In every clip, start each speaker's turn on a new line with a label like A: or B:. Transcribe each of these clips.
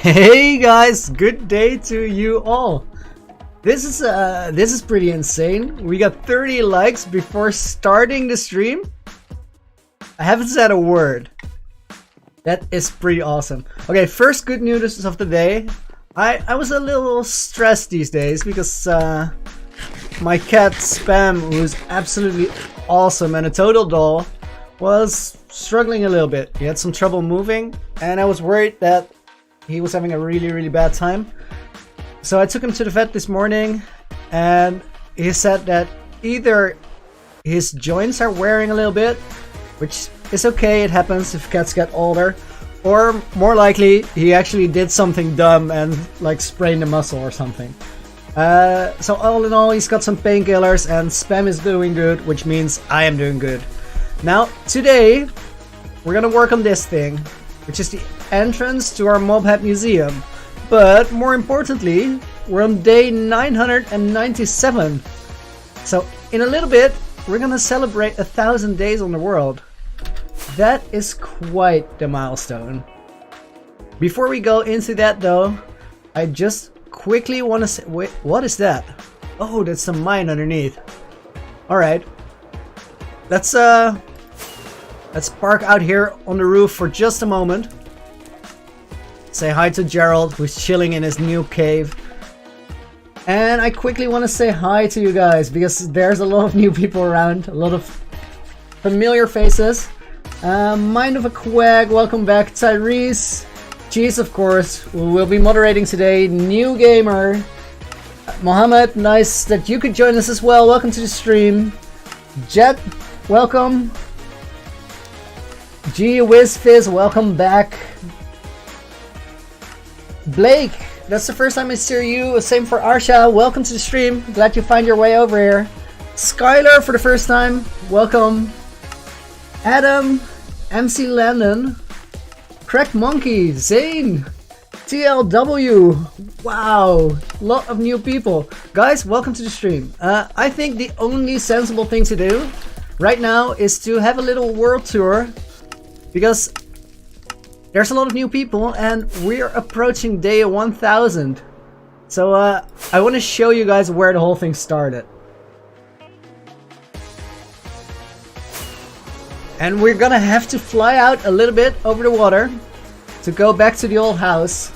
A: Hey guys, good day to you all. This is pretty insane. We got 30 likes before starting the stream. I haven't said a word. That is pretty awesome. Okay, first good news of the day. I was a little stressed these days because my cat Spam, who's absolutely awesome and a total doll, was struggling a little bit. He had some trouble moving, and I was worried that he was having a really bad time. So I took him to the vet this morning, and he said that either his joints are wearing a little bit, which is okay, it happens if cats get older, or more likely he actually did something dumb and like sprained a muscle or something. So all in all, he's got some painkillers, and Spam is doing good, which means I am doing good. Now today we're gonna work on this thing, which is the entrance to our Mobhead Museum. But more importantly, we're on day 997. So in a little bit, we're gonna celebrate 1,000 days on the world. That is quite the milestone. Before we go into that though, I just quickly want to say, wait, what is that? Oh, that's some mine underneath. Alright. Let's park out here on the roof for just a moment. Say hi to Gerald, who's chilling in his new cave. And I quickly want to say hi to you guys, because there's a lot of new people around, a lot of familiar faces. Mind of a Quag, welcome back. Tyrese, Cheese, of course, who will be moderating today. New Gamer, Mohammed, nice that you could join us as well. Welcome to the stream. Jet, welcome. G Whizfizz, welcome back. Blake, that's the first time I see you. Same for Arsha, welcome to the stream. Glad you find your way over here. Skylar for the first time, welcome. Adam, MC Landon, Cracked Monkey, Zane, TLW. Wow, lot of new people. Guys, welcome to the stream. I think the only sensible thing to do right now is to have a little world tour, because there's a lot of new people and we're approaching day 1000. So I want to show you guys where the whole thing started. And we're gonna have to fly out a little bit over the water to go back to the old house.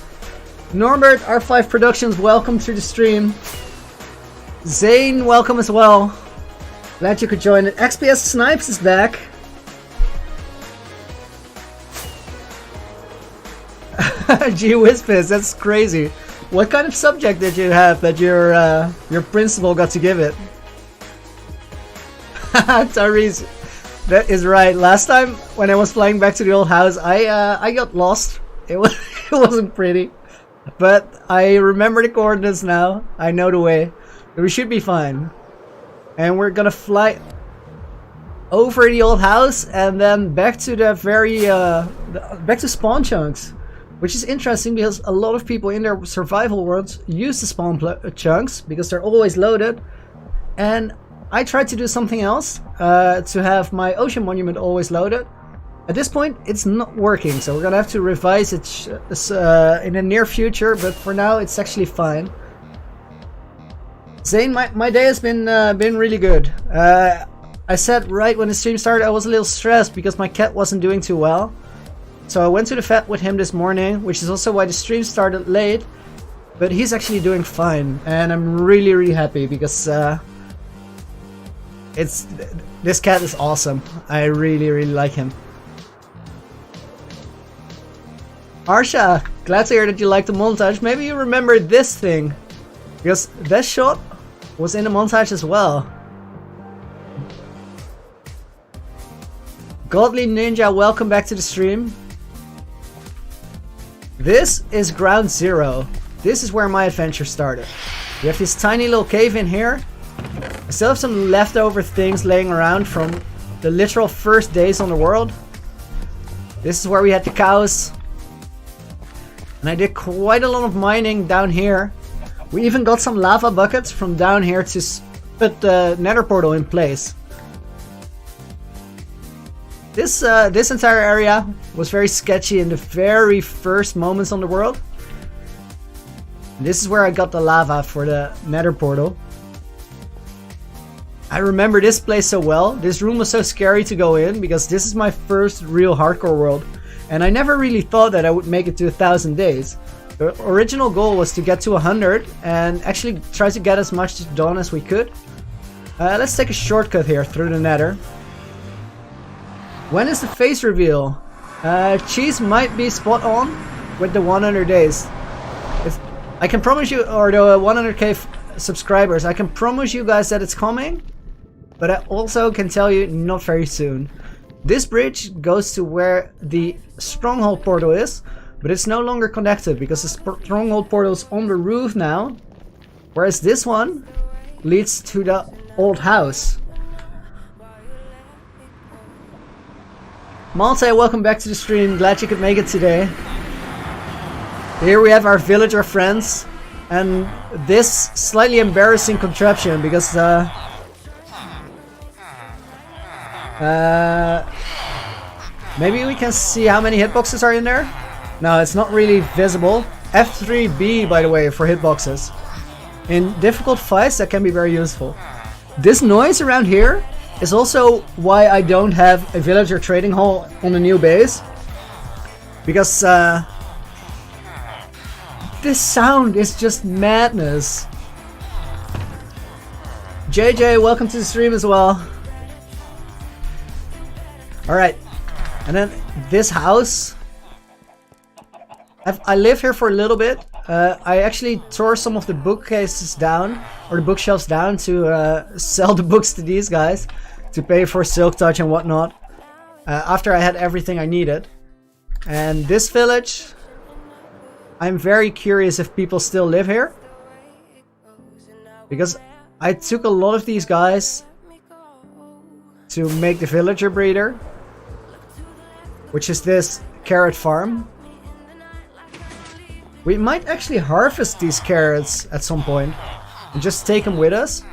A: Norbert, R5 Productions, welcome to the stream. Zane, welcome as well. Glad you could join it. XPS Snipes is back. Gee Whizfizz, that's crazy. What kind of subject did you have that your principal got to give it? Tyrese, that is right. Last time when I was flying back to the old house, I got lost. It wasn't pretty, but I remember the coordinates now. I know the way. We should be fine. And we're gonna fly over the old house and then back to the back to spawn chunks. Which is interesting because a lot of people in their survival worlds use the spawn chunks because they're always loaded. And I tried to do something else to have my ocean monument always loaded. At this point, it's not working, so we're gonna have to revise it in the near future. But for now, it's actually fine. Zane, my day has been really good. I said right when the stream started, I was a little stressed because my cat wasn't doing too well. So I went to the vet with him this morning, which is also why the stream started late. But he's actually doing fine, and I'm really happy because this cat is awesome. I really like him. Arsha, glad to hear that you liked the montage. Maybe you remember this thing, because that shot was in the montage as well. Godly Ninja, welcome back to the stream. This is Ground Zero. This is where my adventure started. We have this tiny little cave in here. I still have some leftover things laying around from the literal first days on the world. This is where we had the cows. And I did quite a lot of mining down here. We even got some lava buckets from down here to put the nether portal in place. This entire area was very sketchy in the very first moments on the world. This is where I got the lava for the nether portal. I remember this place so well. This room was so scary to go in because this is my first real hardcore world. And I never really thought that I would make it to 1,000 days. The original goal was to get to 100 and actually try to get as much done as we could. Let's take a shortcut here through the nether. When is the face reveal? Cheese might be spot on with the 100 days. I can promise you, or the 100k subscribers, I can promise you guys that it's coming. But I also can tell you not very soon. This bridge goes to where the stronghold portal is, but it's no longer connected because the stronghold portal is on the roof now. Whereas this one leads to the old house. Malte, welcome back to the stream. Glad you could make it today. Here we have our villager friends and this slightly embarrassing contraption because maybe we can see how many hitboxes are in there. No, it's not really visible. F3B, by the way, for hitboxes. In difficult fights, that can be very useful. This noise around here is also why I don't have a villager trading hall on the new base. Because this sound is just madness. JJ, welcome to the stream as well. Alright, and then this house. I live here for a little bit. I actually tore some of the bookcases down, or the bookshelves down, to sell the books to these guys, to pay for Silk Touch and whatnot, after I had everything I needed. And this village, I'm very curious if people still live here, because I took a lot of these guys to make the villager breeder, which is this carrot farm. We might actually harvest these carrots at some point and just take them with us.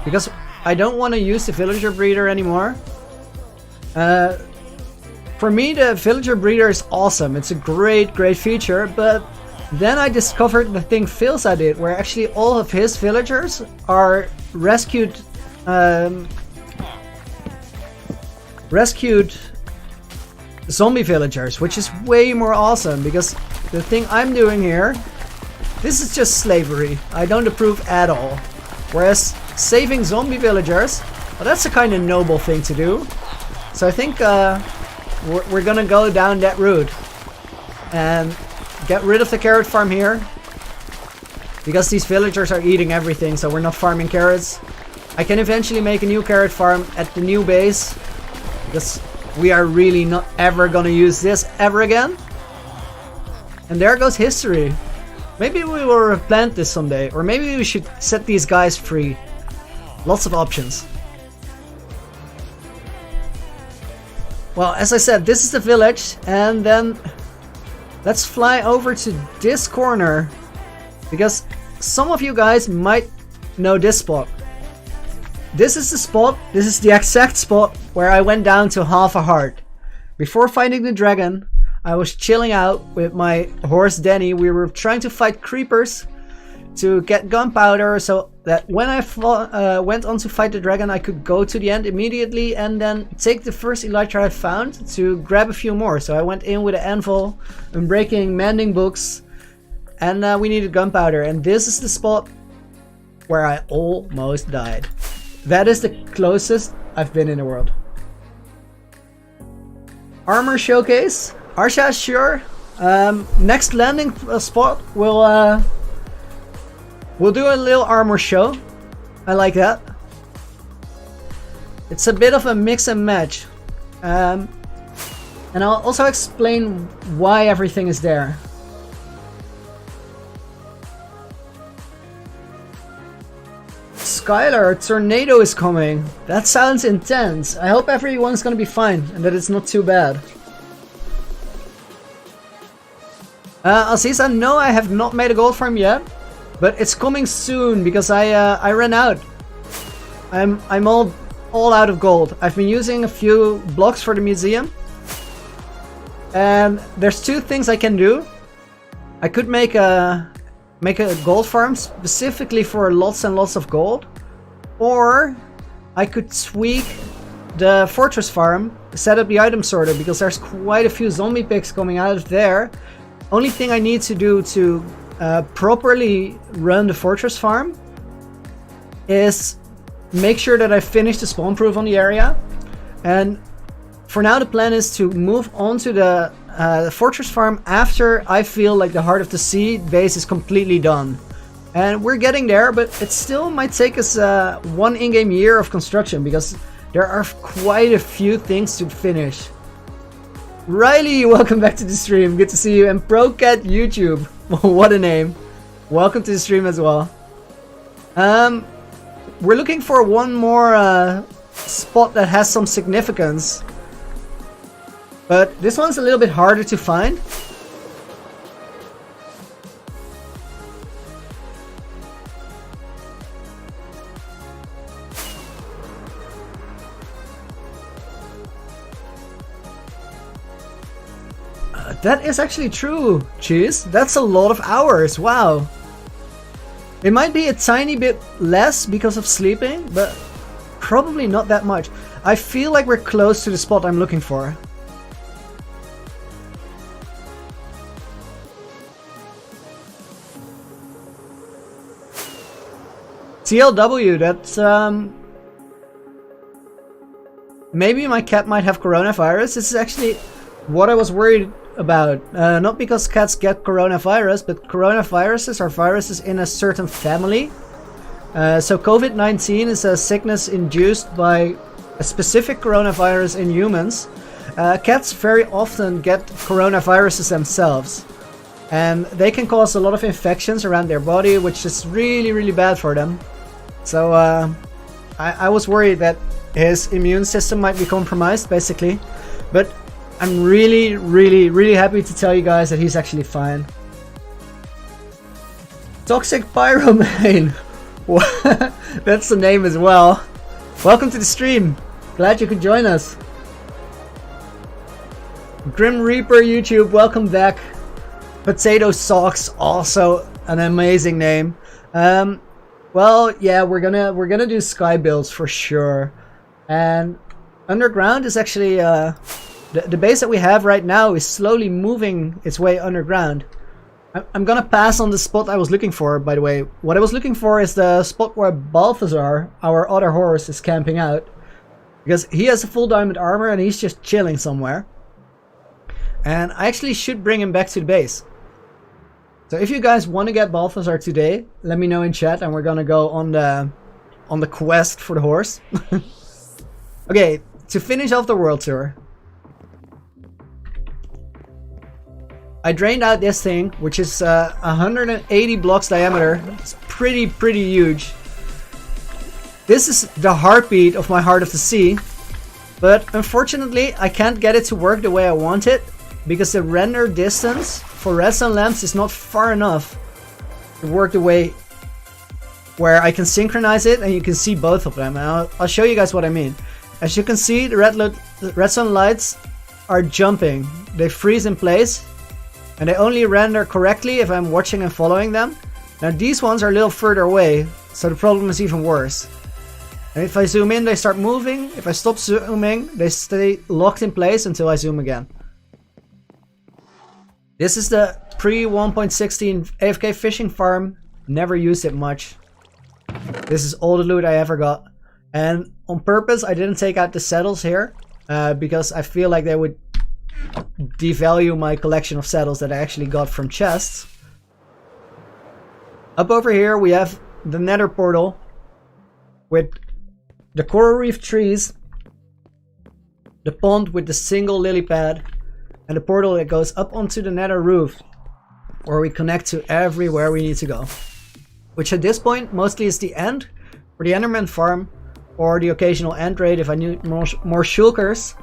A: Because I don't want to use the villager breeder anymore. For me, the villager breeder is awesome. It's a great feature, but then I discovered the thing Phil's I did, where actually all of his villagers are rescued zombie villagers, which is way more awesome, because the thing I'm doing here, this is just slavery. I don't approve at all. Whereas saving zombie villagers, well, that's a kind of noble thing to do. So I think we're gonna go down that route and get rid of the carrot farm here, because these villagers are eating everything, so we're not farming carrots. I can eventually make a new carrot farm at the new base, because we are really not ever gonna use this ever again. And there goes history. Maybe we will replant this someday, or maybe we should set these guys free. Lots of options. Well, as I said, this is the village, and then let's fly over to this corner, because some of you guys might know this spot. This is the spot, this is the exact spot where I went down to half a heart. Before fighting the dragon, I was chilling out with my horse Danny. We were trying to fight creepers to get gunpowder, so that when I went on to fight the dragon, I could go to the end immediately and then take the first elytra I found to grab a few more. So I went in with an anvil, unbreaking, mending books, and we needed gunpowder. And this is the spot where I almost died. That is the closest I've been in the world. Armor showcase. Arsha, sure. Next landing spot, we'll do a little armor show. I like that. It's a bit of a mix and match. And I'll also explain why everything is there. Skylar, a tornado is coming. That sounds intense. I hope everyone's gonna be fine and that it's not too bad. Aziza, no, I have not made a gold farm yet, but it's coming soon because I ran out. I'm all out of gold. I've been using a few blocks for the museum, And there's two things I can do. I could make a gold farm specifically for lots and lots of gold, or I could tweak the fortress farm, set up the item sorter, because there's quite a few zombie pigs coming out of there. Only thing I need to do to properly run the fortress farm is make sure that I finish the spawn proof on the area. And for now the plan is to move on to the fortress farm after I feel like the Heart of the Sea base is completely done. And we're getting there, but it still might take us 1 in-game year of construction, because there are quite a few things to finish. Riley, welcome back to the stream. Good to see you. And ProCat YouTube, what a name. Welcome to the stream as well. We're looking for one more spot that has some significance, but this one's a little bit harder to find. That is actually true, Cheese. That's a lot of hours. Wow. It might be a tiny bit less because of sleeping, but probably not that much. I feel like we're close to the spot I'm looking for. TLW, that's maybe my cat might have coronavirus. This is actually what I was worried about. Not because cats get coronavirus, but coronaviruses are viruses in a certain family. So COVID-19 is a sickness induced by a specific coronavirus in humans. Cats very often get coronaviruses themselves, and they can cause a lot of infections around their body, which is really, really bad for them. So I was worried that his immune system might be compromised, basically. But I'm really, really, really happy to tell you guys that he's actually fine. Toxic Pyromane. That's the name as well. Welcome to the stream. Glad you could join us. Grim Reaper YouTube, welcome back. Potato Socks, also an amazing name. Well, yeah, we're gonna do sky builds for sure. And underground is actually the base that we have right now is slowly moving its way underground. I'm gonna pass on the spot I was looking for, by the way. What I was looking for is the spot where Balthazar, our other horse, is camping out. Because he has a full diamond armor and he's just chilling somewhere. And I actually should bring him back to the base. So if you guys want to get Balthazar today, let me know in chat and we're gonna go on the quest for the horse. Okay, to finish off the world tour. I drained out this thing, which is 180 blocks diameter. It's pretty huge. This is the heartbeat of my Heart of the Sea. But unfortunately, I can't get it to work the way I want it, because the render distance for redstone lamps is not far enough to work the way where I can synchronize it and you can see both of them. And I'll show you guys what I mean. As you can see, the redstone lights are jumping. They freeze in place. And they only render correctly if I'm watching and following them. Now these ones are a little further away, so the problem is even worse. And if I zoom in, they start moving. If I stop zooming, they stay locked in place until I zoom again. This is the pre-1.16 AFK fishing farm. Never used it much. This is all the loot I ever got. And on purpose, I didn't take out the saddles here, because I feel like they would devalue my collection of saddles that I actually got from chests. Up over here we have the nether portal with the coral reef trees, the pond with the single lily pad, and the portal that goes up onto the nether roof where we connect to everywhere we need to go. Which at this point mostly is the end for the Enderman farm, or the occasional end raid if I need more shulkers.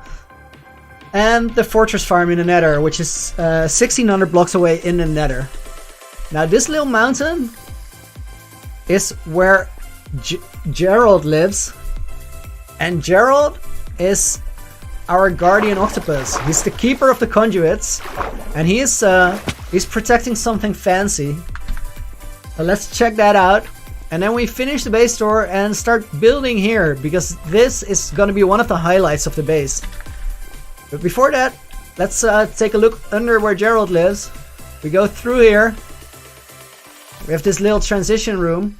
A: And the fortress farm in the nether, which is 1600 blocks away in the nether. Now this little mountain is where Gerald lives. And Gerald is our guardian octopus. He's the keeper of the conduits, and he's protecting something fancy. So let's check that out. And then we finish the base tour and start building here, because this is going to be one of the highlights of the base. But before that, let's take a look under where Gerald lives. We go through here. We have this little transition room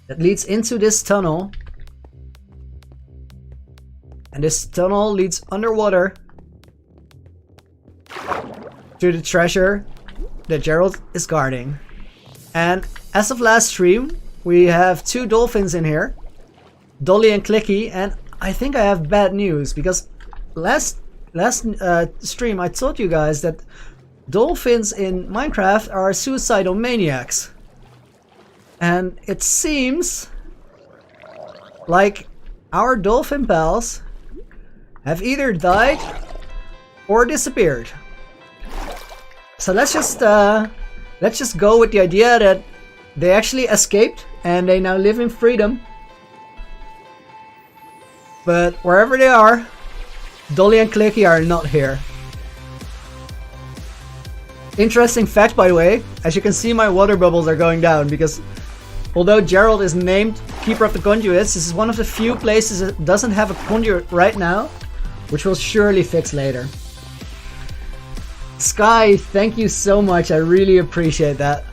A: that leads into this tunnel. And this tunnel leads underwater to the treasure that Gerald is guarding. And as of last stream, we have 2 dolphins in here, Dolly and Clicky, and I think I have bad news, because last stream I told you guys that dolphins in Minecraft are suicidal maniacs. And it seems like our dolphin pals have either died or disappeared. So let's just go with the idea that they actually escaped and they now live in freedom. But wherever they are, Dolly and Clicky are not here. Interesting fact, by the way, as you can see, my water bubbles are going down, because although Gerald is named Keeper of the Conduits, this is one of the few places that doesn't have a conduit right now, which we'll surely fix later. Sky, thank you so much, I really appreciate that.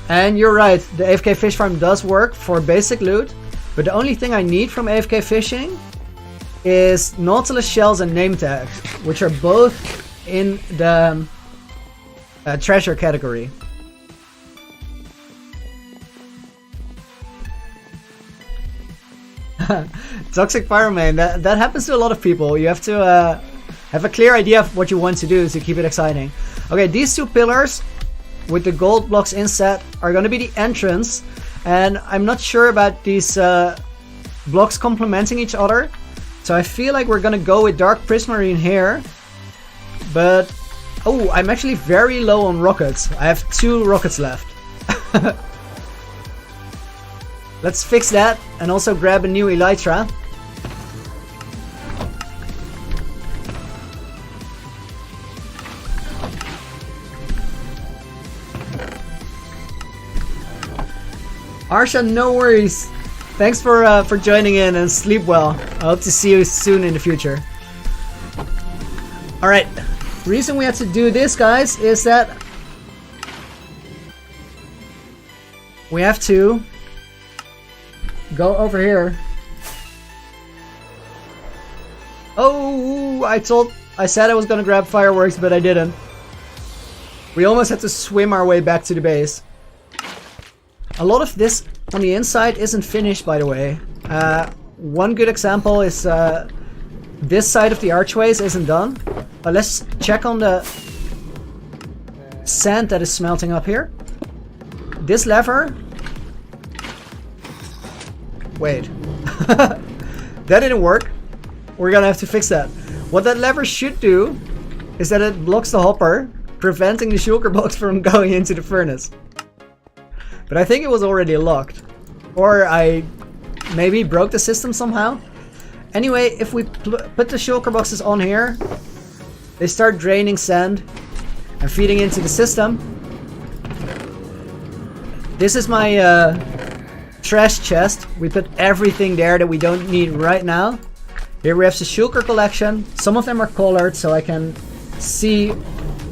A: And you're right, the AFK fish farm does work for basic loot, but the only thing I need from AFK fishing is Nautilus shells and name tags, which are both in the treasure category. Toxic Fireman, that happens to a lot of people. You have to have a clear idea of what you want to do to keep it exciting. Okay, these 2 pillars with the gold blocks inset are going to be the entrance, and I'm not sure about these blocks complementing each other, so I feel like we're going to go with dark prismarine here. But oh, I'm actually very low on rockets. I have 2 rockets left. Let's fix that and also grab a new elytra. Arsha, no worries. Thanks for joining in, and sleep well. I hope to see you soon in the future. Alright, reason we have to do this, guys, is that we have to go over here. Oh, I said I was gonna grab fireworks, but I didn't. We almost had to swim our way back to the base. A lot of this on the inside isn't finished, by the way. One good example is this side of the archways isn't done. But let's check on the sand that is smelting up here. This lever... Wait. That didn't work. We're gonna have to fix that. What that lever should do is that it blocks the hopper, preventing the shulker box from going into the furnace. But I think it was already locked. Or I maybe broke the system somehow. Anyway, if we put the shulker boxes on here, they start draining sand and feeding into the system. This is my trash chest. We put everything there that we don't need right now. Here we have the shulker collection. Some of them are colored so I can see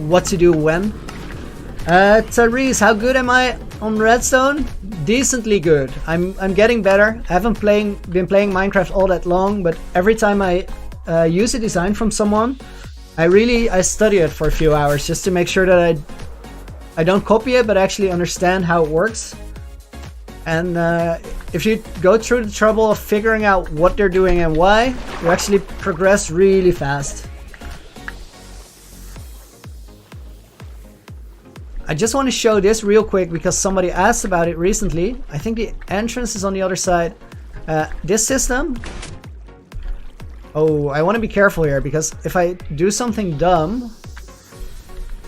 A: what to do when. Therese, how good am I on redstone? Decently good. I'm getting better. I haven't been playing Minecraft all that long, but every time I use a design from someone, I study it for a few hours just to make sure that I don't copy it, but actually understand how it works. And if you go through the trouble of figuring out what they're doing and why, you actually progress really fast. I just want to show this real quick because somebody asked about it recently. I think the entrance is on the other side. This system... Oh, I want to be careful here because if I do something dumb...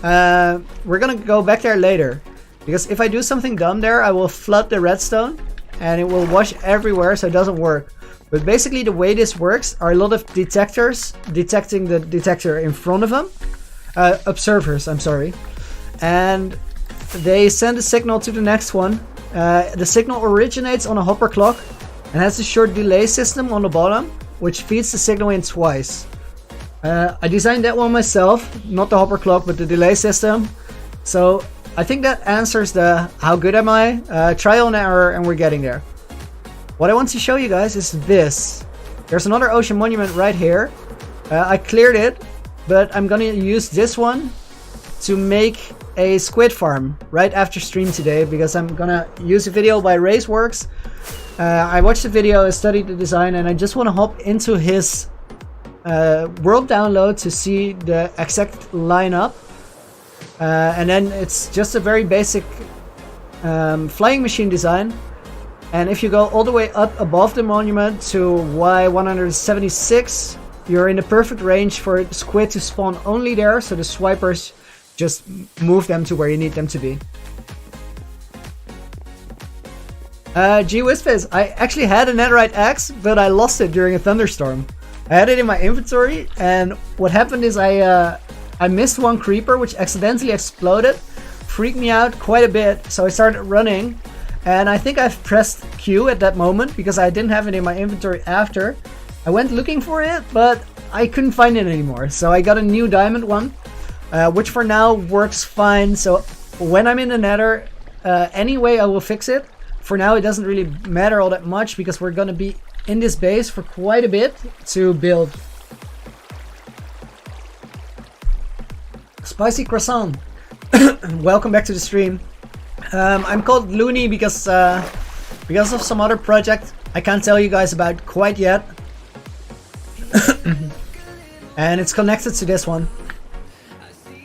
A: we're gonna go back there later. Because if I do something dumb there, I will flood the redstone and it will wash everywhere, so it doesn't work. But basically the way this works are a lot of detectors detecting the detector in front of them. Observers, I'm sorry. And they send a signal to the next one. The signal originates on a hopper clock and has a short delay system on the bottom, which feeds the signal in twice. I designed that one myself, not the hopper clock, but the delay system. So I think that answers the how good am I? Trial and error, and we're getting there. What I want to show you guys is this. There's another ocean monument right here. I cleared it, but I'm gonna use this one to make a squid farm right after stream today, because I'm gonna use a video by Raceworks. I watched the video, I studied the design, and I just want to hop into his world download to see the exact lineup. And then it's just a very basic flying machine design. And if you go all the way up above the monument to Y176, you're in the perfect range for squid to spawn only there, so the swipers just move them to where you need them to be. Gee whiz, I actually had a netherite axe, but I lost it during a thunderstorm. I had it in my inventory, and what happened is I missed one creeper which accidentally exploded, freaked me out quite a bit, so I started running. And I think I've pressed Q at that moment because I didn't have it in my inventory after. I went looking for it, but I couldn't find it anymore. So I got a new diamond one, which for now works fine. So when I'm in the nether, anyway, I will fix it. For now, it doesn't really matter all that much because we're going to be in this base for quite a bit to build. Spicy croissant. Welcome back to the stream. I'm called Loony because of some other project I can't tell you guys about quite yet. And it's connected to this one.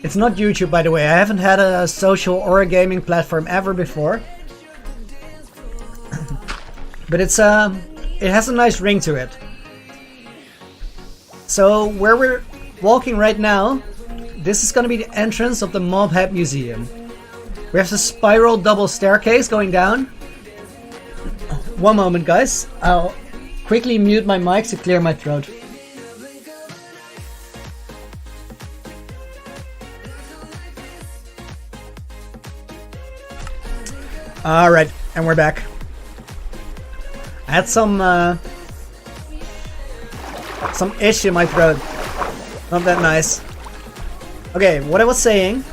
A: It's not YouTube, by the way. I haven't had a social or a gaming platform ever before. But it has a nice ring to it. So where we're walking right now, this is going to be the entrance of the Mob Head Museum. We have a spiral double staircase going down. One moment, guys. I'll quickly mute my mic to clear my throat. Alright, and we're back. I had some itch in my throat. Not that nice. Okay, what I was saying.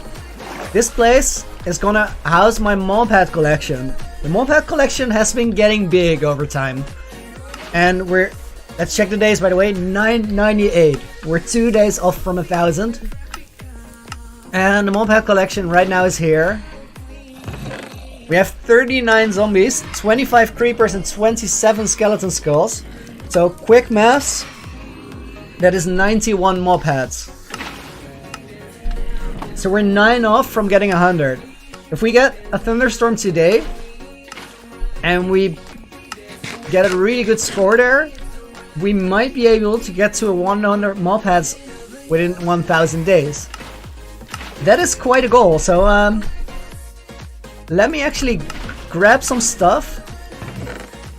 A: This place is gonna house my mob head collection. The mob head collection has been getting big over time. And let's check the days, by the way, 998. We're 2 days off from 1,000. And the mob head collection right now is here. We have 39 zombies, 25 creepers and 27 skeleton skulls. So quick maths, that is 91 mob heads. So we're 9 off from getting 100. If we get a thunderstorm today and we get a really good score there, we might be able to get to a 100 mob heads within 1,000 days. That is quite a goal. So let me actually grab some stuff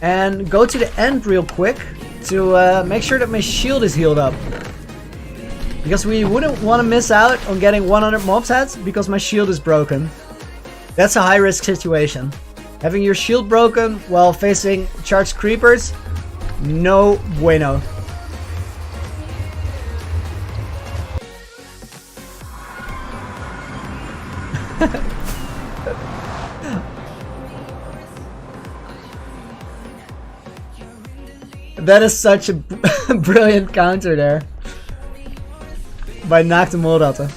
A: and go to the end real quick to make sure that my shield is healed up. Because we wouldn't want to miss out on getting 100 mob heads because my shield is broken. That's a high risk situation. Having your shield broken while facing charged creepers, no bueno. That is such a brilliant counter there. By Naakte Moldatte.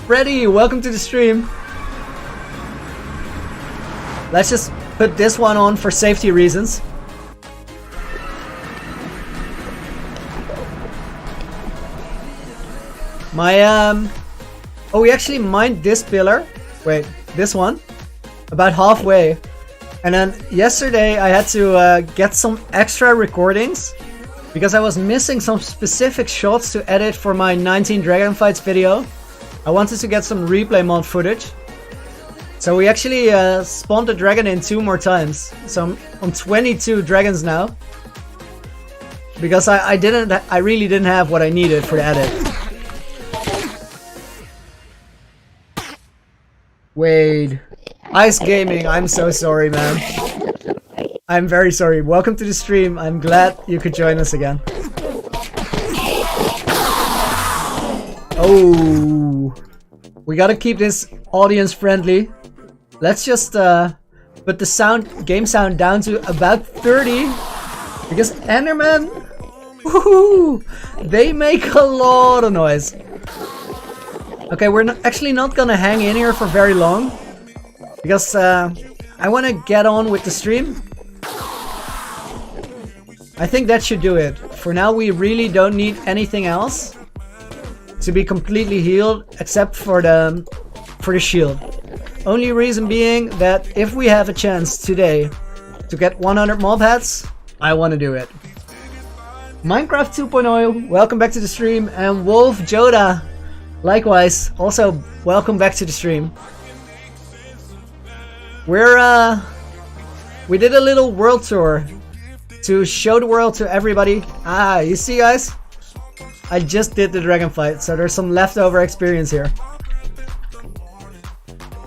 A: Freddy, welcome to the stream. Let's just put this one on for safety reasons. Oh, we actually mined this pillar. Wait, this one. About halfway. And then yesterday I had to get some extra recordings because I was missing some specific shots to edit for my 19 Dragon Fights video. I wanted to get some replay mod footage. So So we actually spawned the dragon in 2 more times. So I'm on 22 dragons now. Because I really didn't have what I needed for the edit. Wade. Ice Gaming, I'm so sorry, man. I'm very sorry. Welcome to the stream. I'm glad you could join us again. Oh. We gotta keep this audience friendly. Let's just put the game sound down to about 30. Because Enderman, woohoo, they make a lot of noise. Okay, we're actually not gonna hang in here for very long. Because I want to get on with the stream. I think that should do it. For now, we really don't need anything else to be completely healed except for the shield. Only reason being that if we have a chance today to get 100 mob hats, I want to do it. Minecraft 2.0, welcome back to the stream, and Wolf Joda, likewise, also welcome back to the stream. We did a little world tour to show the world to everybody. Ah, you see, guys? I just did the dragon fight, so there's some leftover experience here.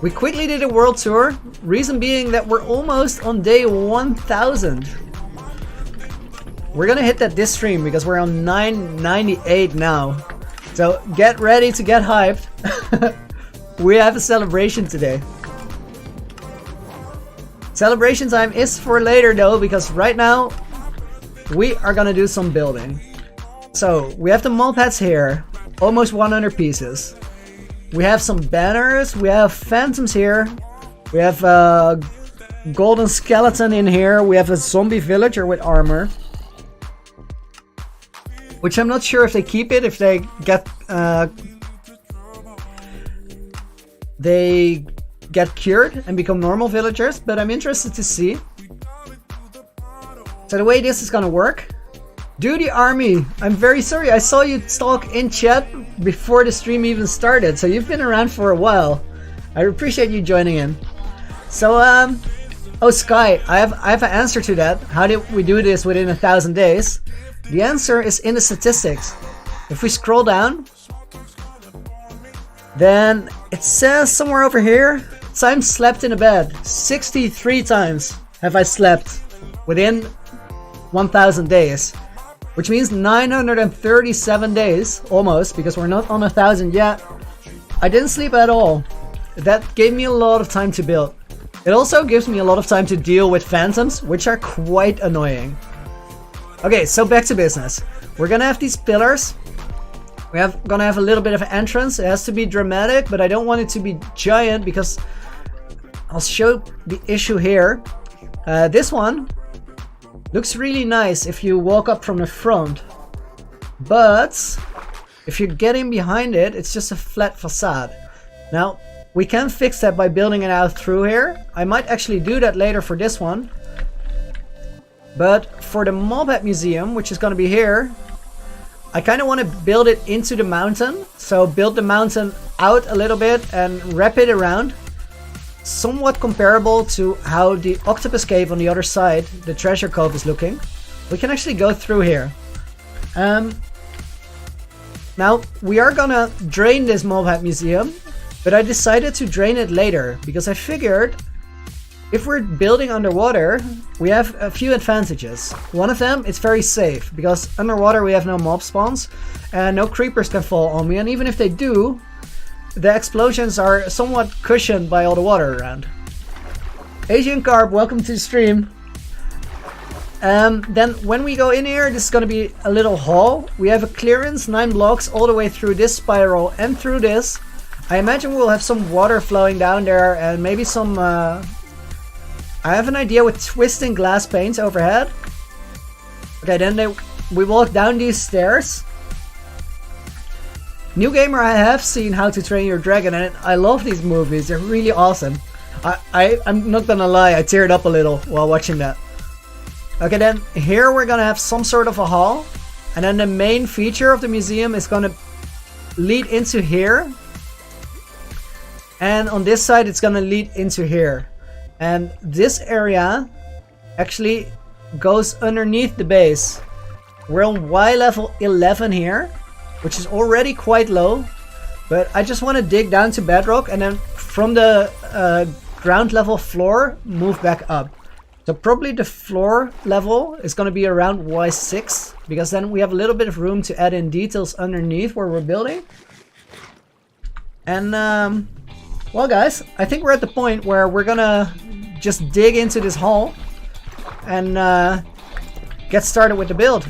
A: We quickly did a world tour, reason being that we're almost on day 1000. We're gonna hit that this stream because we're on 998 now. So get ready to get hyped. We have a celebration today. Celebration time is for later though, because right now we are gonna do some building. So we have the mob hats here, almost 100 pieces. We have some banners, we have phantoms here, we have a golden skeleton in here, we have a zombie villager with armor. Which I'm not sure if they keep it, if they get cured and become normal villagers, but I'm interested to see. So the way this is gonna work, do the army. I'm very sorry, I saw you talk in chat before the stream even started, so you've been around for a while. I appreciate you joining in. So oh Sky, I have an answer to that. How did we do this within 1000 days? The answer is in the statistics. If we scroll down, then it says somewhere over here, time slept in a bed. 63 times have I slept within 1000 days. Which means 937 days, almost, because we're not on 1000 yet. I didn't sleep at all. That gave me a lot of time to build. It also gives me a lot of time to deal with phantoms, which are quite annoying. Okay, so back to business. We're gonna have these pillars. We're gonna have a little bit of an entrance. It has to be dramatic, but I don't want it to be giant because I'll show the issue here. This one looks really nice if you walk up from the front, but if you're getting behind it, it's just a flat facade. Now, we can fix that by building it out through here. I might actually do that later for this one. But for the Mob Hat Museum, which is going to be here, I kind of want to build it into the mountain. So build the mountain out a little bit and wrap it around. Somewhat comparable to how the octopus cave on the other side, the treasure cove, is looking. We can actually go through here. Now, we are gonna drain this Mob Hat Museum, but I decided to drain it later because I figured if we're building underwater, we have a few advantages. One of them, it's very safe because underwater we have no mob spawns and no creepers can fall on me, and even if they do, the explosions are somewhat cushioned by all the water around. Asian Carp, welcome to the stream. Then when we go in here, this is going to be a little hall. We have a clearance, 9 blocks all the way through this spiral and through this. I imagine we'll have some water flowing down there and maybe some... I have an idea with twisting glass panes overhead. Okay, then we walk down these stairs. New Gamer, I have seen How to Train Your Dragon, and I love these movies. They're really awesome. I'm not gonna lie, I teared up a little while watching that. Okay, then here we're gonna have some sort of a hall, and then the main feature of the museum is gonna lead into here. And on this side, it's gonna lead into here. And this area actually goes underneath the base. We're on Y level 11 here, which is already quite low. But I just want to dig down to bedrock and then from the ground level floor, move back up. So probably the floor level is going to be around Y6, because then we have a little bit of room to add in details underneath where we're building. And well guys, I think we're at the point where we're gonna just dig into this hole and get started with the build.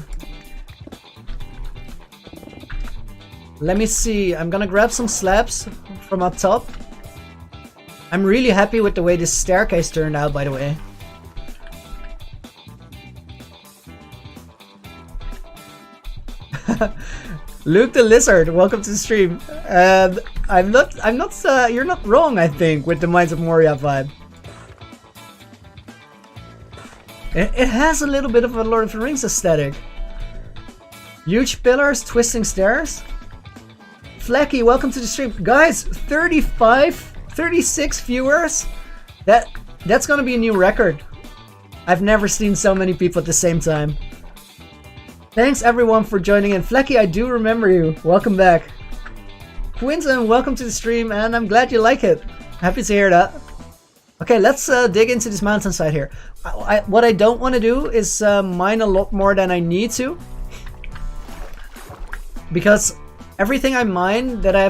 A: Let me see, I'm gonna grab some slabs from up top. I'm really happy with the way this staircase turned out, by the way. Luke the Lizard, welcome to the stream. You're not wrong, I think, with the Mines of Moria vibe. It has a little bit of a Lord of the Rings aesthetic. Huge pillars, twisting stairs. Flecky, welcome to the stream. Guys, 36 viewers. That's gonna be a new record. I've never seen so many people at the same time. Thanks everyone for joining in. Flecky, I do remember you. Welcome back. Quinton, welcome to the stream, and I'm glad you like it. Happy to hear that. Okay, let's dig into this mountainside here. What I don't want to do is mine a lot more than I need to. Because everything I mine that I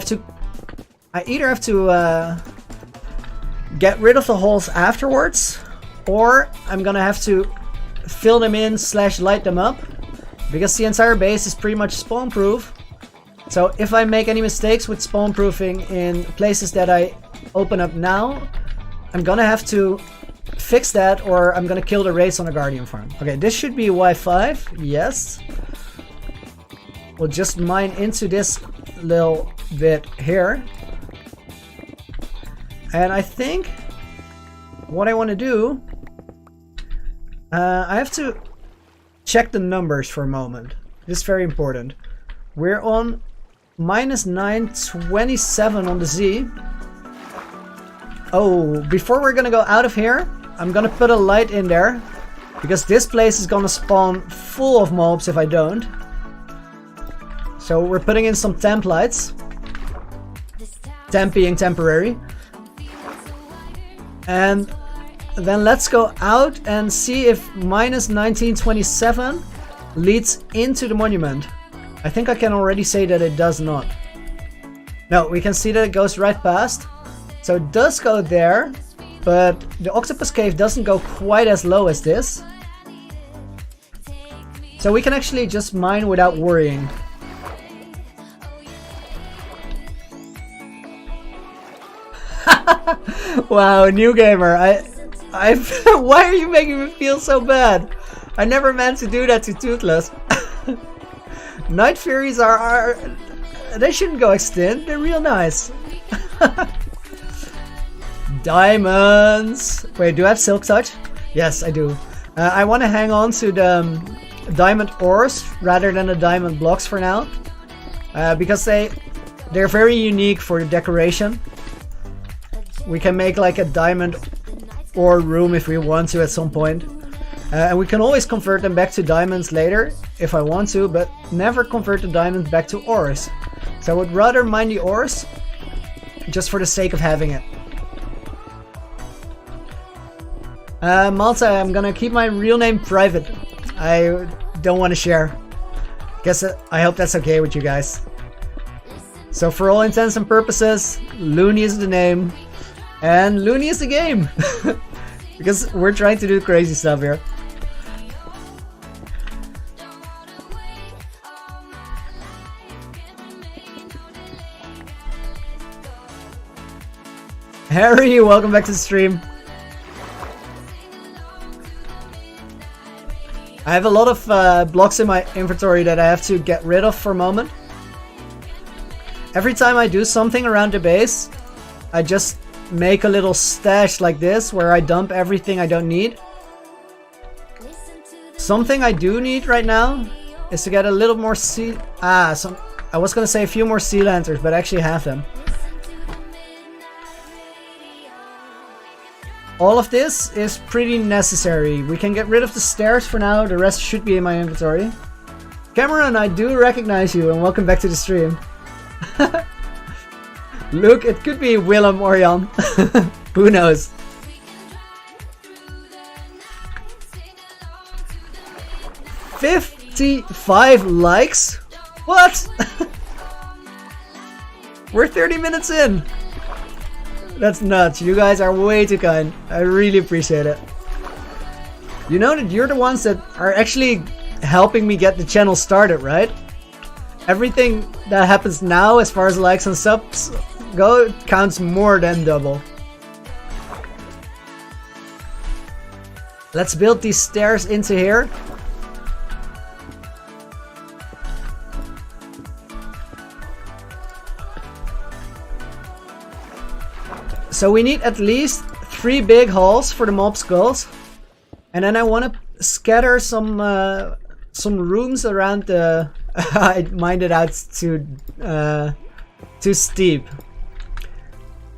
A: either have to get rid of the holes afterwards, or I'm gonna have to fill them in / light them up, because the entire base is pretty much spawn proof. So if I make any mistakes with spawn proofing in places that I open up now, I'm gonna have to fix that, or I'm gonna kill the race on a Guardian farm. Okay, this should be Y5, yes. We'll just mine into this little bit here. And I think what I want to do, I have to check the numbers for a moment. This is very important. We're on -927 on the Z. Oh, before we're gonna go out of here, I'm gonna put a light in there, because this place is gonna spawn full of mobs if I don't. So we're putting in some temp lights. Temp being temporary. And then let's go out and see if -1927 leads into the monument. I think I can already say that it does not. No, we can see that it goes right past. So it does go there, but the octopus cave doesn't go quite as low as this. So we can actually just mine without worrying. Wow, new gamer. Why are you making me feel so bad? I never meant to do that to Toothless. Night Furies are they shouldn't go extinct. They're real nice. Diamonds. Wait, do I have Silk Touch? Yes, I do. I want to hang on to the diamond ores rather than the diamond blocks for now, because they're very unique for the decoration. We can make like a diamond ore room if we want to at some point. And we can always convert them back to diamonds later if I want to, but never convert the diamonds back to ores. So I would rather mine the ores just for the sake of having it. Malta, I'm gonna keep my real name private. I don't want to share. I hope that's okay with you guys. So for all intents and purposes, Loony is the name. And Loony is the game. Because we're trying to do crazy stuff here. Harry, welcome back to the stream. I have a lot of blocks in my inventory that I have to get rid of for a moment. Every time I do something around the base, I just make a little stash like this where I dump everything I don't need. Something I do need right now is to get a little more I was gonna say a few more sea lanterns, but I actually have them. All of this is pretty necessary. We can get rid of the stairs for now. The rest should be in my inventory. Cameron, I do recognize you and welcome back to the stream. Look, it could be Willem or Jan. Who knows? $55 likes? What? We're 30 minutes in. That's nuts. You guys are way too kind. I really appreciate it. You know that you're the ones that are actually helping me get the channel started, right? Everything that happens now as far as likes and subs go counts more than double. Let's build these stairs into here. So we need at least 3 big halls for the mob skulls, and then I want to scatter some rooms around the. I mined it out too steep.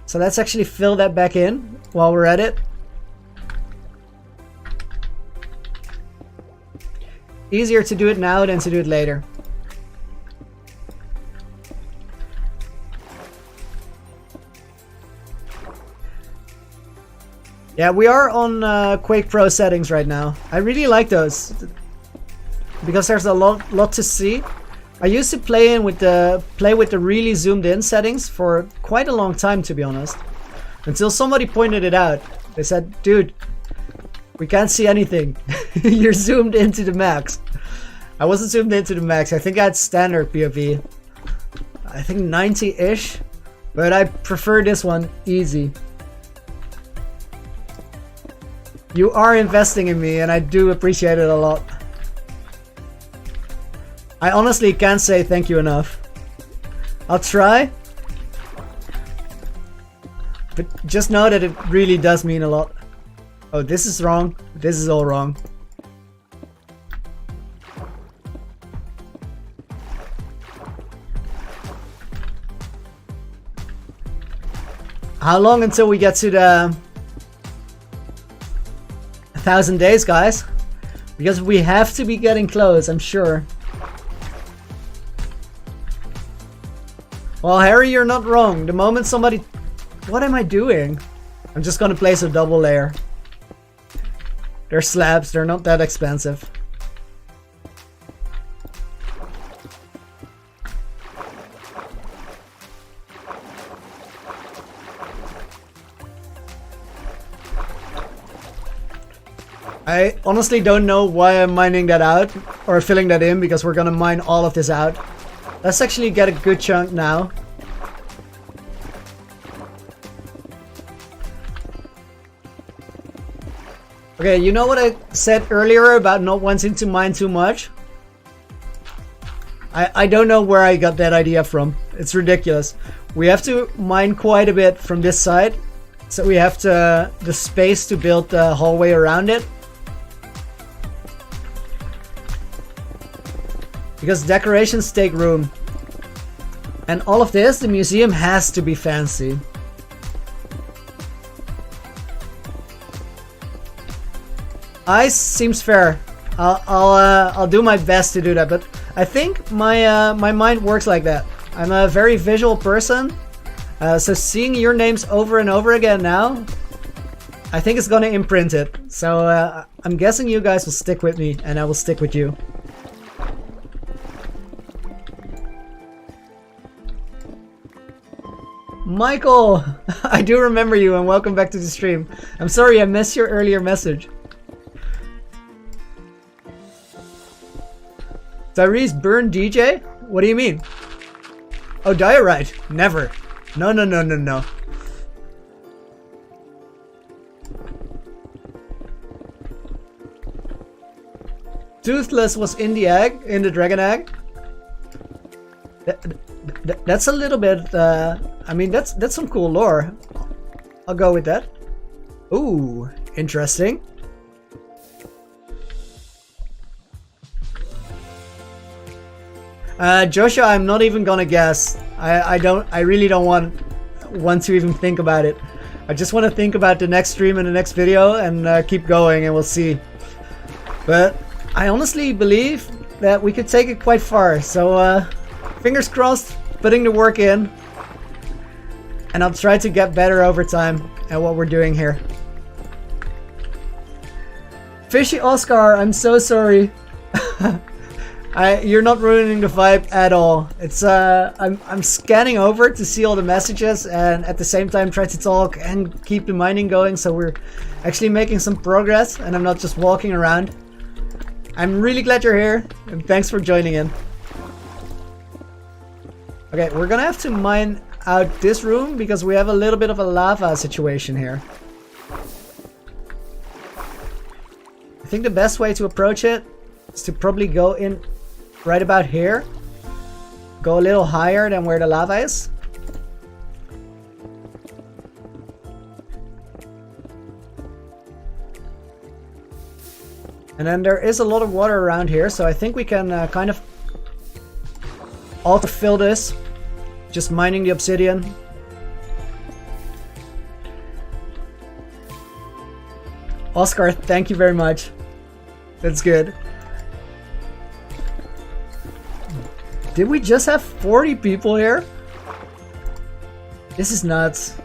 A: So let's actually fill that back in while we're at it. Easier to do it now than to do it later. Yeah, we are on Quake Pro settings right now. I really like those because there's a lot to see. I used to play with the really zoomed in settings for quite a long time, to be honest, until somebody pointed it out. They said, "Dude, we can't see anything. You're zoomed into the max." I wasn't zoomed into the max. I think I had standard POV. I think 90-ish, but I prefer this one easy. You are investing in me, and I do appreciate it a lot. I honestly can't say thank you enough. I'll try, but just know that it really does mean a lot. Oh, this is wrong. This is all wrong. How long until we get to the 1,000 days, guys? Because we have to be getting close, I'm sure. Well, Harry, you're not wrong. The moment somebody... What am I doing? I'm just gonna place a double layer. They're slabs, they're not that expensive. I honestly don't know why I'm mining that out or filling that in, because we're gonna mine all of this out. Let's actually get a good chunk now. Okay, you know what I said earlier about not wanting to mine too much? I don't know where I got that idea from. It's ridiculous. We have to mine quite a bit from this side, so we have the space to build the hallway around it. Because decorations take room. And all of this, the museum has to be fancy. Ice seems fair. I'll do my best to do that, but I think my my mind works like that. I'm a very visual person, so seeing your names over and over again now, I think it's gonna imprint it. So I'm guessing you guys will stick with me, and I will stick with you. Michael, I do remember you, and welcome back to the stream. I'm sorry I missed your earlier message. Tyrese burn DJ? What do you mean? Oh, diorite? Never. No, no, no, no, no. Toothless was in the egg, in the dragon egg. That's a little bit, I mean, that's some cool lore. I'll go with that. Ooh, interesting. Joshua, I'm not even gonna guess. I really don't want to even think about it. I just want to think about the next stream and the next video and keep going, and we'll see. But I honestly believe that we could take it quite far. So fingers crossed, putting the work in. And I'll try to get better over time at what we're doing here. Fishy Oscar, I'm so sorry. You're not ruining the vibe at all. It's I'm scanning over to see all the messages and at the same time try to talk and keep the mining going, so we're actually making some progress and I'm not just walking around. I'm really glad you're here and thanks for joining in. Okay, we're gonna have to mine out this room because we have a little bit of a lava situation here. I think the best way to approach it is to probably go in right about here. Go a little higher than where the lava is. And then there is a lot of water around here, so I think we can kind of auto-fill this. Just mining the obsidian. Oscar, thank you very much. That's good. Did we just have 40 people here? This is nuts.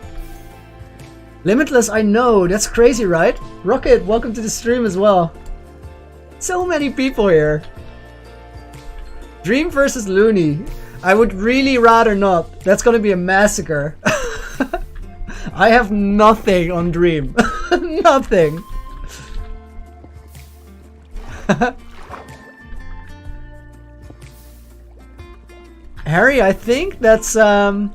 A: Limitless, I know. That's crazy, right? Rocket, welcome to the stream as well. So many people here. Dream versus Loony. I would really rather not. That's gonna be a massacre. I have nothing on Dream. Nothing. Harry, I think that's I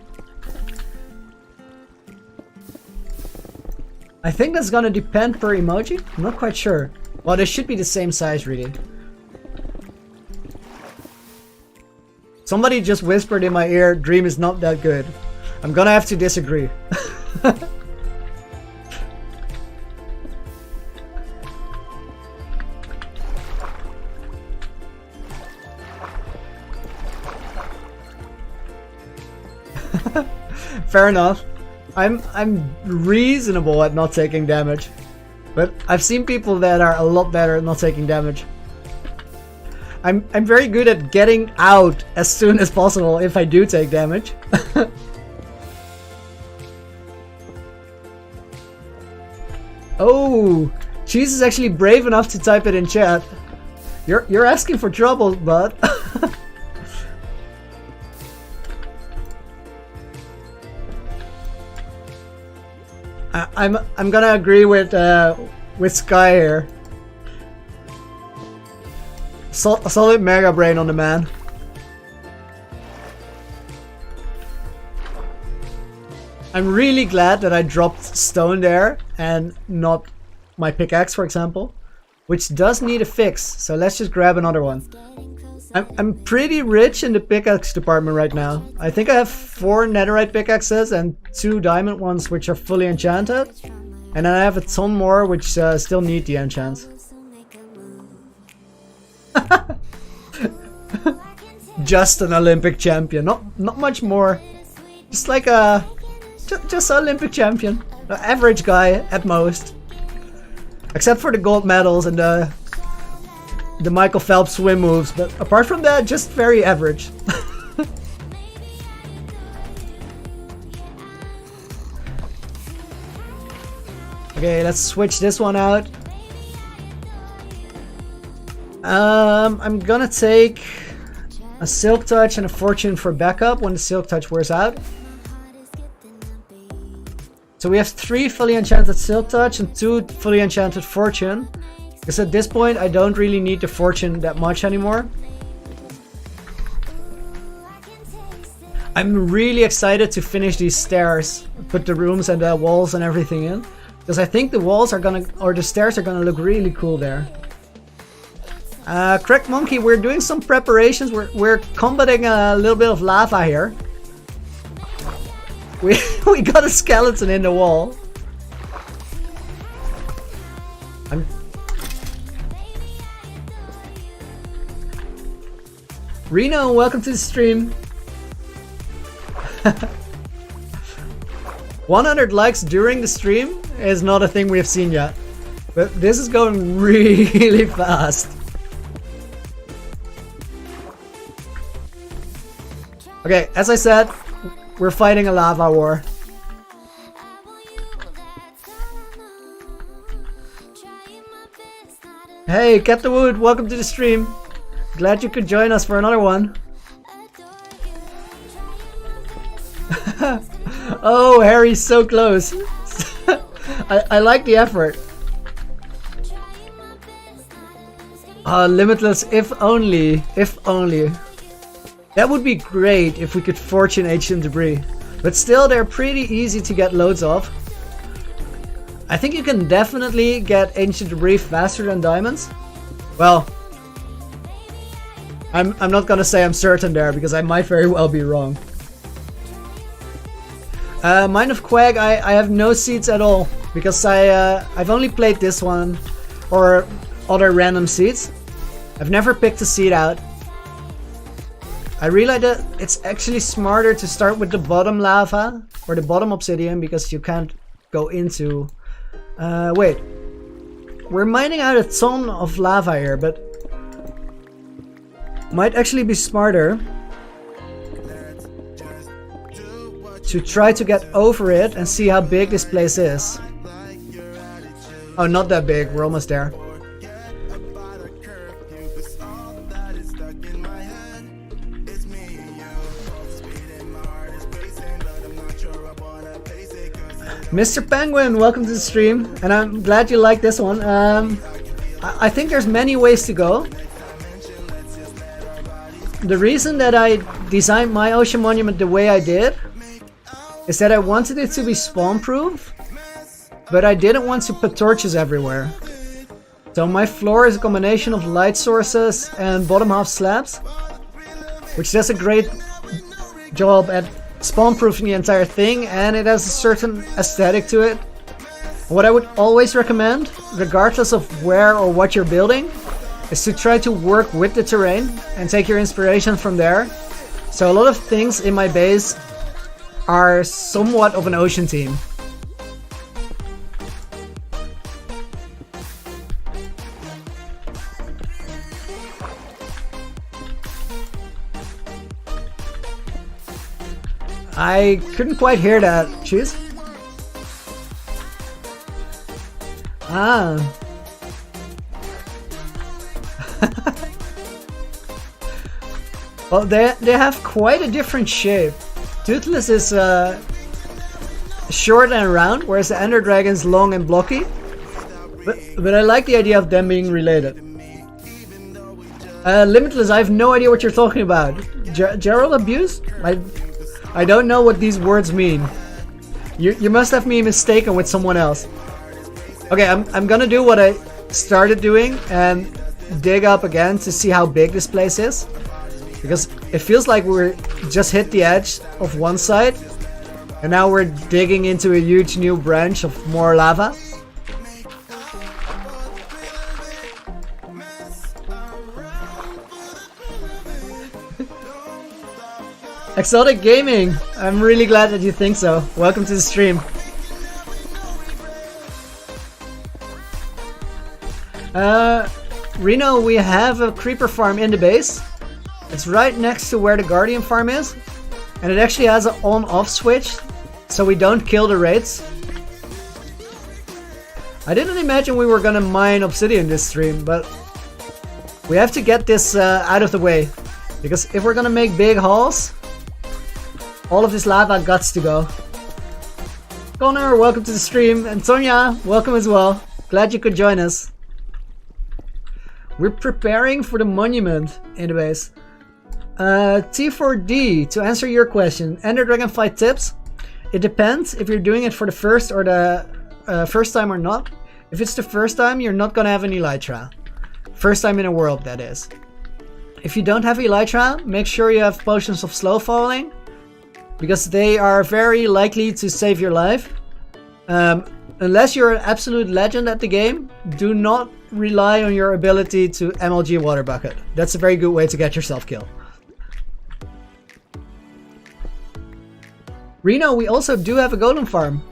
A: think that's gonna depend per emoji. I'm not quite sure. Well, they should be the same size, really. Somebody just whispered in my ear, Dream is not that good. I'm gonna have to disagree. Fair enough. I'm reasonable at not taking damage. But I've seen people that are a lot better at not taking damage. I'm very good at getting out as soon as possible if I do take damage. Oh, Cheese is actually brave enough to type it in chat. You're asking for trouble, bud. I'm gonna agree with Sky here. Solid mega brain on the man. I'm really glad that I dropped stone there and not my pickaxe, for example, which does need a fix. So let's just grab another one. I'm pretty rich in the pickaxe department right now. I think I have 4 netherite pickaxes and 2 diamond ones which are fully enchanted. And then I have a ton more which still need the enchants. Just an Olympic champion, not much more. Just like a just an Olympic champion, an average guy at most. Except for the gold medals and the Michael Phelps swim moves, but apart from that, just very average. Okay, let's switch this one out. I'm gonna take a Silk Touch and a Fortune for backup when the Silk Touch wears out. So we have 3 fully enchanted Silk Touch and 2 fully enchanted Fortune. Because at this point I don't really need the Fortune that much anymore. I'm really excited to finish these stairs, put the rooms and the walls and everything in. Because I think the walls are gonna, or the stairs are gonna look really cool there. Crack Monkey, we're doing some preparations. We're combating a little bit of lava here. We got a skeleton in the wall. Reno, welcome to the stream. 100 likes during the stream is not a thing we have seen yet. But this is going really fast. Okay, as I said, we're fighting a lava war. Hey, Captain Wood, welcome to the stream. Glad you could join us for another one. Oh, Harry's so close. I like the effort. Limitless, if only. If only. That would be great if we could fortune ancient debris. But still, they're pretty easy to get loads of. I think you can definitely get ancient debris faster than diamonds. Well, I'm not gonna say I'm certain there because I might very well be wrong. Mine of Quag, I have no seeds at all because I've only played this one or other random seeds. I've never picked a seed out. I realized that it's actually smarter to start with the bottom lava or the bottom obsidian because you can't go into... wait. We're mining out a ton of lava here, but might actually be smarter to try to get over it and see how big this place is. Oh, not that big. We're almost there. Mr. Penguin, welcome to the stream, and I'm glad you like this one. I think there's many ways to go. The reason that I designed my ocean monument the way I did is that I wanted it to be spawn proof, but I didn't want to put torches everywhere. So my floor is a combination of light sources and bottom half slabs, which does a great job at spawn proofing the entire thing, and it has a certain aesthetic to it. What I would always recommend, regardless of where or what you're building, is to try to work with the terrain and take your inspiration from there. So a lot of things in my base are somewhat of an ocean theme. I couldn't quite hear that, Cheese. Ah. Well, they have quite a different shape. Toothless is short and round, whereas the Ender Dragon's long and blocky. But I like the idea of them being related. Limitless, I have no idea what you're talking about. Gerald abuse? I don't know what these words mean. You must have me mistaken with someone else. Okay, I'm gonna do what I started doing and dig up again to see how big this place is. Because it feels like we're just hit the edge of one side and now we're digging into a huge new branch of more lava. Exotic Gaming, I'm really glad that you think so. Welcome to the stream. Reno, we have a creeper farm in the base. It's right next to where the Guardian farm is. And it actually has an on-off switch, so we don't kill the raids. I didn't imagine we were gonna mine obsidian this stream, but we have to get this out of the way. Because if we're gonna make big hauls, all of this lava guts to go. Connor, welcome to the stream. And Sonia, welcome as well. Glad you could join us. We're preparing for the monument in the base. T4D, to answer your question, Ender Dragon fight tips. It depends if you're doing it for the first or the first time or not. If it's the first time, you're not gonna have an elytra. First time in a world, that is. If you don't have elytra, make sure you have potions of slow falling, because they are very likely to save your life. Unless you're an absolute legend at the game, do not rely on your ability to MLG water bucket. That's a very good way to get yourself killed. Reno, we also do have a golem farm.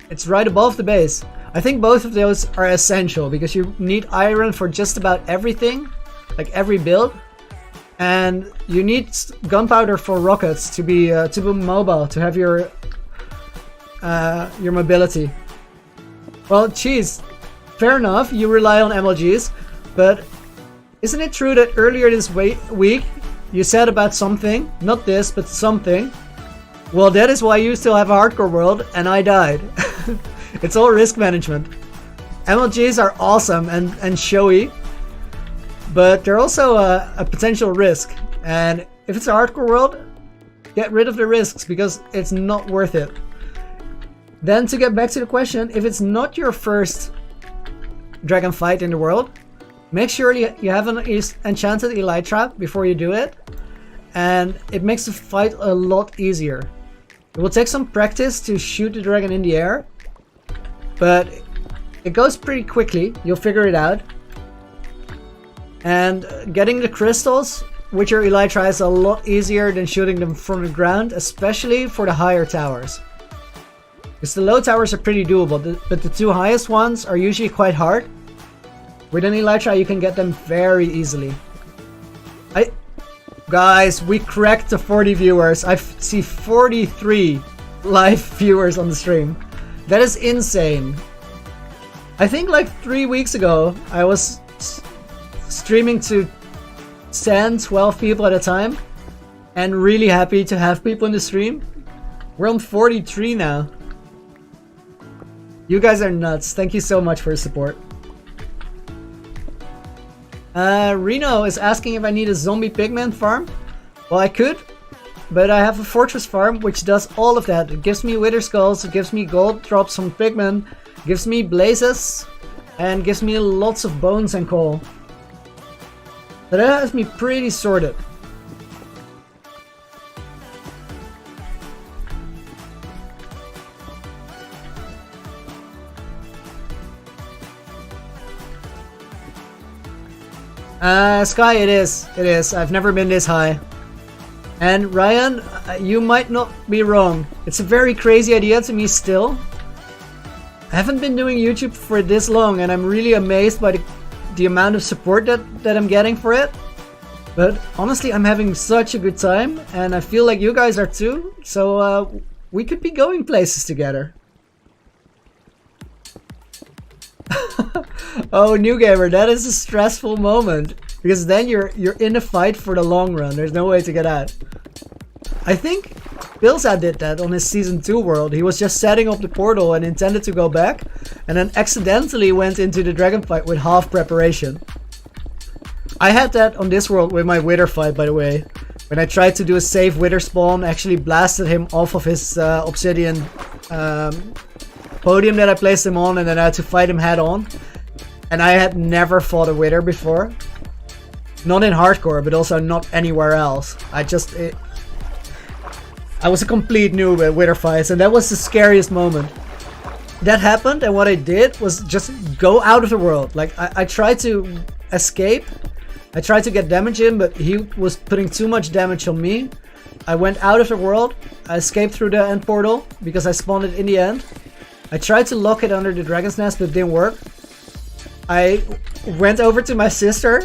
A: It's right above the base. I think both of those are essential because you need iron for just about everything, like every build. And you need gunpowder for rockets to be mobile, to have your mobility. Well, geez, fair enough, you rely on MLGs, but isn't it true that earlier this week you said about something, not this, but something? Well, that is why you still have a hardcore world and I died. It's all risk management. MLGs are awesome and showy, but they're also a potential risk. And if it's a hardcore world, get rid of the risks because it's not worth it. Then to get back to the question, if it's not your first dragon fight in the world, make sure you have an enchanted elytra before you do it, and it makes the fight a lot easier. It will take some practice to shoot the dragon in the air, but it goes pretty quickly. You'll figure it out. And getting the crystals with your elytra is a lot easier than shooting them from the ground, especially for the higher towers. Because the low towers are pretty doable, but the two highest ones are usually quite hard. With an elytra you can get them very easily. Guys, we cracked the 40 viewers. I see 43 live viewers on the stream. That is insane. I think like 3 weeks ago I was streaming to 10, 12 people at a time and really happy to have people in the stream. We're on 43 now. You guys are nuts. Thank you so much for your support. Reno is asking if I need a zombie pigman farm. Well, I could, but I have a fortress farm which does all of that. It gives me wither skulls, it gives me gold drops from pigmen, gives me blazes, and gives me lots of bones and coal. But that has me pretty sorted. Sky, it is. It is. I've never been this high. And Ryan, you might not be wrong. It's a very crazy idea to me still. I haven't been doing YouTube for this long and I'm really amazed by the amount of support that I'm getting for it. But honestly, I'm having such a good time and I feel like you guys are too. So we could be going places together. Oh, new gamer, that is a stressful moment because then you're in a fight for the long run. There's no way to get out. I think Pilsa did that on his season 2 world. He was just setting up the portal and intended to go back, and then accidentally went into the dragon fight with half preparation. I had that on this world with my wither fight, by the way. When I tried to do a safe wither spawn, I actually blasted him off of his obsidian podium that I placed him on, and then I had to fight him head on. And I had never fought a wither before. Not in hardcore, but also not anywhere else. I was a complete noob at wither fights, and that was the scariest moment. That happened, and what I did was just go out of the world. Like, I tried to escape. I tried to get damage in, but he was putting too much damage on me. I went out of the world. I escaped through the end portal, because I spawned it in the end. I tried to lock it under the dragon's nest, but it didn't work. I went over to my sister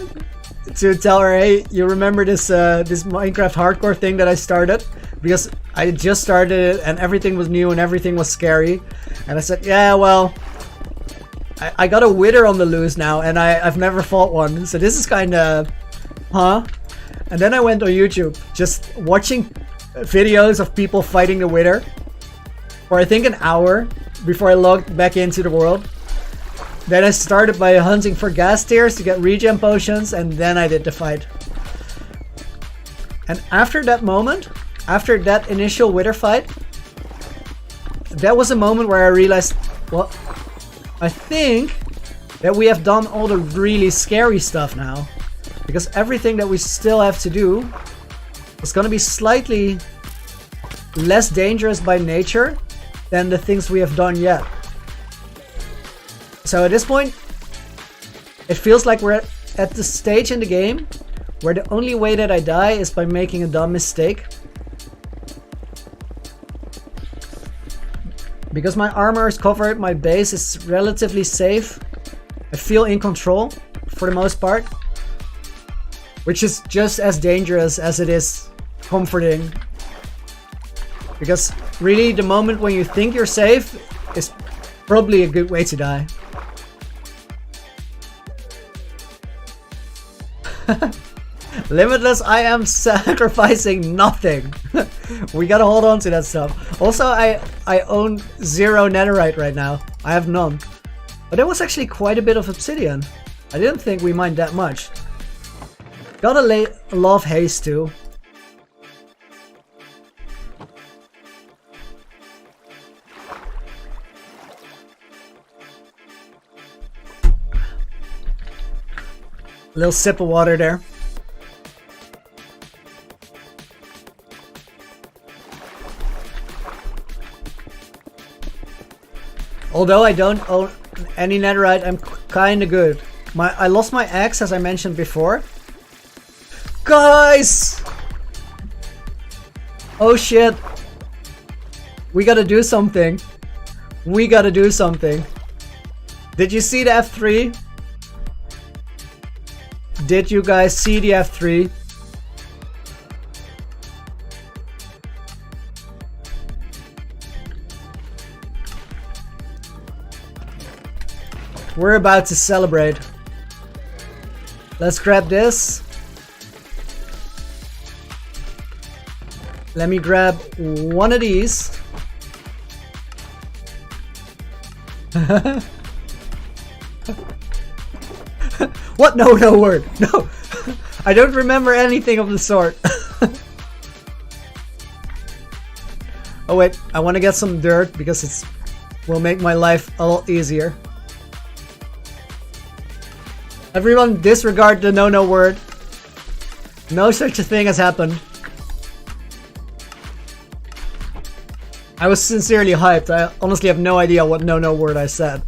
A: to tell her, hey, you remember this this Minecraft hardcore thing that I started? Because I just started it and everything was new and everything was scary. And I said, yeah, well, I got a wither on the loose now and I've never fought one. So this is kind of, huh? And then I went on YouTube, just watching videos of people fighting the wither for I think an hour before I logged back into the world. Then I started by hunting for gas tiers to get regen potions, and then I did the fight. And after that moment, after that initial wither fight, that was a moment where I realized, well, I think that we have done all the really scary stuff now. Because everything that we still have to do is going to be slightly less dangerous by nature than the things we have done yet. So at this point, it feels like we're at the stage in the game where the only way that I die is by making a dumb mistake. Because my armor is covered, my base is relatively safe. I feel in control for the most part. Which is just as dangerous as it is comforting. Because really, the moment when you think you're safe is probably a good way to die. Limitless, I am sacrificing nothing. We gotta hold on to that stuff. Also, I own 0 netherite right now. I have none. But there was actually quite a bit of obsidian. I didn't think we mined that much. Gotta love haste too. A little sip of water there. Although I don't own any netherite, I'm kinda good. I lost my axe, as I mentioned before. Guys! Oh shit. We gotta do something. We gotta do something. Did you see the F3? Did you guys see the F3? We're about to celebrate. Let's grab this. Let me grab one of these. What? No, no word. No. I don't remember anything of the sort. Oh wait, I want to get some dirt because it will make my life a lot easier. Everyone disregard the no word. No such a thing has happened. I was sincerely hyped. I honestly have no idea what no word I said.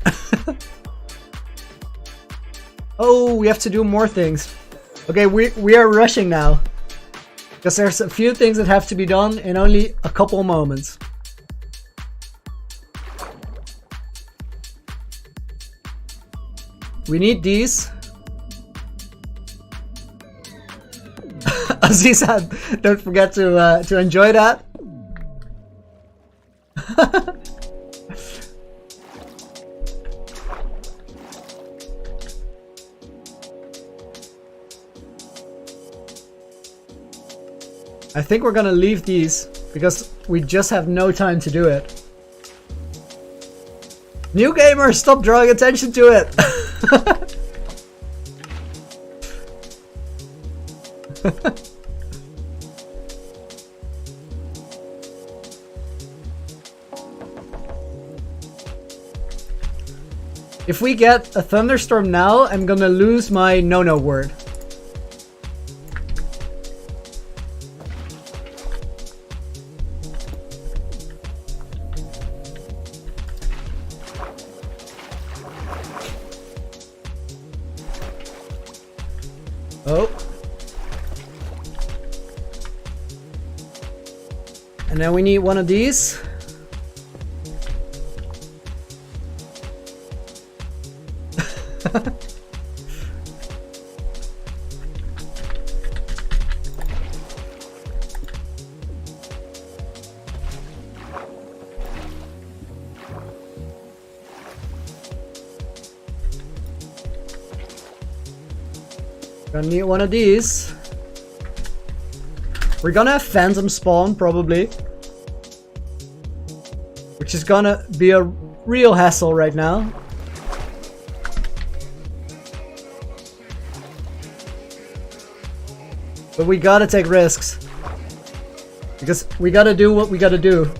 A: Oh, we have to do more things. Okay, we are rushing now. Because there's a few things that have to be done in only a couple moments. We need these. Aziza, don't forget to enjoy that. I think we're gonna leave these because we just have no time to do it. New gamer, stop drawing attention to it. If we get a thunderstorm now, I'm gonna lose my no word. Oh. And then we need one of these. Gonna need one of these. We're gonna have phantom spawn probably, which is gonna be a real hassle right now. But we gotta take risks because we gotta do what we gotta do.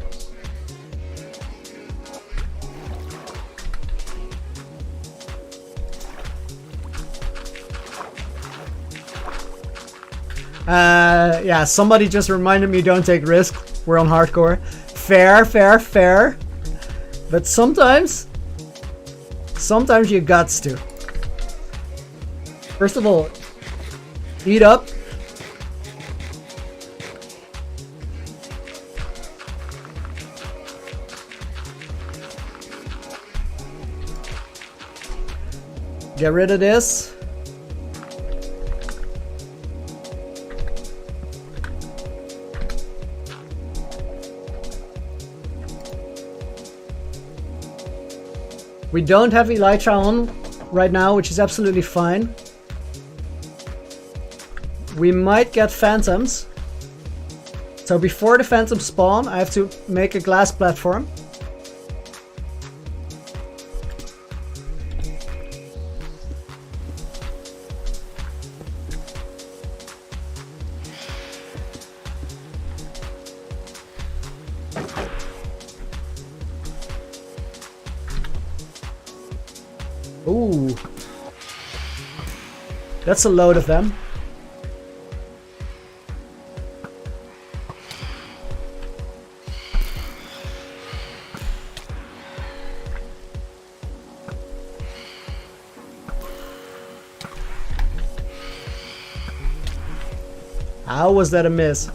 A: Yeah, somebody just reminded me don't take risks. We're on hardcore. Fair, fair, fair. But sometimes you gots to. First of all, eat up. Get rid of this. We don't have Elytra on right now, which is absolutely fine. We might get phantoms. So before the phantoms spawn, I have to make a glass platform. Ooh. That's a load of them. How was that a miss?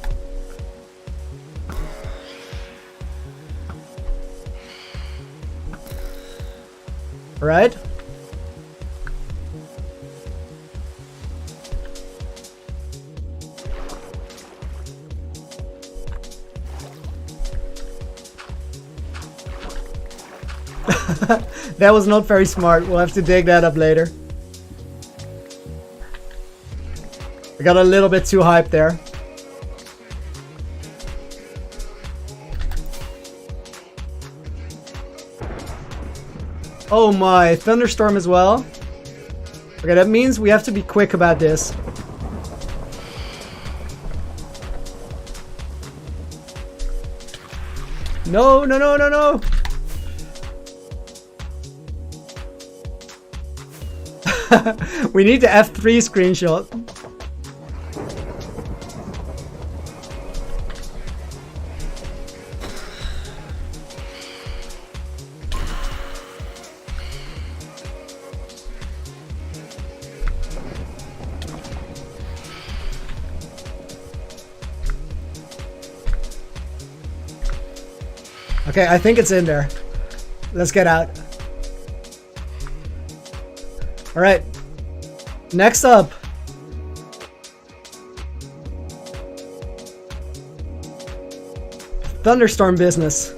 A: Right? That was not very smart. We'll have to dig that up later. I got a little bit too hyped there. Oh my, thunderstorm as well. Okay, that means we have to be quick about this. No, no, no, no, no. We need the F3 screenshot. Okay, I think it's in there. Let's get out. All right. Next up. Thunderstorm business.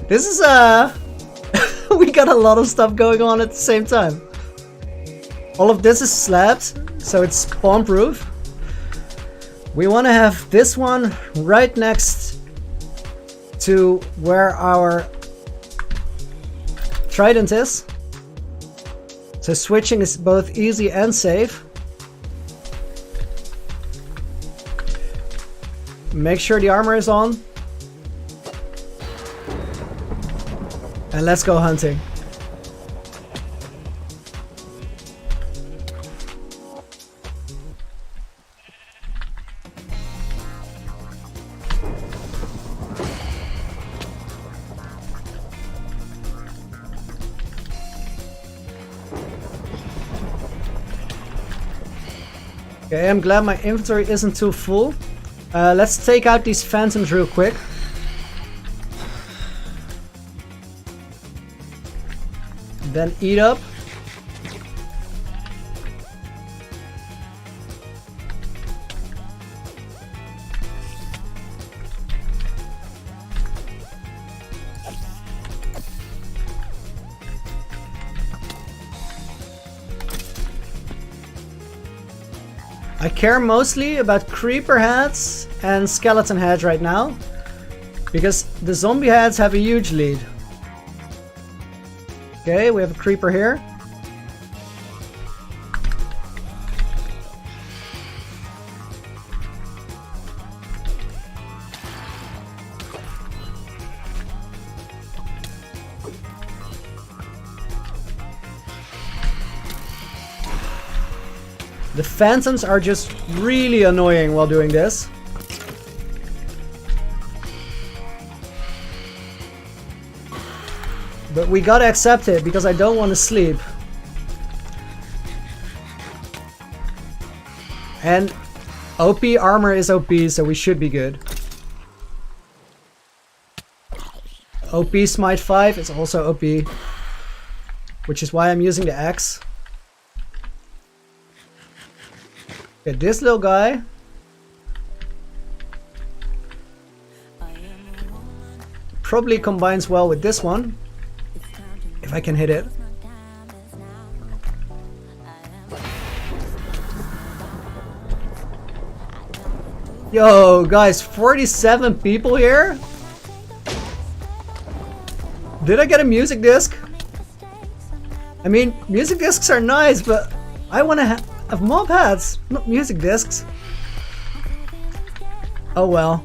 A: This is we got a lot of stuff going on at the same time. All of this is slabs, so it's spawn proof. We want to have this one right next to where our trident is. So switching is both easy and safe. Make sure the armor is on. And let's go hunting. Okay, I'm glad my inventory isn't too full. Let's take out these phantoms real quick. Then eat up. I care mostly about creeper heads and skeleton heads right now, because the zombie heads have a huge lead. Okay, we have a creeper here. The phantoms are just really annoying while doing this. But we gotta accept it because I don't want to sleep. And OP armor is OP, so we should be good. OP Smite 5 is also OP, which is why I'm using the axe. Okay, this little guy. Probably combines well with this one, if I can hit it. Yo, guys, 47 people here? Did I get a music disc? I mean, music discs are nice, but I want to have mob hats, not music discs. Oh well.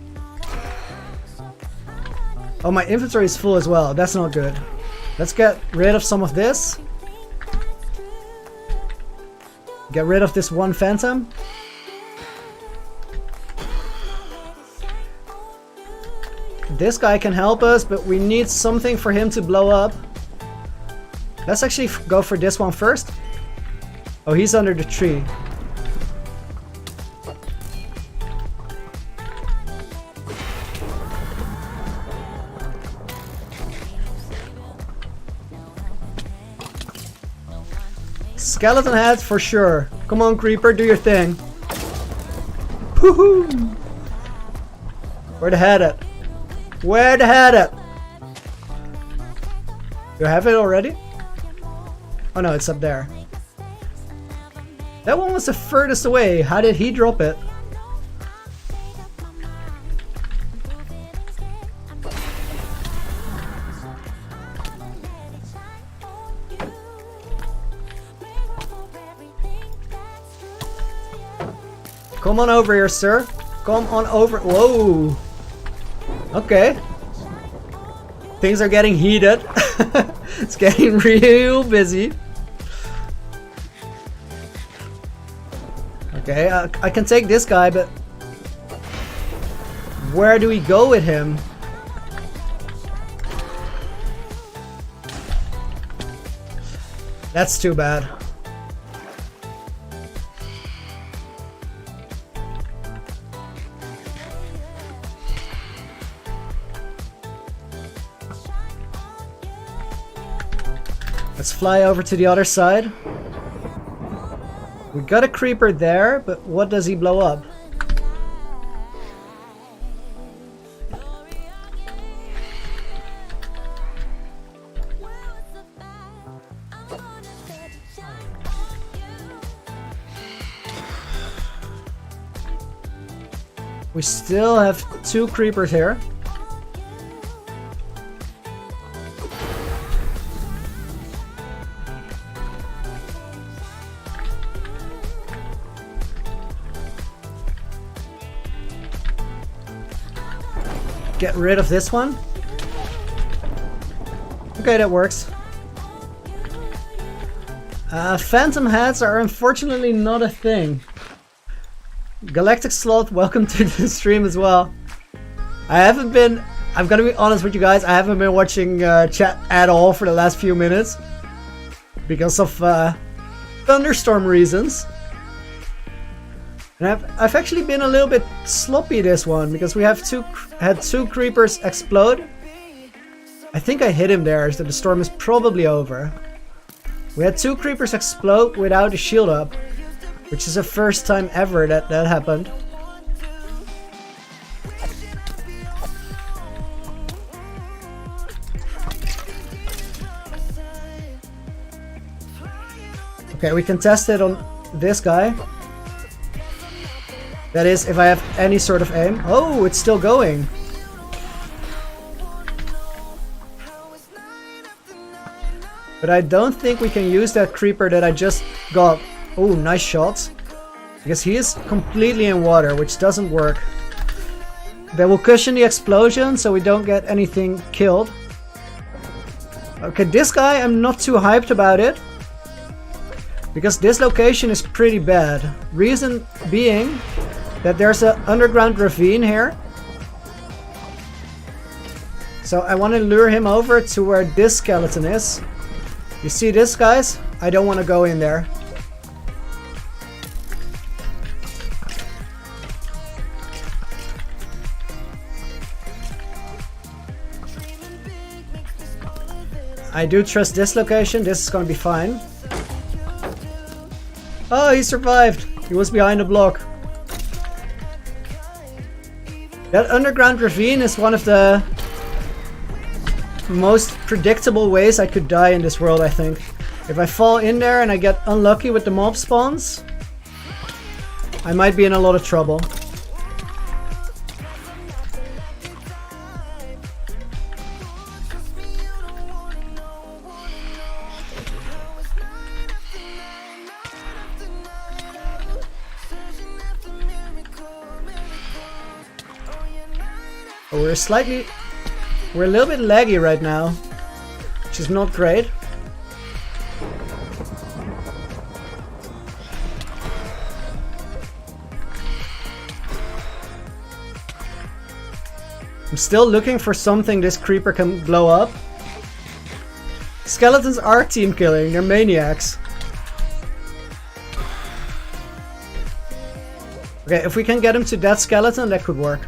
A: Oh, my inventory is full as well. That's not good. Let's get rid of some of this. Get rid of this one phantom. This guy can help us, but we need something for him to blow up. Let's actually go for this one first. Oh, he's under the tree. Skeleton head for sure. Come on, creeper, do your thing. Woohoo! Where the head at? Where the head at? Do I have it already? Oh no, it's up there. That one was the furthest away. How did he drop it? Come on over here, sir. Come on over. Whoa. Okay. Things are getting heated. It's getting real busy. Okay, I can take this guy, but where do we go with him? That's too bad. Let's fly over to the other side. We got a creeper there, but what does he blow up? We still have 2 creepers here. Get rid of this one. Okay, that works. Phantom heads are unfortunately not a thing. Galactic Sloth, welcome to the stream as well. I'm gonna be honest with you guys, I haven't been watching chat at all for the last few minutes. Because of thunderstorm reasons. And I've actually been a little bit sloppy this one because we have had 2 creepers explode. I think I hit him there, so the storm is probably over. We had 2 creepers explode without a shield up, which is the first time ever that happened. Okay, we can test it on this guy. That is, if I have any sort of aim. Oh, it's still going. But I don't think we can use that creeper that I just got. Oh, nice shots. Because he is completely in water, which doesn't work. That will cushion the explosion, so we don't get anything killed. Okay, this guy, I'm not too hyped about it. Because this location is pretty bad. Reason being that there's an underground ravine here. So I want to lure him over to where this skeleton is. You see this, guys? I don't want to go in there. I do trust this location. This is gonna be fine. Oh, he survived. He was behind a block. That underground ravine is one of the most predictable ways I could die in this world, I think. If I fall in there and I get unlucky with the mob spawns, I might be in a lot of trouble. Oh, we're a little bit laggy right now, which is not great. I'm still looking for something this creeper can blow up. Skeletons are team killing, they're maniacs. Okay, if we can get him to that skeleton, that could work.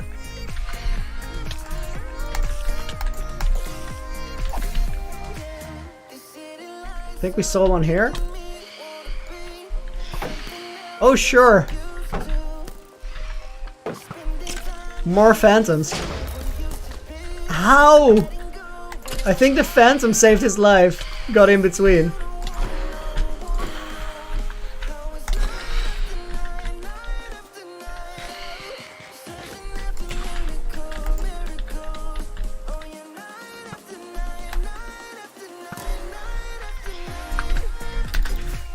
A: I think we saw one here. Oh, sure. More phantoms. How? I think the phantom saved his life. Got in between.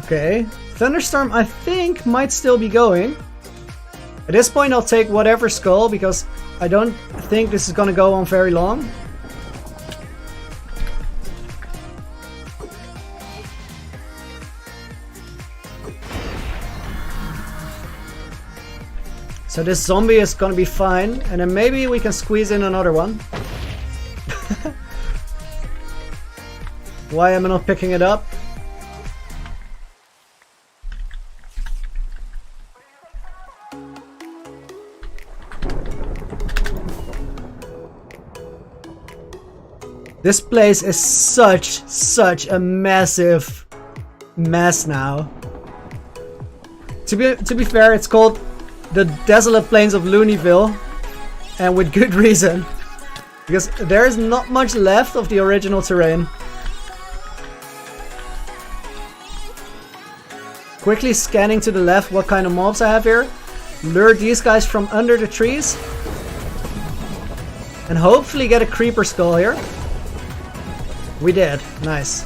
A: Okay. Thunderstorm, I think, might still be going. At this point, I'll take whatever skull because I don't think this is gonna go on very long. So this zombie is gonna be fine, and then maybe we can squeeze in another one. Why am I not picking it up? This place is such a massive mess now. To be fair, it's called the Desolate Plains of Loonyville, and with good reason, because there is not much left of the original terrain. Quickly scanning to the left what kind of mobs I have here. Lure these guys from under the trees, and hopefully get a creeper skull here. We did. Nice.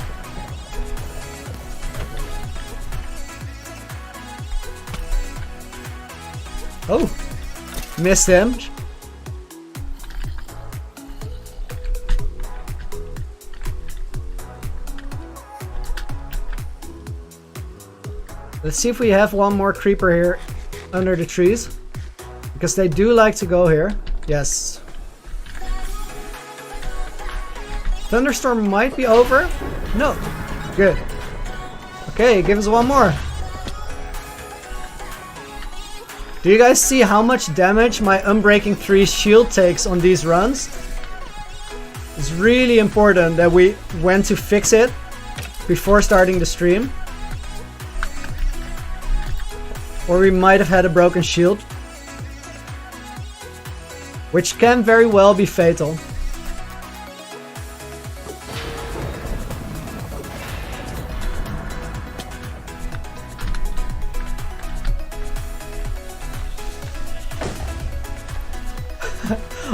A: Oh, missed him. Let's see if we have one more creeper here under the trees, because they do like to go here. Yes. Thunderstorm might be over. No. Good. Okay, give us one more. Do you guys see how much damage my Unbreaking 3 shield takes on these runs? It's really important that we went to fix it before starting the stream, or we might have had a broken shield, which can very well be fatal.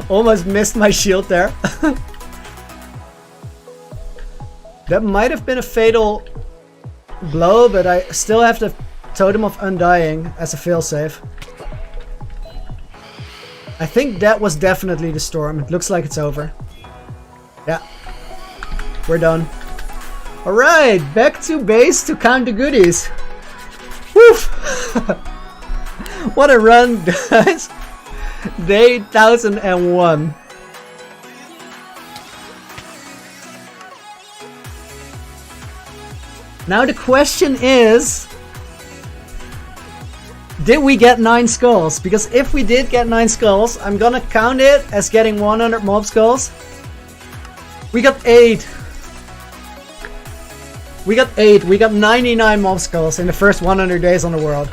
A: Almost missed my shield there. That might have been a fatal blow, but I still have the Totem of Undying as a failsafe. I think that was definitely the storm. It looks like it's over. Yeah. We're done. Alright, back to base to count the goodies. Woof! What a run, guys. Day 1001. Now the question is, did we get 9 skulls? Because if we did get 9 skulls, I'm gonna count it as getting 100 mob skulls. We got 8. We got 8. We got 99 mob skulls in the first 100 days on the world.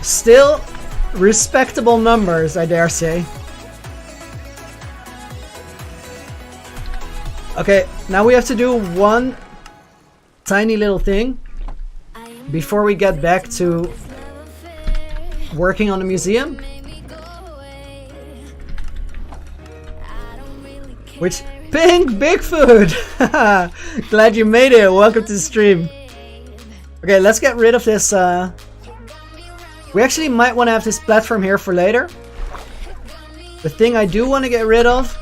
A: Still respectable numbers, I dare say. Okay, now we have to do one tiny little thing before we get back to working on the museum. Which, Pink Bigfoot! Glad you made it, welcome to the stream. Okay, let's get rid of this. We actually might want to have this platform here for later. The thing I do want to get rid of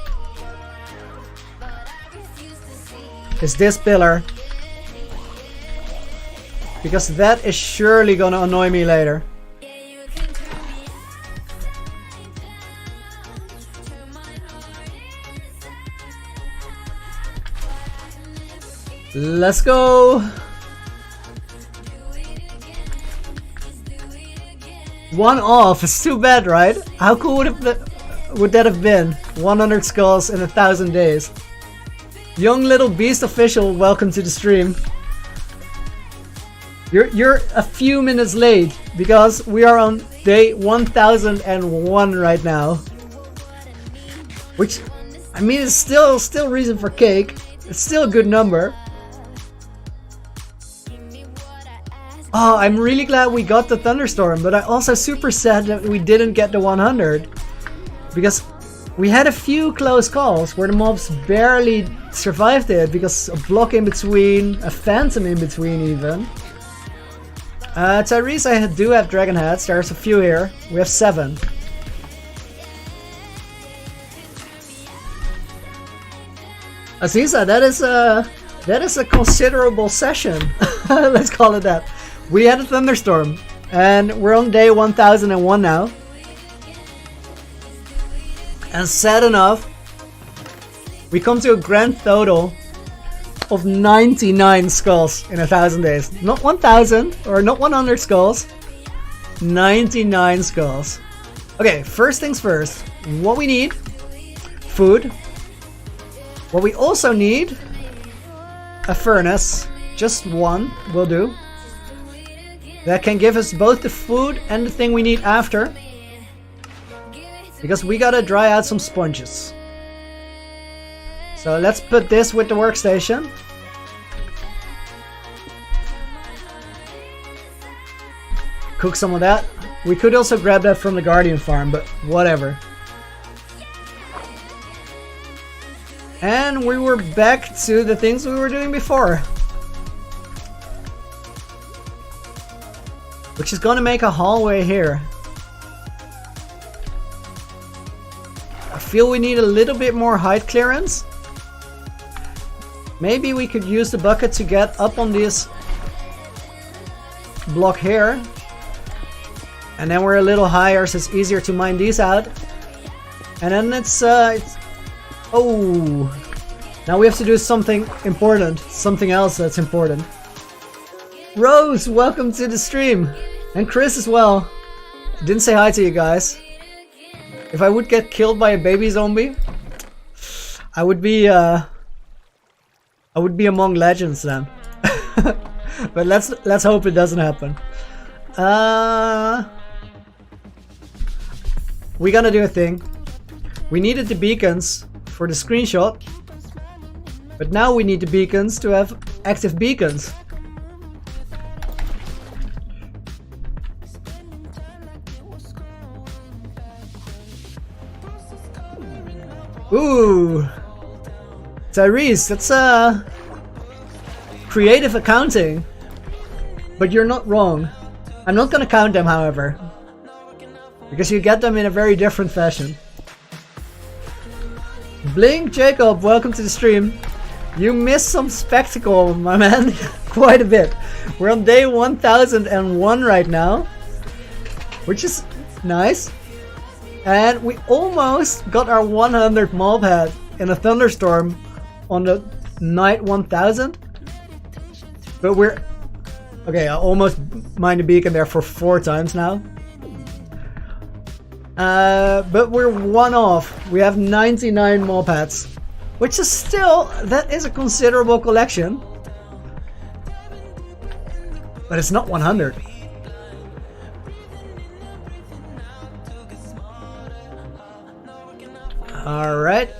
A: is this pillar. Because that is surely gonna annoy me later. Let's go! 1 off, it's too bad, right? How cool would that have been? 100 skulls in 1,000 days. Young Little Beast Official, welcome to the stream. You're a few minutes late because we are on day 1001 right now. Which, I mean, it's still reason for cake. It's still a good number. Oh, I'm really glad we got the thunderstorm, but I'm also super sad that we didn't get the 100. Because we had a few close calls where the mobs barely survived it because a block in between, a phantom in between even. Tyrese, I do have dragon heads. There's a few here. We have 7. Aziza, that is a considerable session. Let's call it that. We had a thunderstorm, and we're on day 1001 now. And sad enough, we come to a grand total of 99 skulls in 1,000 days. Not 1,000 or not 100 skulls. 99 skulls. Okay, first things first. What we need: food. What we also need: a furnace. Just one will do. That can give us both the food and the thing we need after. Because we gotta dry out some sponges. So let's put this with the workstation. Cook some of that. We could also grab that from the Guardian farm, but whatever. And we were back to the things we were doing before. Which is gonna make a hallway here. I feel we need a little bit more height clearance. Maybe we could use the bucket to get up on this block here. And then we're a little higher, so it's easier to mine these out. And then it's oh! Now we have to do something important. Something else that's important. Rose, welcome to the stream. And Chris as well. Didn't say hi to you guys. If I would get killed by a baby zombie, I would be among legends then. But let's hope it doesn't happen. We gotta do a thing. We needed the beacons for the screenshot, but now we need the beacons to have active beacons. Ooh, Tyrese, that's creative accounting, but you're not wrong. I'm not gonna count them, however, because you get them in a very different fashion. Blink Jacob, welcome to the stream. You missed some spectacle, my man. Quite a bit. We're on day 1001 right now, which is nice. And we almost got our 100 mob head in a thunderstorm on the night 1000. But we're... Okay, I almost mined a beacon there for 4 times now. But we're 1 off. We have 99 mob heads. Which is still... That is a considerable collection. But it's not 100. Alright.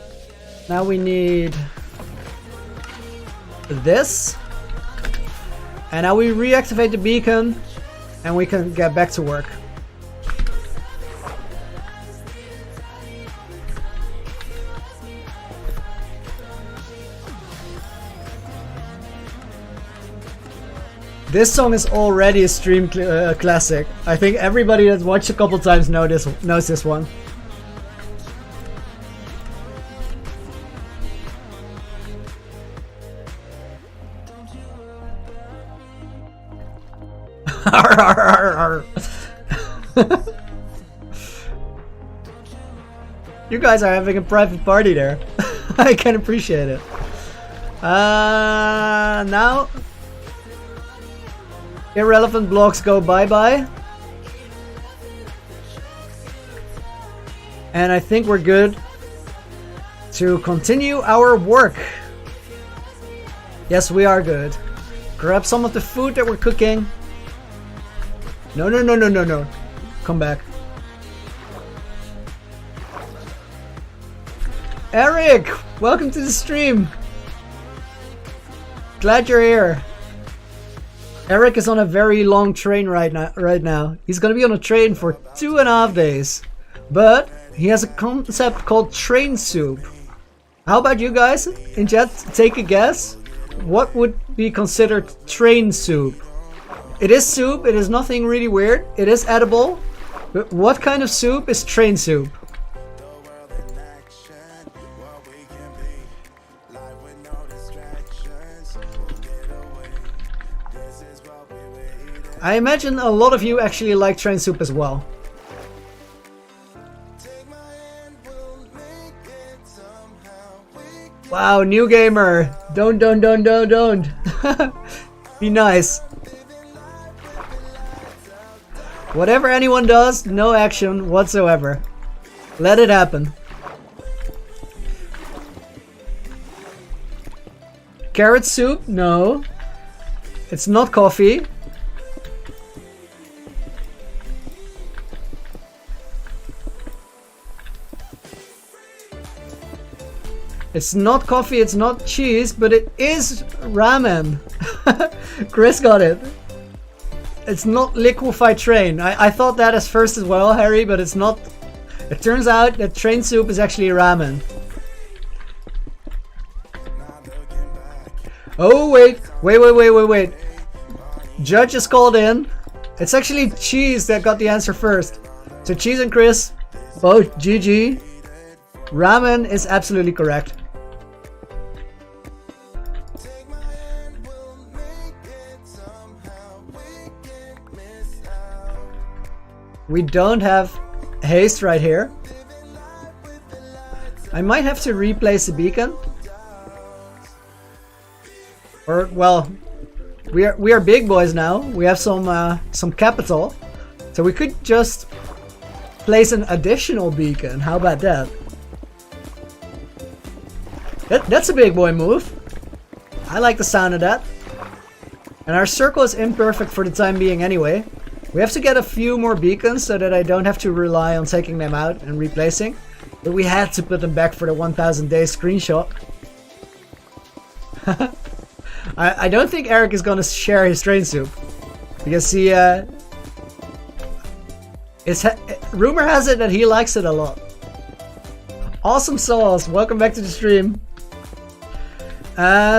A: Now we need this. And now we reactivate the beacon and we can get back to work. This song is already a stream classic. I think everybody that's watched a couple times knows this one. You guys are having a private party there. I can appreciate it. Now irrelevant blocks go bye-bye. And I think we're good to continue our work. Yes, we are good. Grab some of the food that we're cooking. No, no, no, no, no, no. Come back. Eric, welcome to the stream. Glad you're here. Eric is on a very long train right now. He's gonna be on a train for 2.5 days. But he has a concept called train soup. How about you guys in chat? Take a guess. What would be considered train soup? It is soup, it is nothing really weird. It is edible. But what kind of soup is train soup? I imagine a lot of you actually like train soup as well. Wow, new gamer. Don't. Be nice. Whatever anyone does, no action whatsoever. Let it happen. Carrot soup? No. It's not coffee. It's not coffee, it's not cheese, but it is ramen. Chris got it. It's not liquefied train. I thought that at first as well, Harry, but it's not. It turns out that train soup is actually ramen. Oh, wait. Judge is called in. It's actually Cheese that got the answer first. So Cheese and Chris, both GG. Ramen is absolutely correct. We don't have haste right here. I might have to replace the beacon. Or, well, we are big boys now. We have some capital. So we could just place an additional beacon. How about that? That's a big boy move. I like the sound of that. And our circle is imperfect for the time being anyway. We have to get a few more beacons so that I don't have to rely on taking them out and replacing. But we had to put them back for the 1000 days screenshot. I don't think Eric is gonna share his train soup. Because he rumor has it that he likes it a lot. Awesome sauce, welcome back to the stream.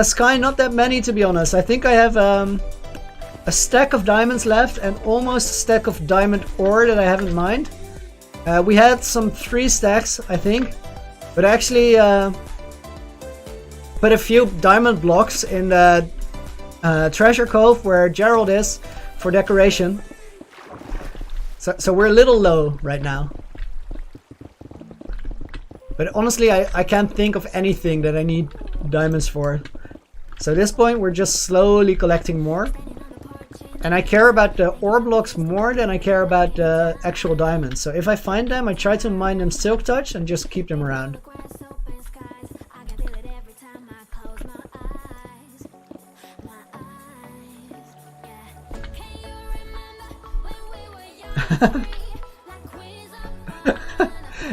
A: Sky, not that many to be honest. I think I have a stack of diamonds left and almost a stack of diamond ore that I haven't mined. We had some 3 stacks, I think, but actually put a few diamond blocks in the treasure cove where Gerald is for decoration. So we're a little low right now. But honestly, I can't think of anything that I need diamonds for. So at this point, we're just slowly collecting more. And I care about the ore blocks more than I care about the actual diamonds. So if I find them, I try to mine them silk touch and just keep them around.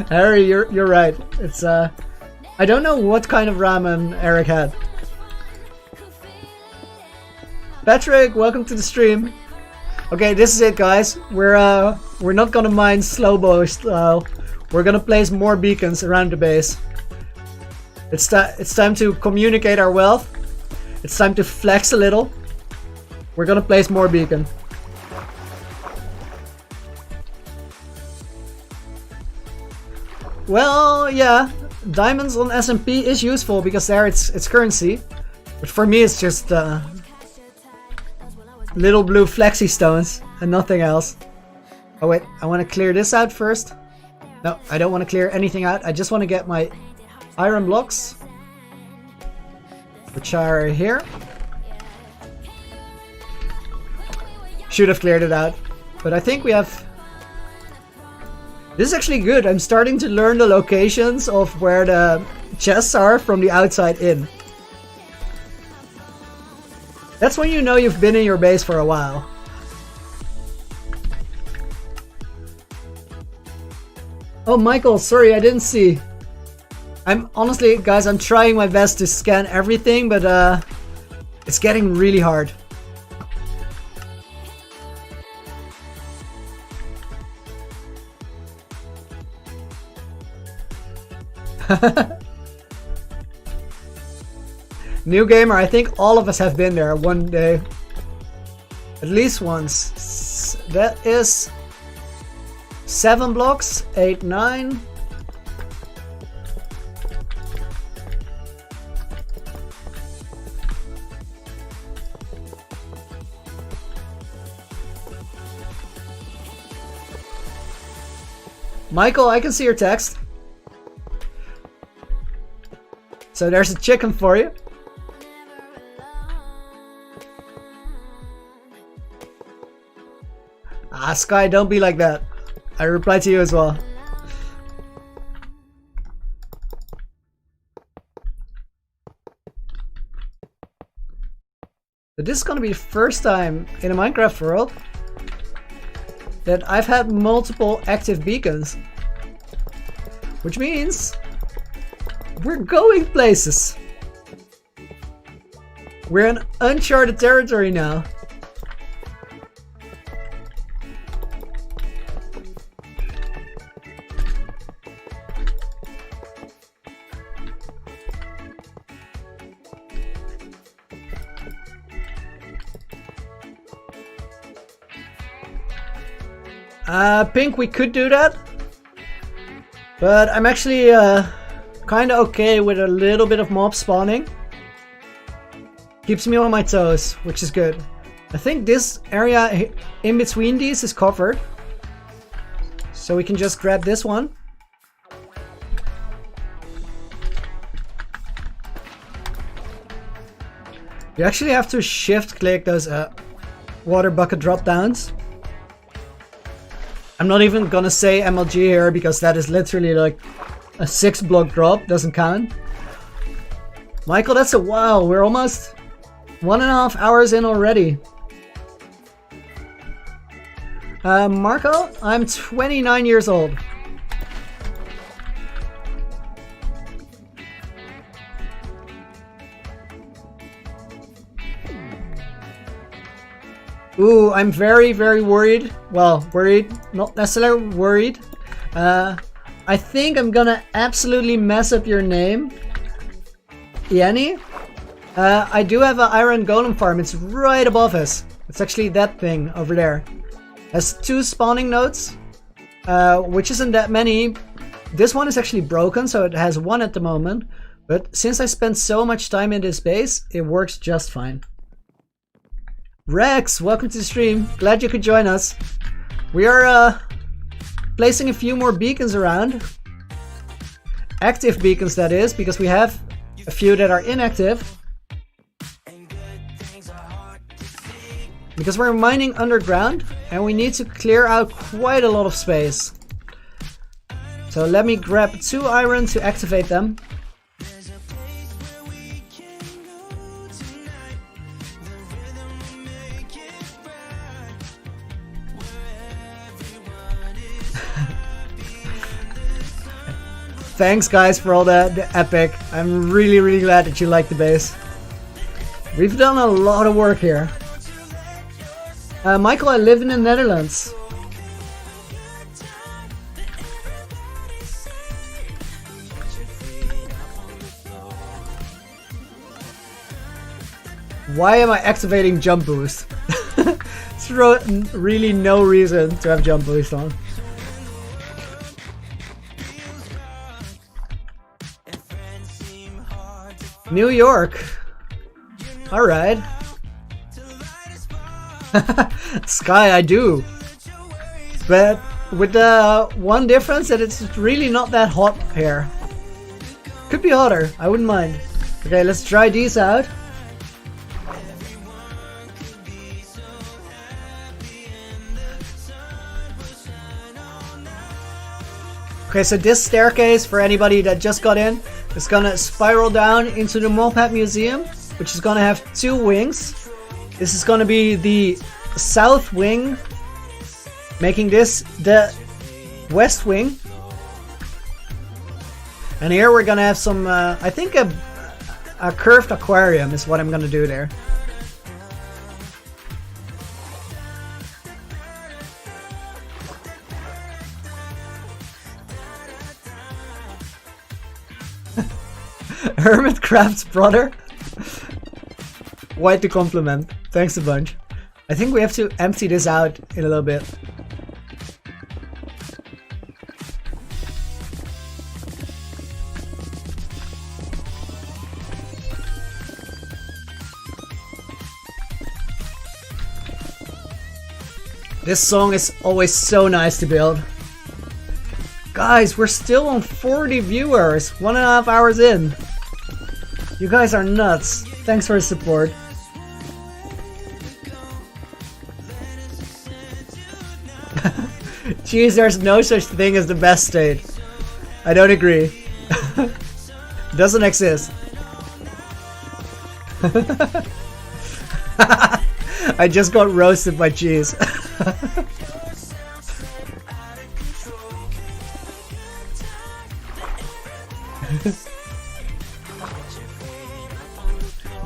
A: Harry, you're right. It's I don't know what kind of ramen Eric had. Patrick, welcome to the stream. Okay, this is it, guys. We're not gonna mine Slowbo style. We're gonna place more beacons around the base. It's time to communicate our wealth. It's time to flex a little. We're gonna place more beacon. Well, yeah, diamonds on SMP is useful because there it's currency. But for me, it's just little blue flexi stones and nothing else. Oh wait, I want to clear this out first. No, I don't want to clear anything out. I just want to get my iron blocks, which are here. Should have cleared it out, but I think we have... This is actually good. I'm starting to learn the locations of where the chests are from the outside in. That's when you know you've been in your base for a while. Oh, Michael, sorry, I didn't see. Honestly, guys, I'm trying my best to scan everything, but it's getting really hard. New gamer, I think all of us have been there one day. At least once. That is 7 blocks, 8, 9. Michael, I can see your text. So there's a chicken for you. Ah, Sky, don't be like that. I replied to you as well. But this is gonna be the first time in a Minecraft world that I've had multiple active beacons. Which means we're going places. We're in uncharted territory now. Pink, we could do that, but I'm actually kind of okay with a little bit of mob spawning. Keeps me on my toes, which is good. I think this area in between these is covered, so we can just grab this one. You actually have to shift click those water bucket drop downs. I'm not even gonna say MLG here because that is literally like a 6 block drop, doesn't count. Michael, that's a wow, we're almost 1.5 hours in already. Marco, I'm 29 years old. Ooh, I'm very, very worried. Well, worried, not necessarily worried. I think I'm gonna absolutely mess up your name. Yanni? I do have an iron golem farm. It's right above us. It's actually that thing over there. Has 2 spawning nodes, which isn't that many. This one is actually broken, so it has 1 at the moment. But since I spent so much time in this base, it works just fine. Rex, welcome to the stream. Glad you could join us. We are placing a few more beacons around. Active beacons, that is, because we have a few that are inactive. Because we're mining underground and we need to clear out quite a lot of space. So let me grab 2 iron to activate them. Thanks guys for all the epic. I'm really, really glad that you like the base. We've done a lot of work here. Michael, I live in the Netherlands. Why am I activating jump boost? There's really no reason to have jump boost on. New York. Alright. Sky, I do. But with the one difference that it's really not that hot here. Could be hotter, I wouldn't mind. Okay, let's try these out. Okay, so this staircase, for anybody that just got in, is gonna spiral down into the Moped Museum, which is gonna have 2 wings. This is gonna be the south wing, making this the west wing. And here we're gonna have some, I think a curved aquarium is what I'm gonna do there. Hermit Craft's brother. Quite the compliment. Thanks a bunch. I think we have to empty this out in a little bit. This song is always so nice to build. Guys, we're still on 40 viewers, 1.5 hours in. You guys are nuts. Thanks for the support. Jeez, there's no such thing as the best state. I don't agree. Doesn't exist. I just got roasted by cheese.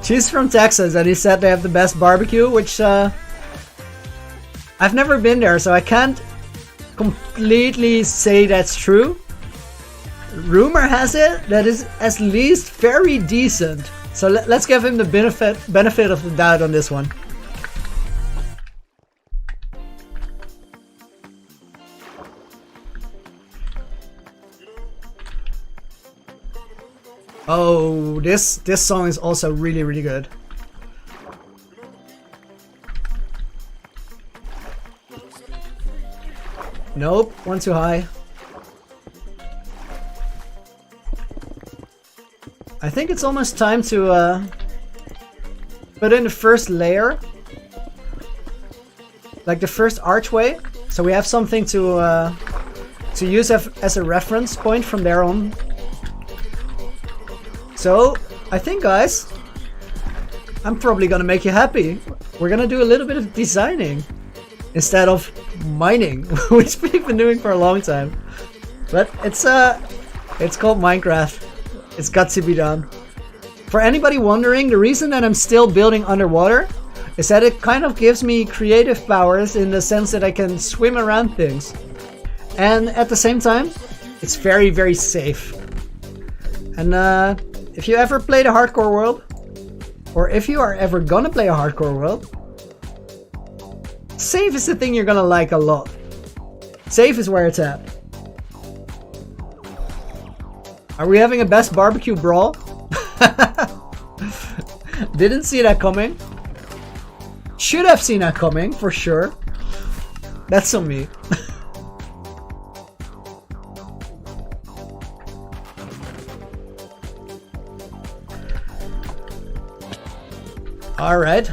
A: She's from Texas and he said they have the best barbecue, which I've never been there, so I can't completely say that's true. Rumor has it that is at least very decent. So let's give him the benefit of the doubt on this one. Oh, this song is also really, really good. Nope, one too high. I think it's almost time to put in the first layer, like the first archway, so we have something to use as a reference point from there on. So, I think guys, I'm probably gonna make you happy. We're gonna do a little bit of designing instead of mining, which we've been doing for a long time. But it's called Minecraft. It's got to be done. For anybody wondering, the reason that I'm still building underwater is that it kind of gives me creative powers in the sense that I can swim around things. And at the same time, it's very, very safe. And if you ever played a hardcore world, or if you are ever gonna play a hardcore world, safe is the thing you're gonna like a lot. Safe is where it's at. Are we having a best barbecue brawl? Didn't see that coming. Should have seen that coming, for sure. That's on me. Alright.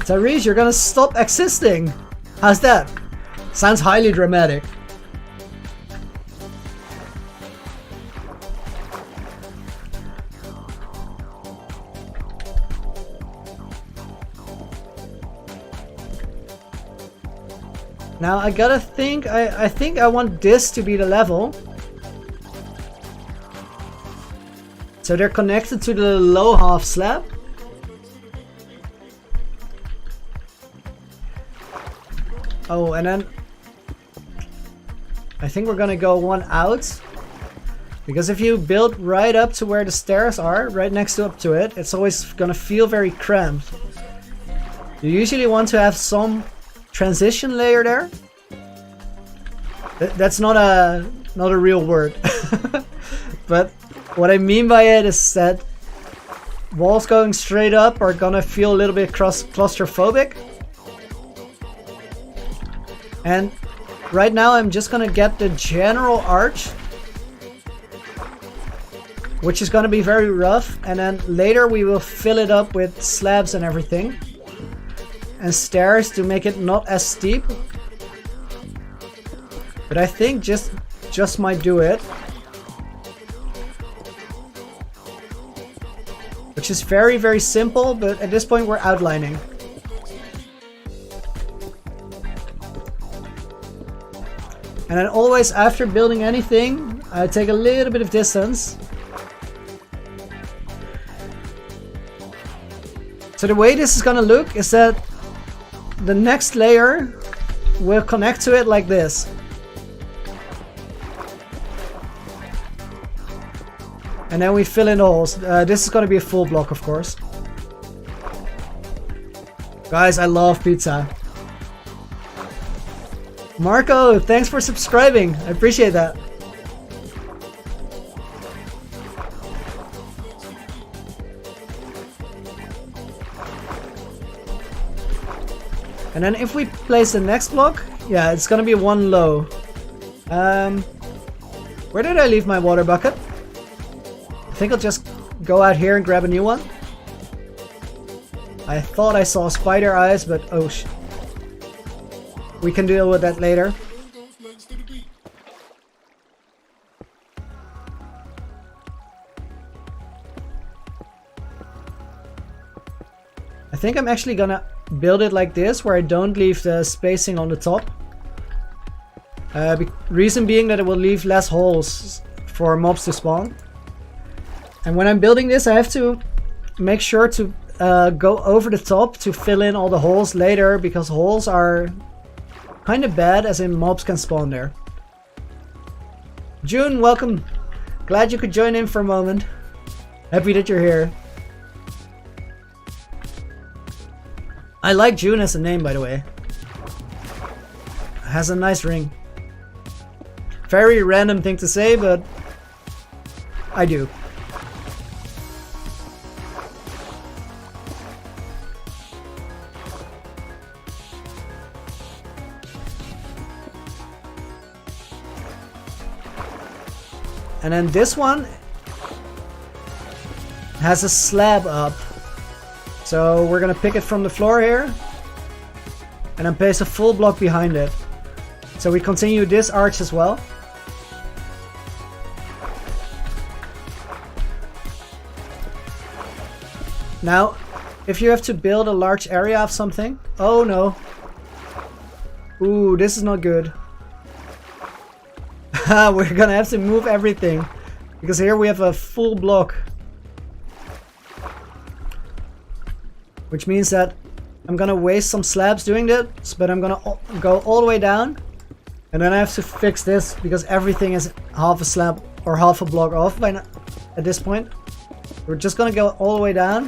A: Tyrese, you're gonna stop existing. How's that? Sounds highly dramatic. Now I gotta think, I think I want this to be the level. So they're connected to the low half slab. Oh, and then I think we're gonna go one out. Because if you build right up to where the stairs are, right next up to it, it's always gonna feel very cramped. You usually want to have some transition layer there. That's not a real word. But what I mean by it is that walls going straight up are gonna feel a little bit claustrophobic. And right now I'm just gonna get the general arch, which is gonna be very rough, and then later we will fill it up with slabs and everything. And stairs to make it not as steep. But I think just might do it. Which is very, very simple, but at this point we're outlining. And then always after building anything, I take a little bit of distance. So the way this is gonna look is that the next layer will connect to it like this. And then we fill in the holes. This is gonna be a full block, of course. Guys, I love pizza. Marco, thanks for subscribing. I appreciate that. And then if we place the next block, yeah, it's gonna be one low. Where did I leave my water bucket? I think I'll just go out here and grab a new one. I thought I saw spider eyes, but oh sh... We can deal with that later. I think I'm actually gonna build it like this, where I don't leave the spacing on the top. Reason being that it will leave less holes for mobs to spawn. And when I'm building this, I have to make sure to go over the top to fill in all the holes later, because holes are kind of bad, as in mobs can spawn there. June, welcome. Glad you could join in for a moment. Happy that you're here. I like June as a name, by the way. Has a nice ring. Very random thing to say, but I do. And then this one has a slab up. So we're gonna pick it from the floor here and then place a full block behind it. So we continue this arch as well. Now, if you have to build a large area of something... Oh no. Ooh, this is not good. We're gonna have to move everything, because here we have a full block. Which means that I'm gonna waste some slabs doing this, but I'm gonna go all the way down. And then I have to fix this, because everything is half a slab or half a block off by now, at this point. We're just gonna go all the way down.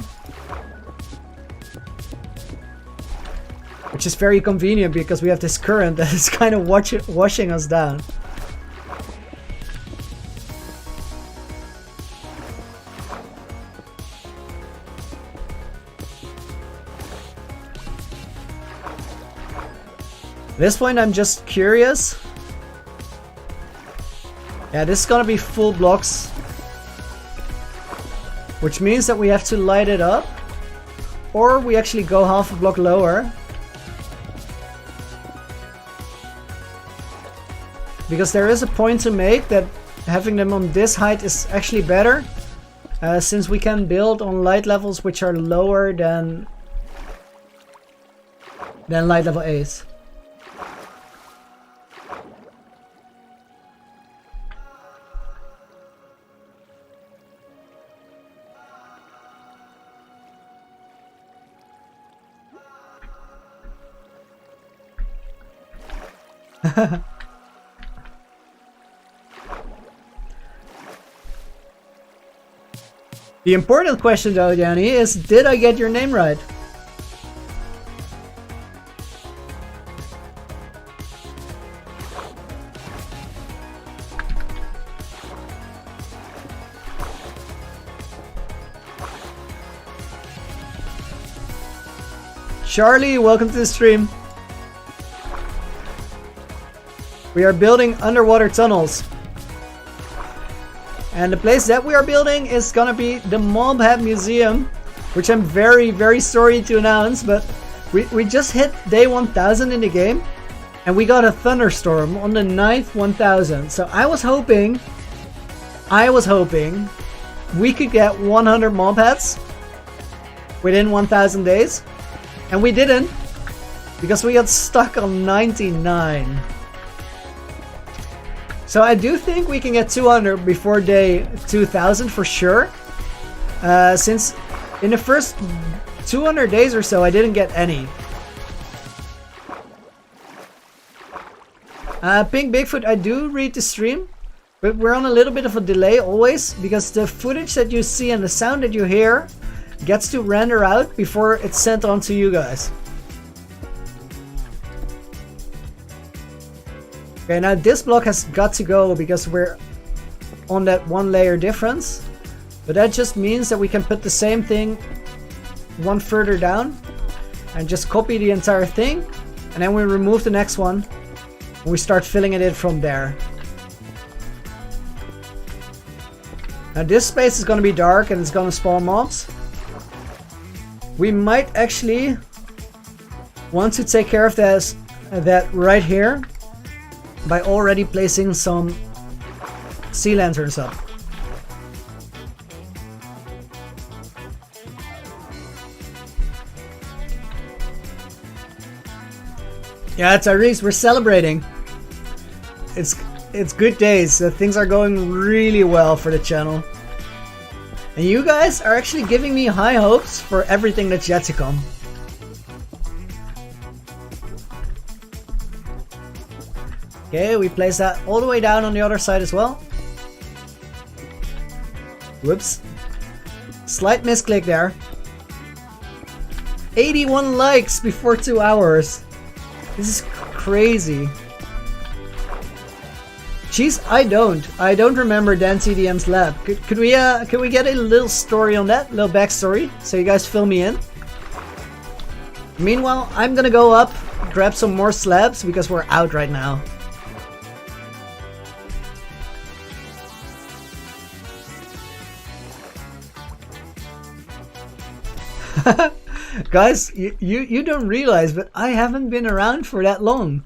A: Which is very convenient, because we have this current that is kind of washing us down. At this point, I'm just curious. Yeah, this is gonna be full blocks. Which means that we have to light it up. Or we actually go half a block lower. Because there is a point to make that having them on this height is actually better. Since we can build on light levels which are lower than light level A's. The important question though, Danny, is did I get your name right? Charlie, welcome to the stream. We are building underwater tunnels. And the place that we are building is gonna be the Mobhead Museum, which I'm very, very sorry to announce, but we just hit day 1000 in the game, and we got a thunderstorm on the 9th 1000. So I was hoping we could get 100 Mobheads within 1000 days, and we didn't, because we got stuck on 99. So I do think we can get 200 before day 2000 for sure. Since in the first 200 days or so I didn't get any. Pink Bigfoot, I do read the stream, but we're on a little bit of a delay always, because the footage that you see and the sound that you hear gets to render out before it's sent on to you guys. Okay, now this block has got to go because we're on that one layer difference. But that just means that we can put the same thing one further down and just copy the entire thing. And then we remove the next one and we start filling it in from there. Now this space is going to be dark and it's going to spawn mobs. We might actually want to take care of that right here by already placing some sea lanterns up. Yeah, Tyrese, we're celebrating. It's good days. Things are going really well for the channel. And you guys are actually giving me high hopes for everything that's yet to come. Okay, we place that all the way down on the other side as well. Whoops. Slight misclick there. 81 likes before 2 hours. This is crazy. Jeez, I don't remember Dan TDM's lab. Could we get a little story on that? A little backstory? So you guys fill me in. Meanwhile, I'm gonna go up, grab some more slabs because we're out right now. Guys, you don't realize, but I haven't been around for that long.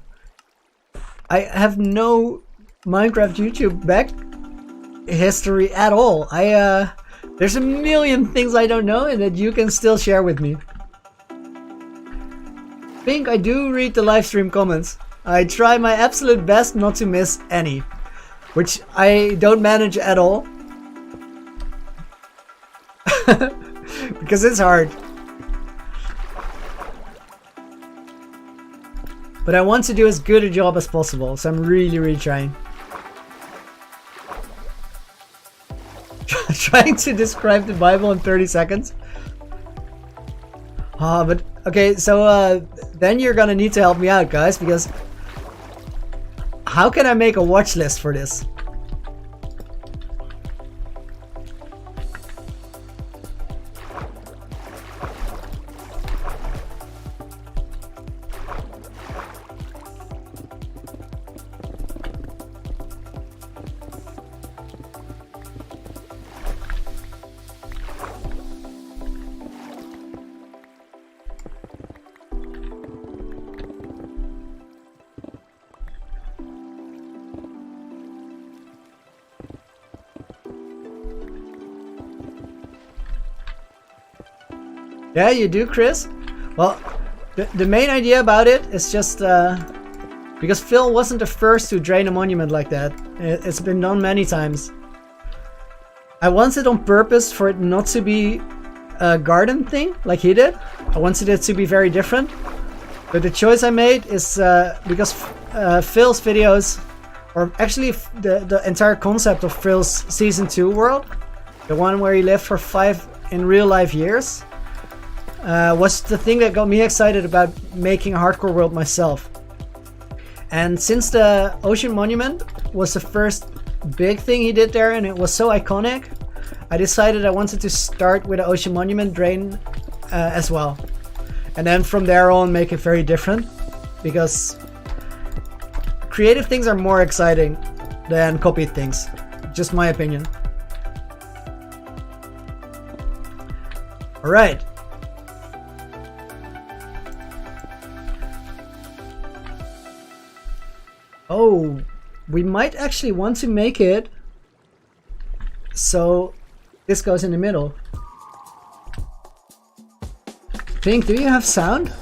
A: I have no Minecraft YouTube back history at all. There's a million things I don't know and that you can still share with me. Pink, I do read the live stream comments. I try my absolute best not to miss any, which I don't manage at all. Because it's hard. But I want to do as good a job as possible, so I'm really trying. Trying to describe the Bible in 30 seconds. But okay, so then you're gonna need to help me out, guys, because how can I make a watch list for this? Yeah, you do, Chris? Well, the main idea about it is just because Phil wasn't the first to drain a monument like that. It's been done many times. I wanted on purpose for it not to be a garden thing like he did. I wanted it to be very different. But the choice I made is because Phil's videos, or actually the entire concept of Phil's Season 2 world, the one where he lived for 5 in real life years, was the thing that got me excited about making a hardcore world myself. And since the Ocean Monument was the first big thing he did there and it was so iconic, I decided I wanted to start with the Ocean Monument drain as well. And then from there on make it very different, because creative things are more exciting than copied things. Just my opinion. Alright. Oh, we might actually want to make it so this goes in the middle. Pink, do you have sound?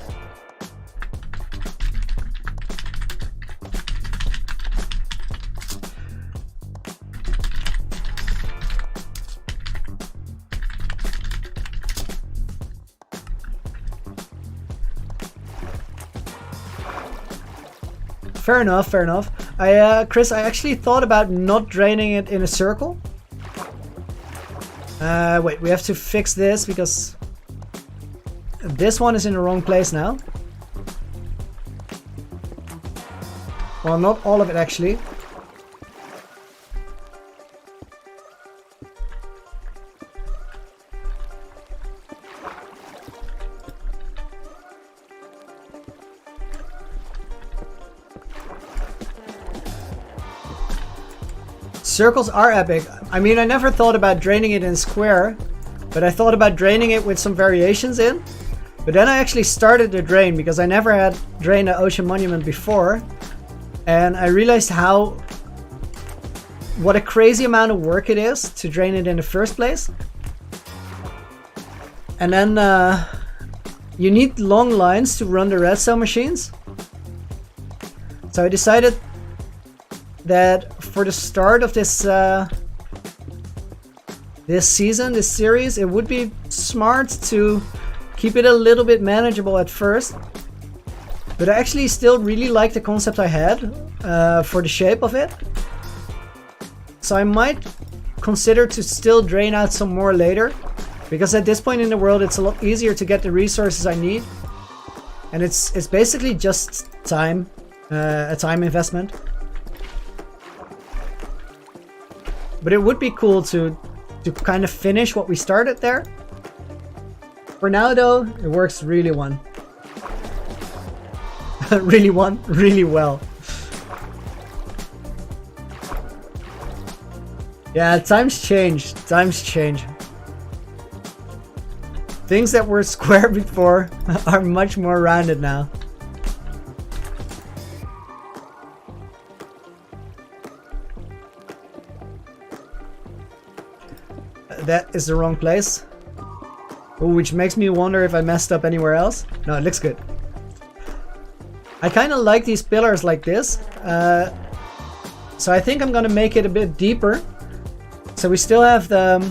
A: Fair enough, fair enough. Chris, I actually thought about not draining it in a circle. Wait, we have to fix this because this one is in the wrong place now. Well, not all of it actually. Circles are epic. I mean, I never thought about draining it in square, but I thought about draining it with some variations in. But then I actually started the drain because I never had drained the Ocean Monument before. And I realized what a crazy amount of work it is to drain it in the first place. And then you need long lines to run the redstone machines. So I decided that for the start of this this series, it would be smart to keep it a little bit manageable at first. But I actually still really like the concept I had for the shape of it. So I might consider to still drain out some more later, because at this point in the world it's a lot easier to get the resources I need. And it's basically just time, a time investment. But it would be cool to kind of finish what we started there. For now though, it works really really well. Yeah, times change. Things that were square before are much more rounded now. That is the wrong place. Ooh, which makes me wonder if I messed up anywhere else. No, it looks good. I kind of like these pillars like this. So I think I'm gonna make it a bit deeper. So we still have the...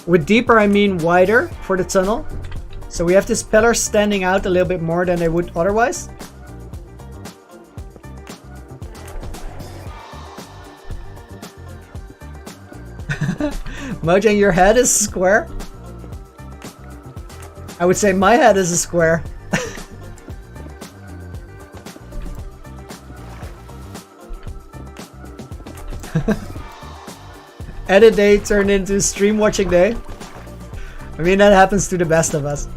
A: With deeper I mean wider for the tunnel. So we have this pillar standing out a little bit more than they would otherwise. Mojang, your head is square? I would say my head is a square. Edit day turned into stream watching day. I mean, that happens to the best of us.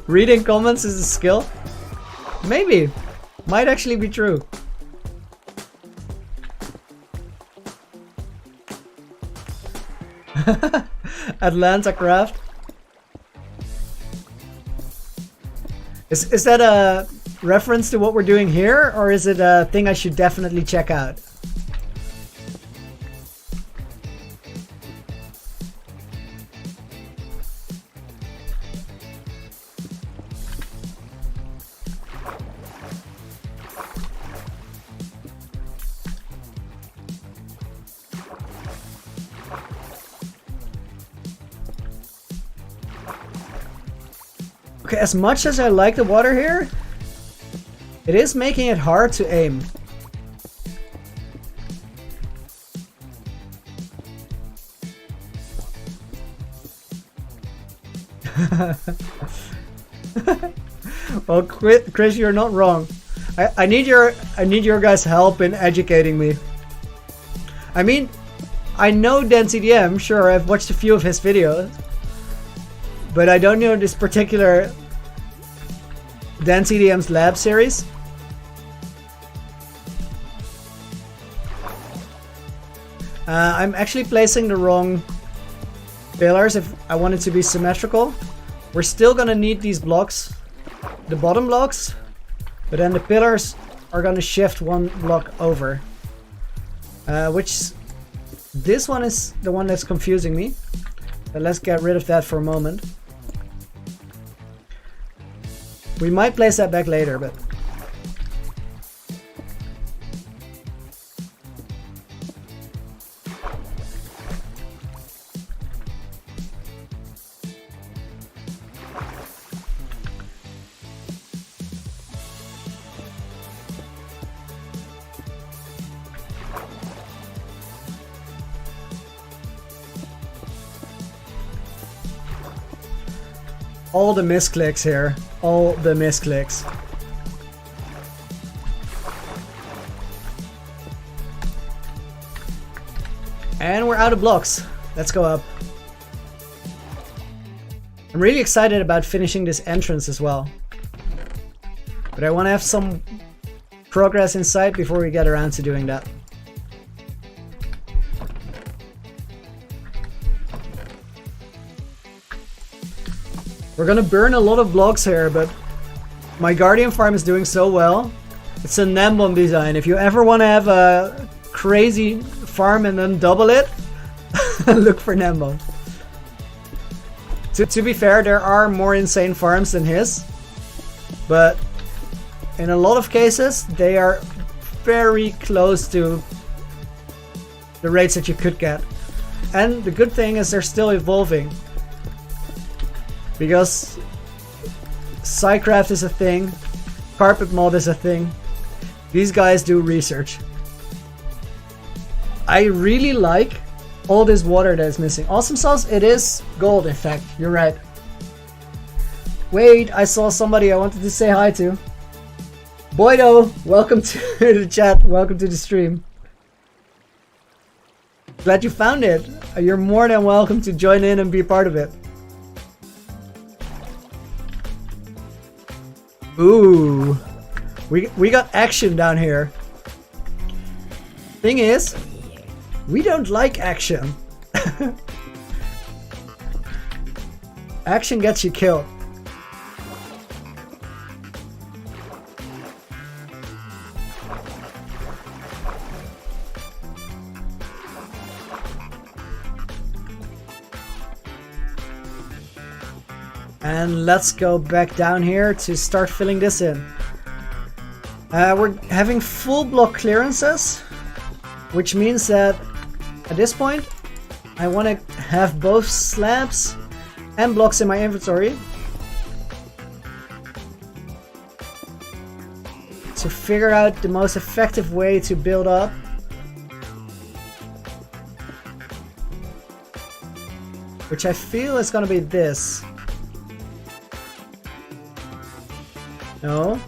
A: Reading comments is a skill? Maybe. Might actually be true. Atlanta Craft. Is that a reference to what we're doing here, or is it a thing I should definitely check out? Okay, as much as I like the water here, it is making it hard to aim. Well, Chris, you're not wrong. I need your guys' help in educating me. I mean, I know DanceDM, sure, I've watched a few of his videos, but I don't know this particular DanceDM's lab series. I'm actually placing the wrong pillars if I want it to be symmetrical. We're still gonna need these blocks, the bottom blocks, but then the pillars are gonna shift one block over. Which, this one is the one that's confusing me. But let's get rid of that for a moment. We might place that back later, but... all the misclicks here. All the misclicks. And we're out of blocks. Let's go up. I'm really excited about finishing this entrance as well. But I want to have some progress in sight before we get around to doing that. We're gonna burn a lot of blocks here, but my Guardian farm is doing so well. It's a Nambom design. If you ever want to have a crazy farm and then double it, look for Nambom. To be fair, there are more insane farms than his, but in a lot of cases, they are very close to the rates that you could get. And the good thing is they're still evolving. Because Psycraft is a thing, Carpet Mod is a thing. These guys do research. I really like all this water that is missing. Awesome Sauce, it is gold in fact, you're right. Wait, I saw somebody I wanted to say hi to. Boydo, welcome to the chat, welcome to the stream. Glad you found it. You're more than welcome to join in and be part of it. Ooh, we got action down here. Thing is, we don't like action. Action gets you killed. And let's go back down here to start filling this in. We're having full block clearances, which means that at this point I want to have both slabs and blocks in my inventory to figure out the most effective way to build up. Which I feel is going to be this. No.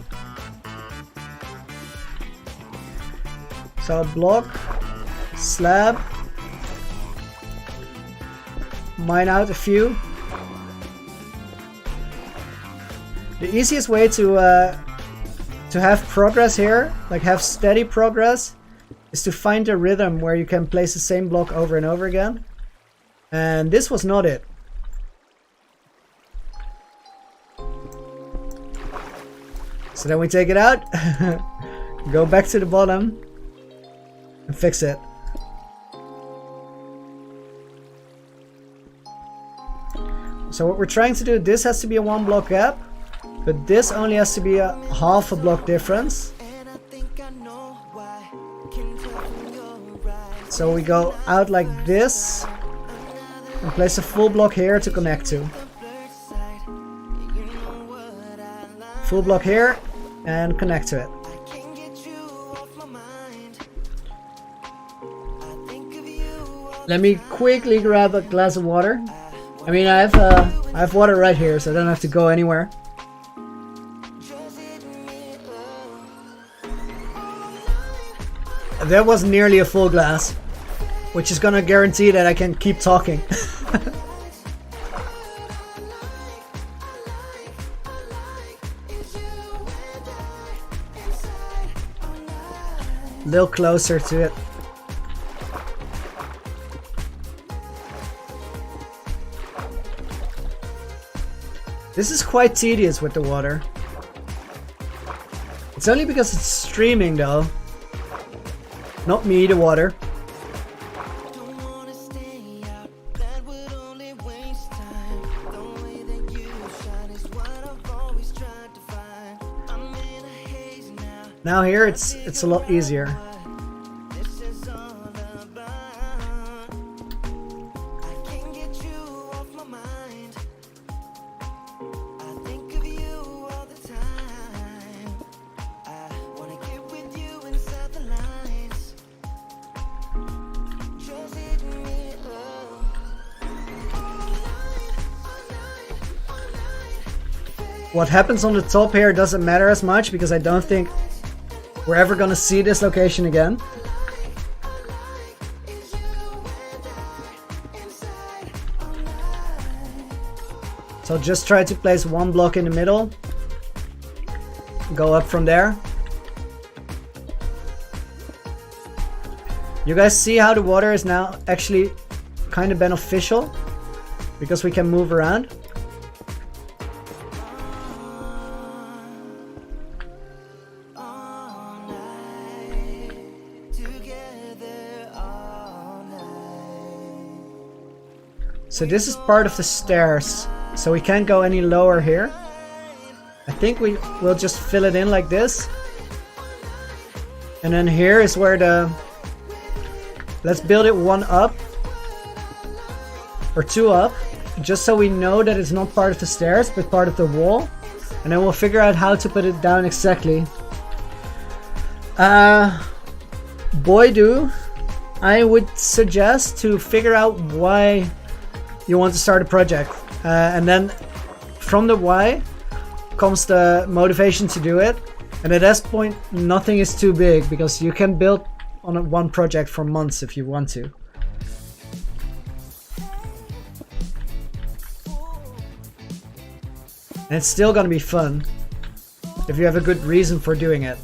A: So block, slab, mine out a few. The easiest way to have progress here, like have steady progress, is to find a rhythm where you can place the same block over and over again. And this was not it. So then we take it out, go back to the bottom, and fix it. So what we're trying to do, this has to be a 1 block gap, but this only has to be a half a block difference. So we go out like this, and place a full block here to connect to. full block here and connect to it. Let me quickly grab a glass of water. I mean, I have water right here, so I don't have to go anywhere. That was nearly a full glass, which is gonna guarantee that I can keep talking. A little closer to it. This is quite tedious with the water. It's only because it's streaming though. Not me, the water. Now here it's a lot easier. What happens on the top here doesn't matter as much because I don't think we're ever gonna see this location again. So just try to place one block in the middle. Go up from there. You guys see how the water is now actually kind of beneficial because we can move around. So this is part of the stairs, so we can't go any lower here. I think we will just fill it in like this. And then here is where the... Let's build it one up. Or two up. Just so we know that it's not part of the stairs, but part of the wall. And then we'll figure out how to put it down exactly. I would suggest to figure out why you want to start a project, and then from the why comes the motivation to do it. And at this point nothing is too big because you can build on one project for months if you want to. And it's still gonna be fun if you have a good reason for doing it.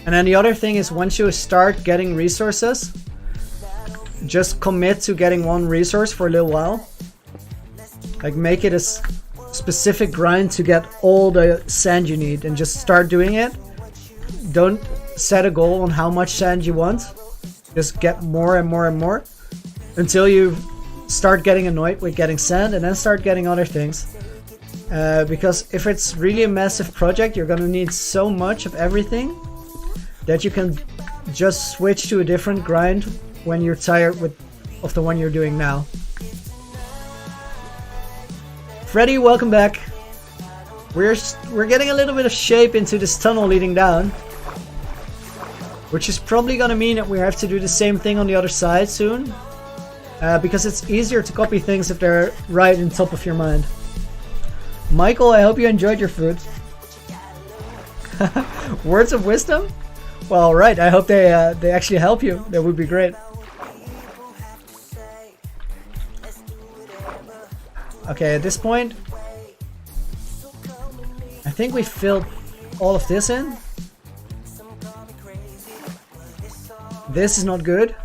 A: And then the other thing is, once you start getting resources, just commit to getting one resource for a little while. Like make it a specific grind to get all the sand you need and just start doing it. Don't set a goal on how much sand you want. Just get more and more and more until you start getting annoyed with getting sand and then start getting other things. Because if it's really a massive project, you're gonna need so much of everything that you can just switch to a different grind when you're tired of the one you're doing now. Freddy, welcome back. We're getting a little bit of shape into this tunnel leading down, which is probably gonna mean that we have to do the same thing on the other side soon, because it's easier to copy things if they're right in top of your mind. Michael, I hope you enjoyed your food. Words of wisdom? Well, right. I hope they actually help you. That would be great. Okay, at this point, I think we filled all of this in. This is not good.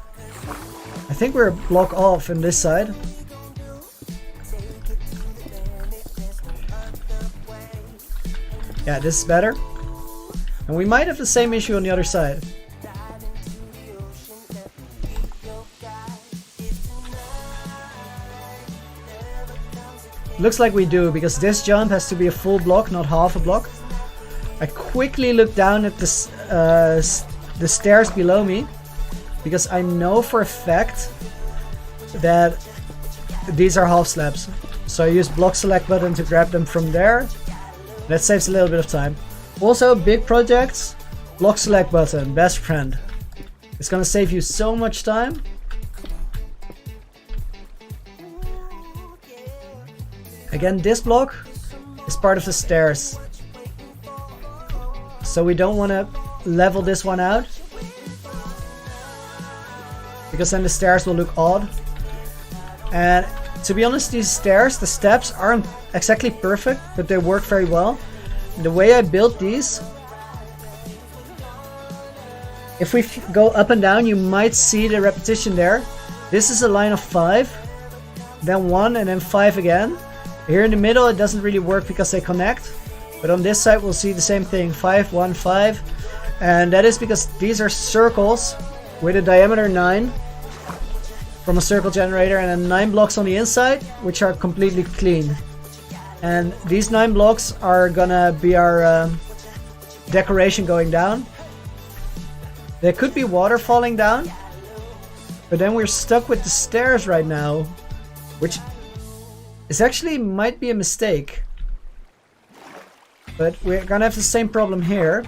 A: I think we're a block off on this side. Yeah, this is better. And we might have the same issue on the other side. Looks like we do, because this jump has to be a full block, not half a block. I quickly look down at the stairs below me, because I know for a fact that these are half slabs. So I use block select button to grab them from there. That saves a little bit of time. Also, big projects, block select button, best friend. It's gonna save you so much time. Again, this block is part of the stairs. So we don't want to level this one out, because then the stairs will look odd. And to be honest, these stairs, the steps, aren't exactly perfect, but they work very well. The way I built these, if we go up and down, you might see the repetition there. This is a line of 5, then 1, and then 5 again. Here in the middle it doesn't really work because they connect, but on this side we'll see the same thing, 5, 1, 5. And that is because these are circles with a diameter 9 from a circle generator, and then 9 blocks on the inside which are completely clean. And these 9 blocks are gonna be our decoration going down. There could be water falling down, but then we're stuck with the stairs right now, which is actually might be a mistake. But we're gonna have the same problem here.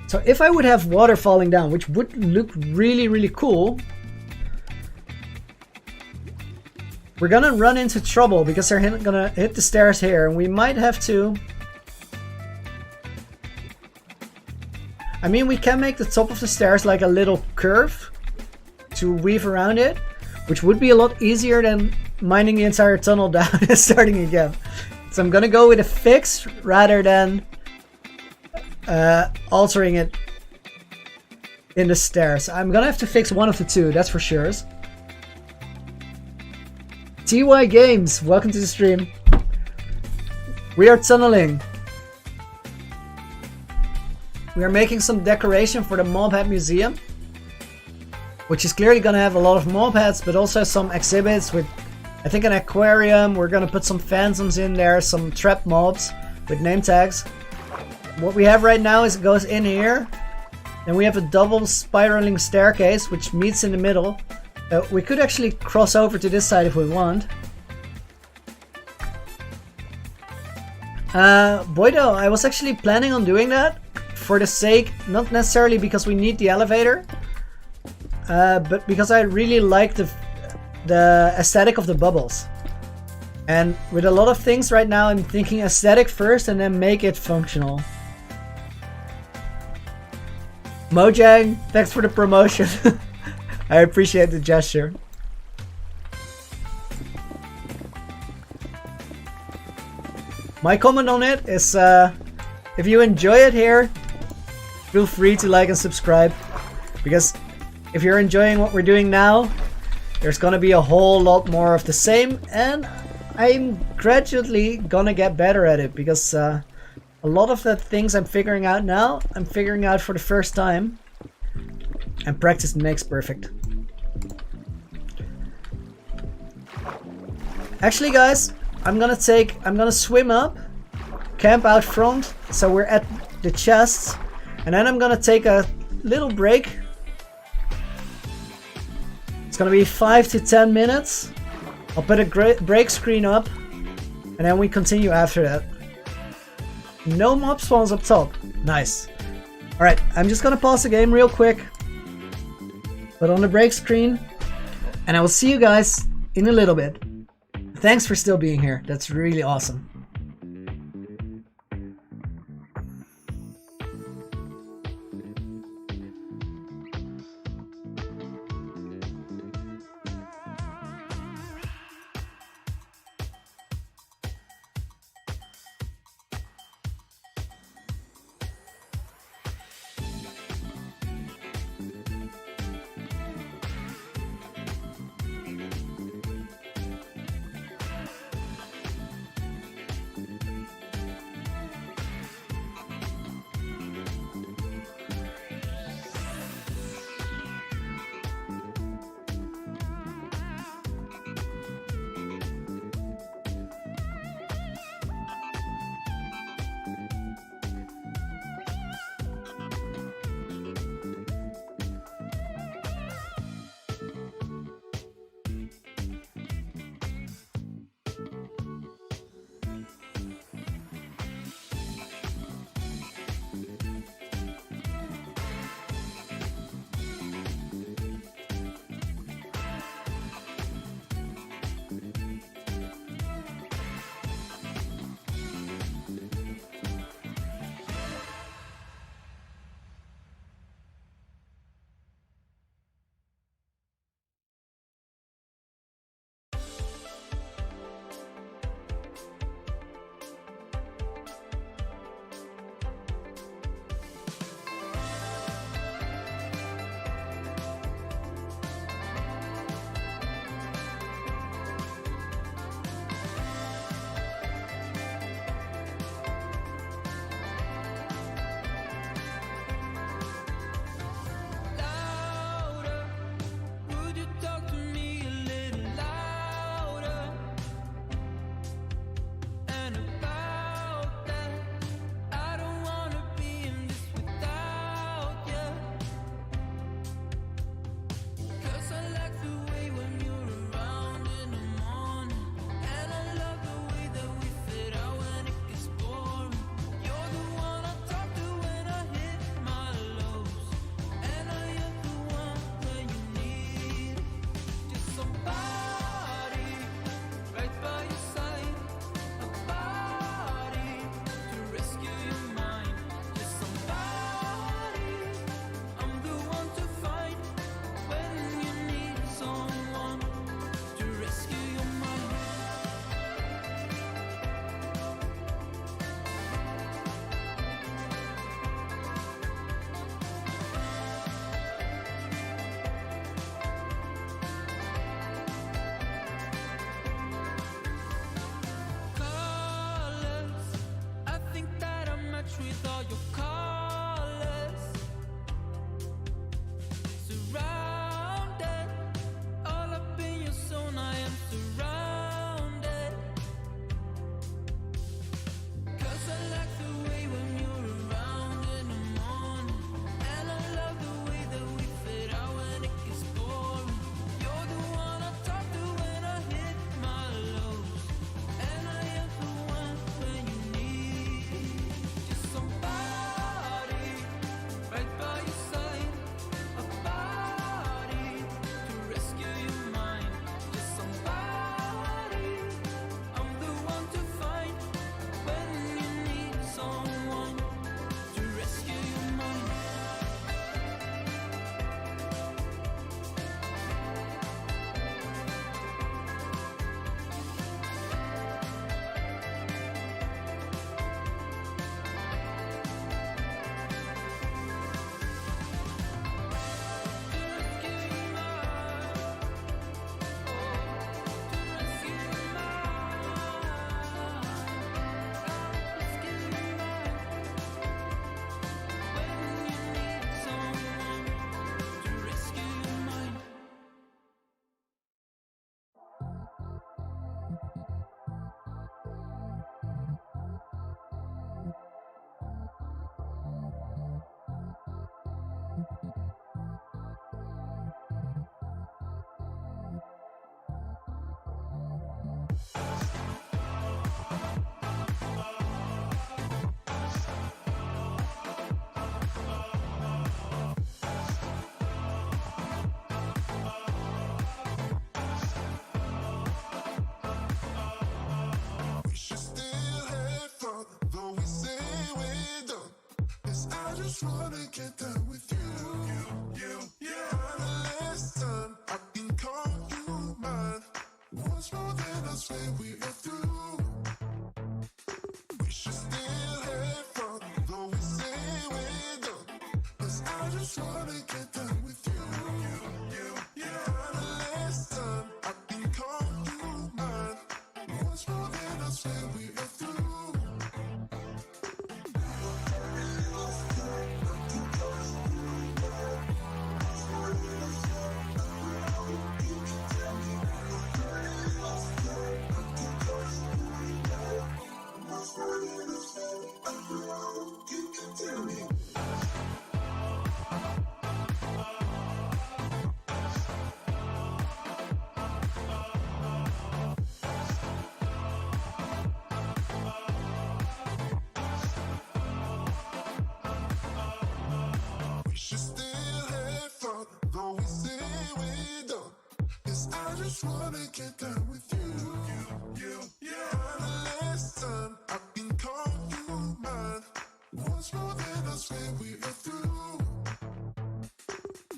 A: So if I would have water falling down, which would look really, really cool, we're gonna run into trouble because they're gonna hit the stairs here, and we might have to... I mean, we can make the top of the stairs like a little curve to weave around it, which would be a lot easier than mining the entire tunnel down and starting again. So I'm gonna go with a fix rather than altering it in the stairs. I'm gonna have to fix one of the two, that's for sure. TY Games, welcome to the stream. We are tunneling. We are making some decoration for the Mob Head Museum, which is clearly gonna have a lot of mob heads, but also some exhibits with, I think, an aquarium. We're gonna put some phantoms in there, some trap mobs with name tags. What we have right now is it goes in here, and we have a double spiraling staircase which meets in the middle. We could actually cross over to this side if we want. Boydo, I was actually planning on doing that for the sake, not necessarily because we need the elevator, but because I really like the aesthetic of the bubbles. And with a lot of things right now, I'm thinking aesthetic first and then make it functional. Mojang, thanks for the promotion. I appreciate the gesture. My comment on it is, if you enjoy it here, feel free to like and subscribe, because if you're enjoying what we're doing now, there's gonna be a whole lot more of the same, and I'm gradually gonna get better at it, because a lot of the things I'm figuring out now, I'm figuring out for the first time, and practice makes perfect. Actually, guys, I'm gonna swim up, camp out front, so we're at the chests, and then I'm gonna take a little break. It's gonna be 5 to 10 minutes. I'll put a break screen up, and then we continue after that. No mob spawns up top. Nice. Alright, I'm just gonna pause the game real quick, put on the break screen, and I will see you guys in a little bit. Thanks for still being here. That's really awesome.
B: just wanna get down with you. Last time I can call you mine. Once more than I swear we are through. We should still have fun, though we say we're done. 'Cause I just wanna get down with you. Last time I can call you mine. Once more than I swear we are through. We should still have fun, though we say we're done. 'Cause I just wanna get down with you. Last time I can call you mine. Once more than I swear we are through.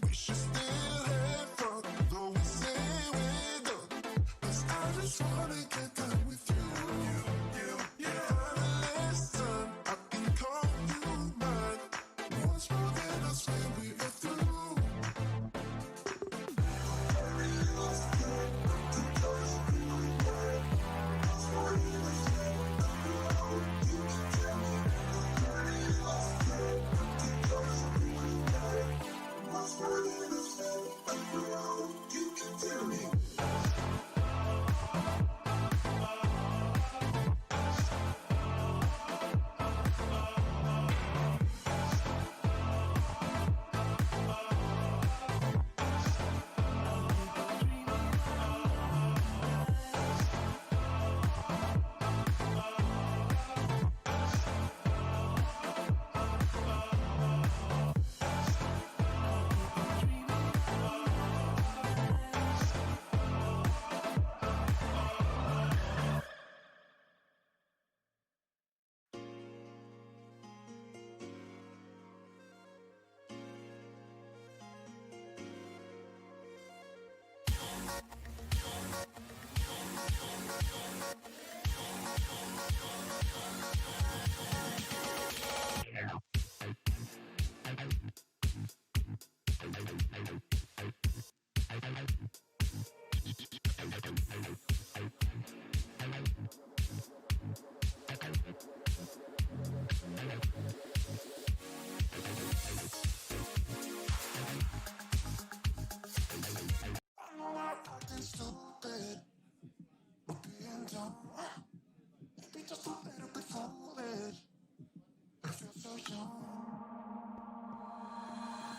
B: We should still have fun, though we say we're done. 'Cause I just wanna get down with you. Last time I can call you mine. Once more than I swear we are through.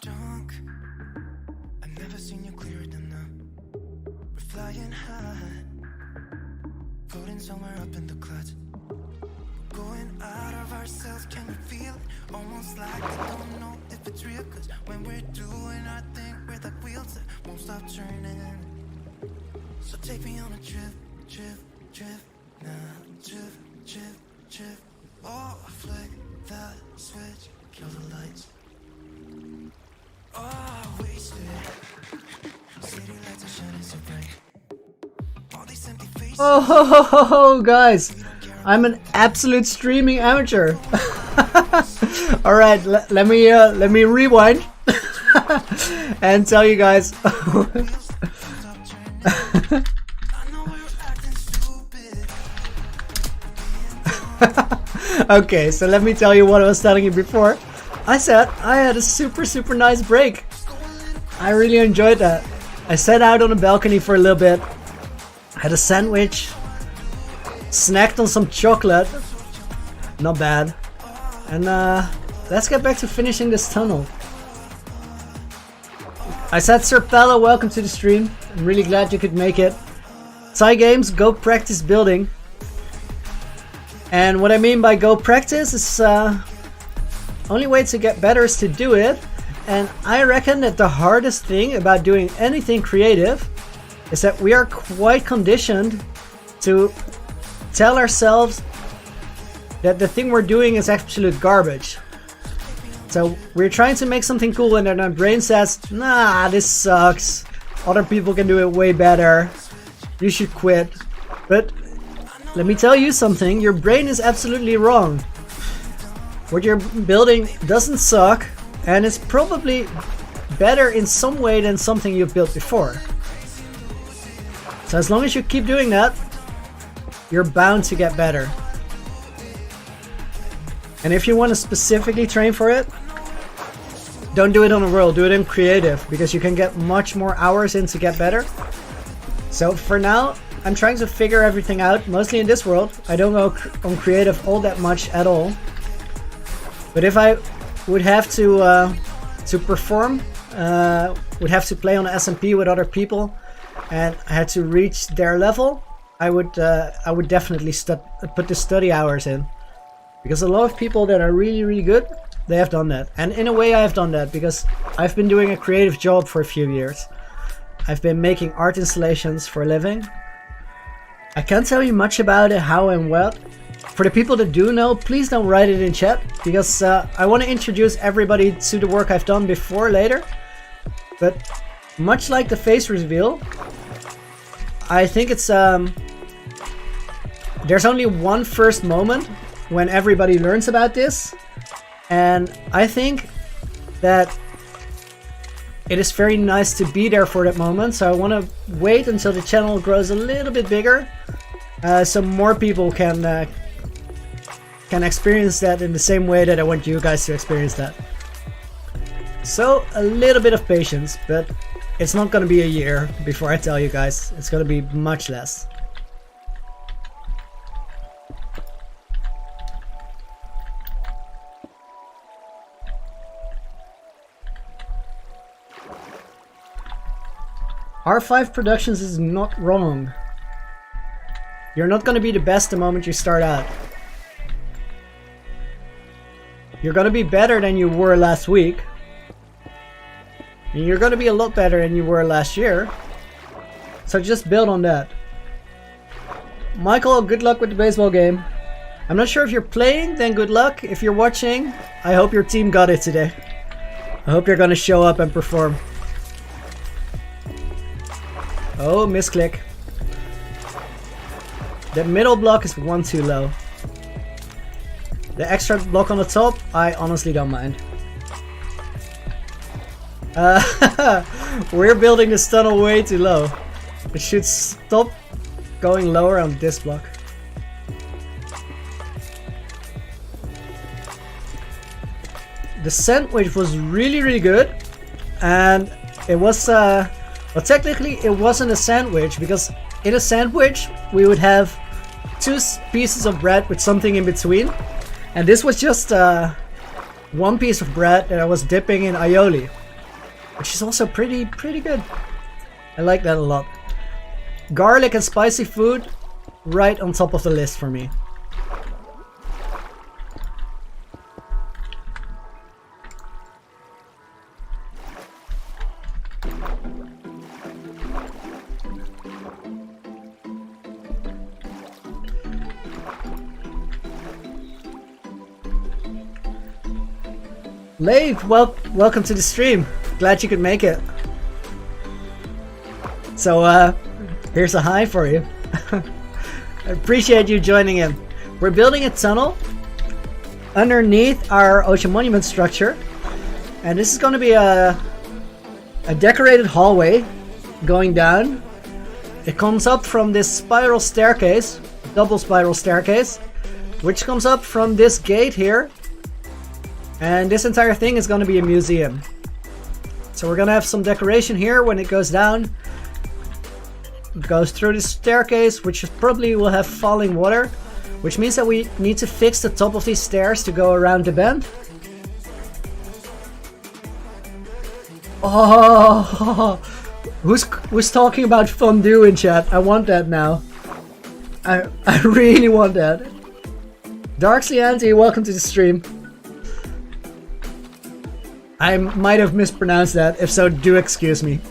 C: Drunk, I've never seen you clearer than now. We're flying high, floating somewhere up in the clouds. We're going out of ourselves, can you feel it? Almost like I don't know if it's real. 'Cause when we're doing our thing, we're like wheels that won't stop turning. So take me on a trip now. Trip. Oh, flick that switch, kill the lights. Oh, wasted. City lights are shining so bright. All these empty faces.
A: Oh, guys, I'm an absolute streaming amateur. All right, let me rewind and tell you guys. Okay, so let me tell you what I was telling you before. I said I had a super nice break. I really enjoyed that. I sat out on the balcony for a little bit, had a sandwich, snacked on some chocolate, not bad, and let's get back to finishing this tunnel. I said, Sir Pella, welcome to the stream. I'm really glad you could make it. Thai Games, go practice building. And what I mean by go practice is only way to get better is to do it. And I reckon that the hardest thing about doing anything creative is that we are quite conditioned to tell ourselves that the thing we're doing is absolute garbage. So we're trying to make something cool and then our brain says, nah, this sucks. Other people can do it way better. You should quit. But let me tell you something, your brain is absolutely wrong. What you're building doesn't suck, and it's probably better in some way than something you've built before. So as long as you keep doing that, you're bound to get better. And if you want to specifically train for it, don't do it on a world, do it in creative, because you can get much more hours in to get better. So for now, I'm trying to figure everything out, mostly in this world. I don't go on creative all that much at all. But if I would have to perform, would have to play on the SMP with other people, and I had to reach their level, I would definitely put the study hours in. Because a lot of people that are really, really good, they have done that. And in a way I have done that because I've been doing a creative job for a few years. I've been making art installations for a living. I can't tell you much about it, how and what. For the people that do know, please don't write it in chat, because I want to introduce everybody to the work I've done before later. But much like the face reveal, I think it's there's only one first moment when everybody learns about this, and I think that it is very nice to be there for that moment. So I want to wait until the channel grows a little bit bigger, so more people can experience that in the same way that I want you guys to experience that. So a little bit of patience, but it's not going to be a year before I tell you guys. It's going to be much less. R5 Productions is not wrong. You're not going to be the best the moment you start out. You're going to be better than you were last week. And you're going to be a lot better than you were last year. So just build on that. Michael, good luck with the baseball game. I'm not sure if you're playing, then good luck. If you're watching, I hope your team got it today. I hope you're going to show up and perform. Oh, misclick. The middle block is one too low. The extra block on the top, I honestly don't mind. We're building this tunnel way too low. It should stop going lower on this block. The sandwich was really, really good. And it was... well, technically it wasn't a sandwich, because in a sandwich we would have two pieces of bread with something in between. And this was just one piece of bread that I was dipping in aioli, which is also pretty good. I like that a lot. Garlic and spicy food, right on top of the list for me. Lave, welcome to the stream. Glad you could make it. So, here's a hi for you. I appreciate you joining in. We're building a tunnel underneath our ocean monument structure, and this is going to be a decorated hallway going down. It comes up from this spiral staircase, double spiral staircase, which comes up from this gate here. And this entire thing is going to be a museum. So we're going to have some decoration here when it goes down. It goes through this staircase, which probably will have falling water, which means that we need to fix the top of these stairs to go around the bend. Oh, who's talking about fondue in chat? I want that now. I really want that. Darksley Auntie, welcome to the stream. I might have mispronounced that. If so, do excuse me.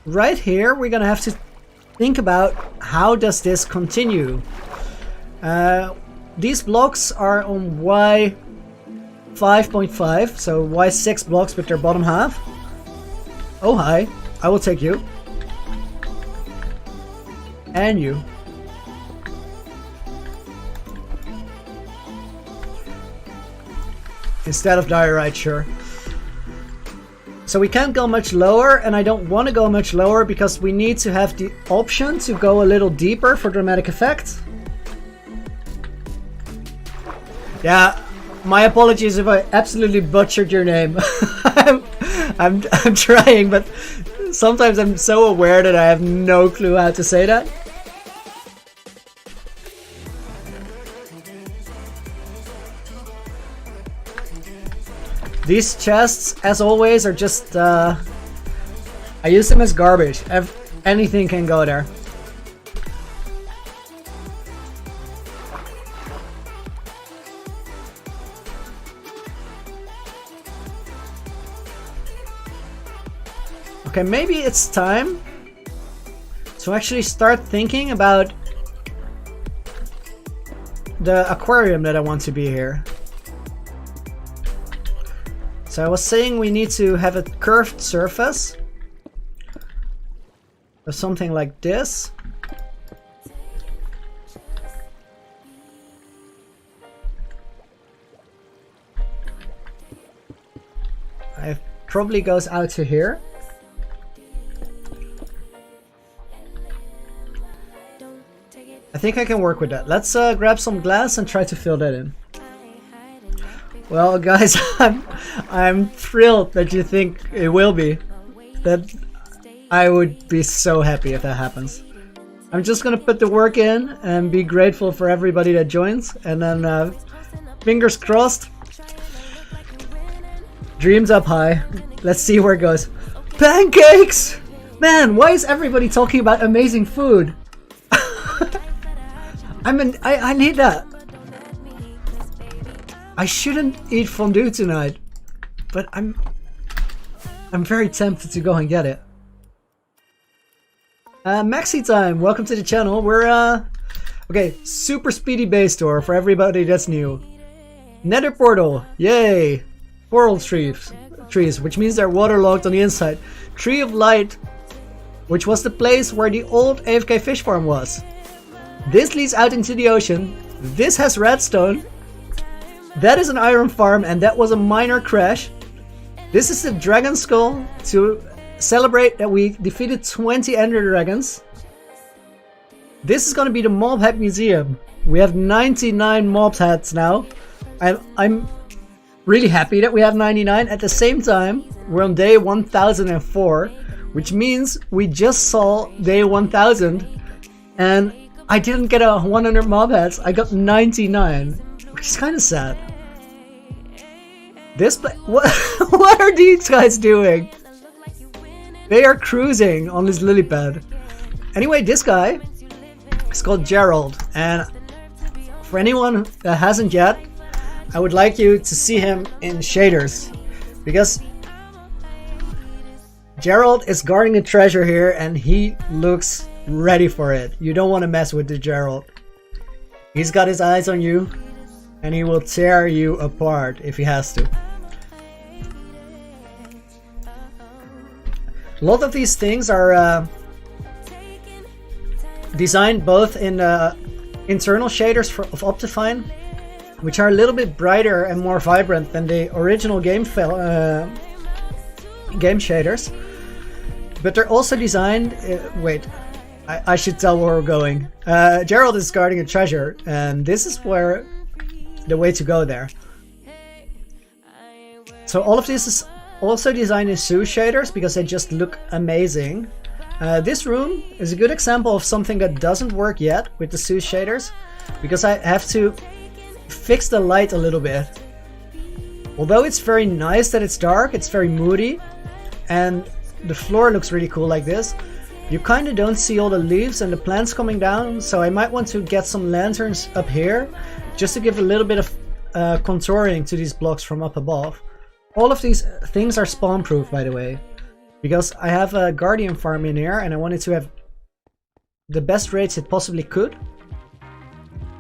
A: Right here, we're gonna have to think about how does this continue. These blocks are on Y 5.5, so why 6 blocks with their bottom half? Oh hi, I will take you. And you. Instead of diorite, sure. So we can't go much lower, and I don't want to go much lower because we need to have the option to go a little deeper for dramatic effect. Yeah, my apologies if I absolutely butchered your name. I'm trying, but sometimes I'm so aware that I have no clue how to say that. These chests, as always, are just, I use them as garbage. Anything can go there. Okay, maybe it's time to actually start thinking about the aquarium that I want to be here. So I was saying we need to have a curved surface or something like this. It probably goes out to here. I think I can work with that. Let's grab some glass and try to fill that in. Well, guys, I'm thrilled that you think it will be. That I would be so happy if that happens. I'm just gonna put the work in and be grateful for everybody that joins, and then fingers crossed. Dreams up high. Let's see where it goes. Pancakes! Man, why is everybody talking about amazing food? I need that. I shouldn't eat fondue tonight, but I'm very tempted to go and get it. Maxi time, welcome to the channel. We're okay, super speedy base door for everybody that's new. Nether portal, yay! Coral trees, which means they're waterlogged on the inside. Tree of light, which was the place where the old AFK fish farm was. This leads out into the ocean. This has redstone. That is an iron farm, and that was a minor crash. This is the dragon skull to celebrate that we defeated 20 ender dragons. This is going to be the mob head museum. We have 99 mob heads now. I'm really happy that we have 99. At the same time, we're on day 1004, which means we just saw day 1000, and I didn't get 100 mob heads. I got 99, which is kind of sad. What are these guys doing? They are cruising on this lily pad. Anyway, this guy is called Gerald, and for anyone that hasn't yet, I would like you to see him in shaders, because Gerald is guarding a treasure here and he looks ready for it. You don't want to mess with the Gerald. He's got his eyes on you and he will tear you apart if he has to. A lot of these things are designed both in internal shaders of Optifine, which are a little bit brighter and more vibrant than the original game shaders. But they're also designed... wait, I should tell where we're going. Gerald is guarding a treasure, and this is where the way to go there. So all of this is also designed in Zoo shaders because they just look amazing. This room is a good example of something that doesn't work yet with the Zoo shaders, because I have to fix the light a little bit. Although it's very nice that it's dark, it's very moody, and the floor looks really cool like this. You kind of don't see all the leaves and the plants coming down, so I might want to get some lanterns up here just to give a little bit of contouring to these blocks from up above. All of these things are spawn proof, by the way, because I have a guardian farm in here and I wanted to have the best rates it possibly could.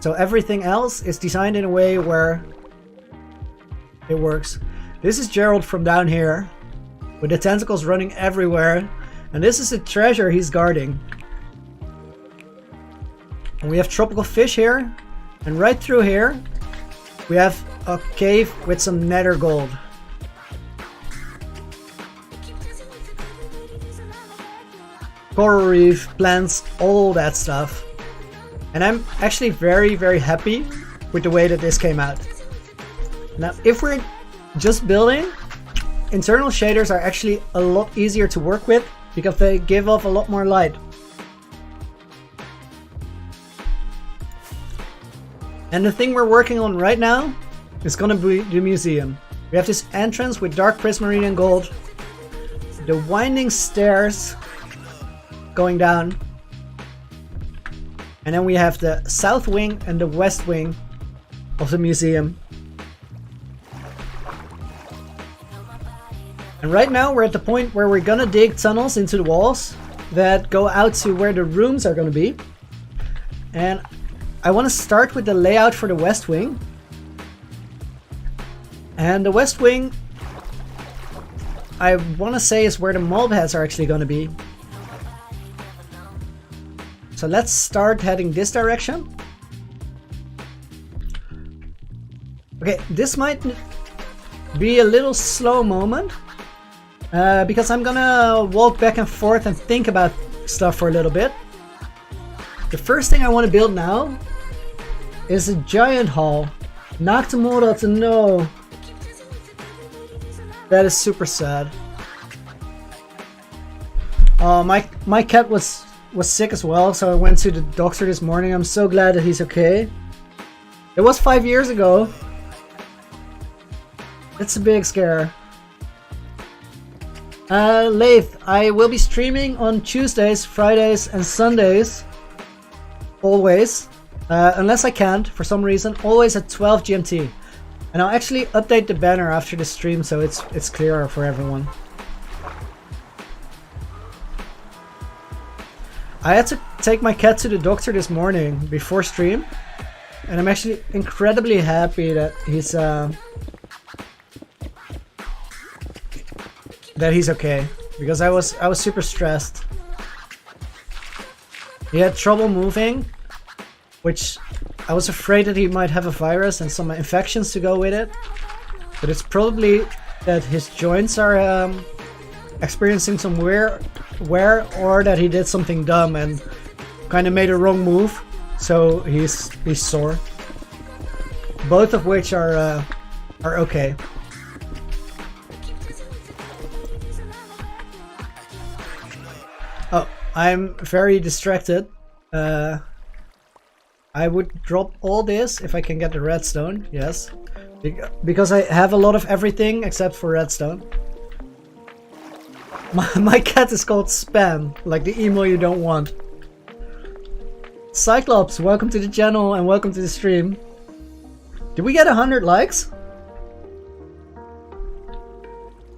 A: So everything else is designed in a way where it works. This is Gerald from down here, with the tentacles running everywhere, and this is a treasure he's guarding. And we have tropical fish here, and right through here we have a cave with some nether gold. Coral reef, plants, all that stuff. And I'm actually very, very happy with the way that this came out. Now, if we're just building, internal shaders are actually a lot easier to work with because they give off a lot more light. And the thing we're working on right now is gonna be the museum. We have this entrance with dark prismarine and gold, the winding stairs going down, and then we have the south wing and the west wing of the museum. And right now we're at the point where we're gonna dig tunnels into the walls that go out to where the rooms are gonna be. And I want to start with the layout for the west wing. And the west wing, I want to say, is where the mob heads are actually going to be. So let's start heading this direction. Okay, this might be a little slow moment because I'm gonna walk back and forth and think about stuff for a little bit. The first thing I want to build now is a giant hall. Nakamura to know. That is super sad. My cat was sick as well, so I went to the doctor this morning. I'm so glad that he's okay. It was 5 years ago. It's a big scare. Lath, I will be streaming on Tuesdays, Fridays, and Sundays. Always. Unless I can't, for some reason, always at 12 GMT. And I'll actually update the banner after the stream so it's clearer for everyone. I had to take my cat to the doctor this morning before stream, and I'm actually incredibly happy that he's okay, because I was super stressed. He had trouble moving, which I was afraid that he might have a virus and some infections to go with it. But it's probably that his joints are experiencing some wear, or that he did something dumb and kind of made a wrong move, so he's sore. Both of which are okay. Oh, I'm very distracted. I would drop all this if I can get the redstone, yes. Because I have a lot of everything except for redstone. My cat is called Spam, like the email you don't want. Cyclops, welcome to the channel and welcome to the stream. Did we get 100 likes?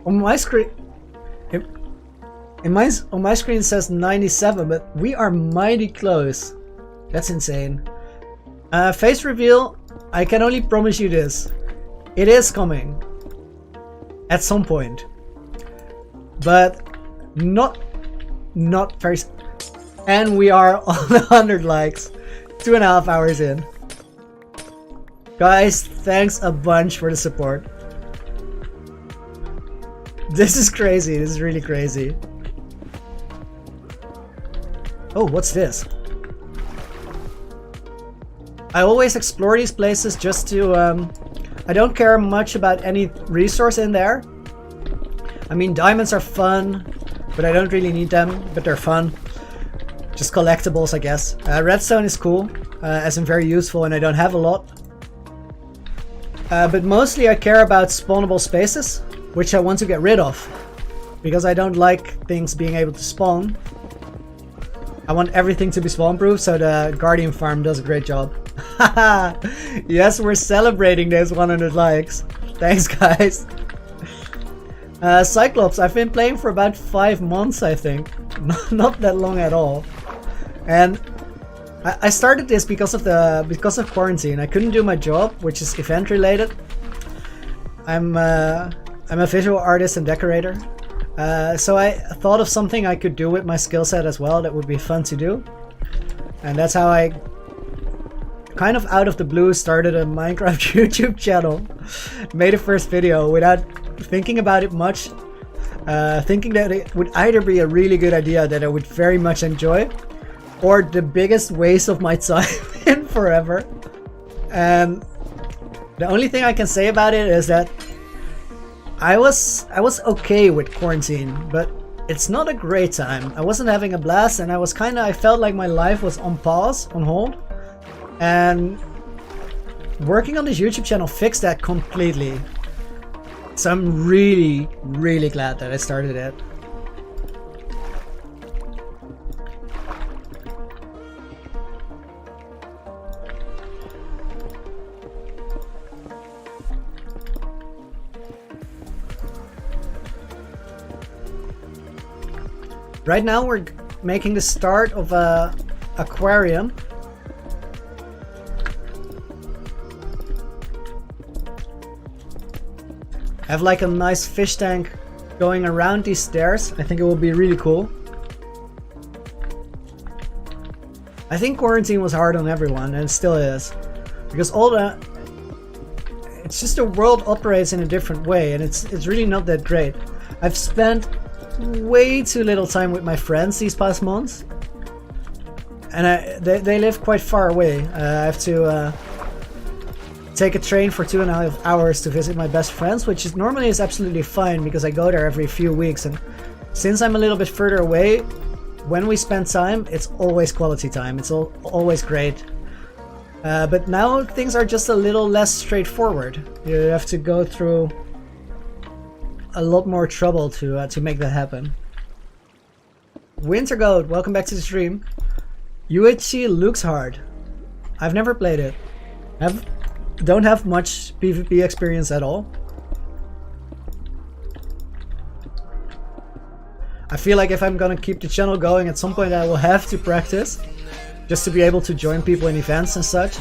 A: On my screen... on my screen it says 97, but we are mighty close. That's insane. Face reveal, I can only promise you this. It is coming. At some point. But not very... And we are on 100 likes. 2.5 hours in. Guys, thanks a bunch for the support. This is crazy. This is really crazy. Oh, what's this? I always explore these places just to... I don't care much about any resource in there. I mean, diamonds are fun, but I don't really need them, but they're fun. Just collectibles, I guess. Redstone is cool, as in very useful, and I don't have a lot. But mostly I care about spawnable spaces, which I want to get rid of. Because I don't like things being able to spawn. I want everything to be spawn-proof, so the Guardian farm does a great job. Yes, we're celebrating those 100 likes. Thanks, guys. Cyclops, I've been playing for about 5 months, I think. Not that long at all. And I started this because of quarantine. I couldn't do my job, which is event related. I'm a visual artist and decorator. So I thought of something I could do with my skill set as well that would be fun to do. And that's how I kind of out of the blue started a Minecraft YouTube channel. Made a first video without thinking about it much. Thinking that it would either be a really good idea that I would very much enjoy, or the biggest waste of my time in forever. And the only thing I can say about it is that I was okay with quarantine, but it's not a great time. I wasn't having a blast, and I felt like my life was on pause, on hold. And working on this YouTube channel fixed that completely. So I'm really, really glad that I started it. Right now we're making the start of a aquarium. Have like a nice fish tank going around these stairs. I think it will be really cool. I think quarantine was hard on everyone, and it still is. Because it's just the world operates in a different way, and it's really not that great. I've spent way too little time with my friends these past months. And they live quite far away. I have to take a train for 2.5 hours to visit my best friends, which normally is absolutely fine because I go there every few weeks. And since I'm a little bit further away, when we spend time, it's always quality time. It's always great. But now things are just a little less straightforward. You have to go through a lot more trouble to make that happen. Winter Goat, welcome back to the stream. UHC looks hard. I've never played it. Don't have much PvP experience at all. I feel like if I'm gonna keep the channel going, at some point I will have to practice just to be able to join people in events and such.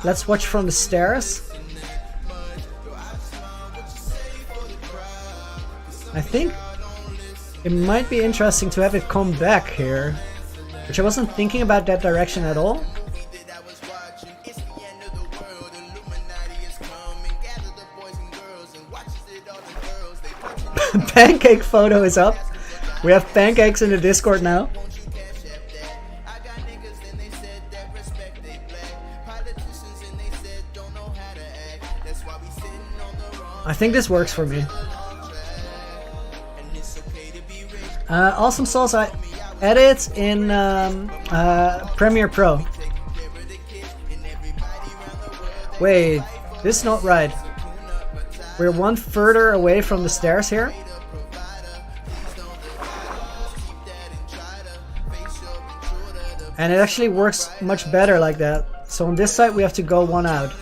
A: Let's watch from the stairs. I think it might be interesting to have it come back here, which I wasn't thinking about that direction at all. Pancake photo is up. We have pancakes in the Discord now. I think this works for me. Awesome Sauce, I edit in Premiere Pro. Wait, this is not right. We're one further away from the stairs here. And it actually works much better like that. So on this side we have to go one out.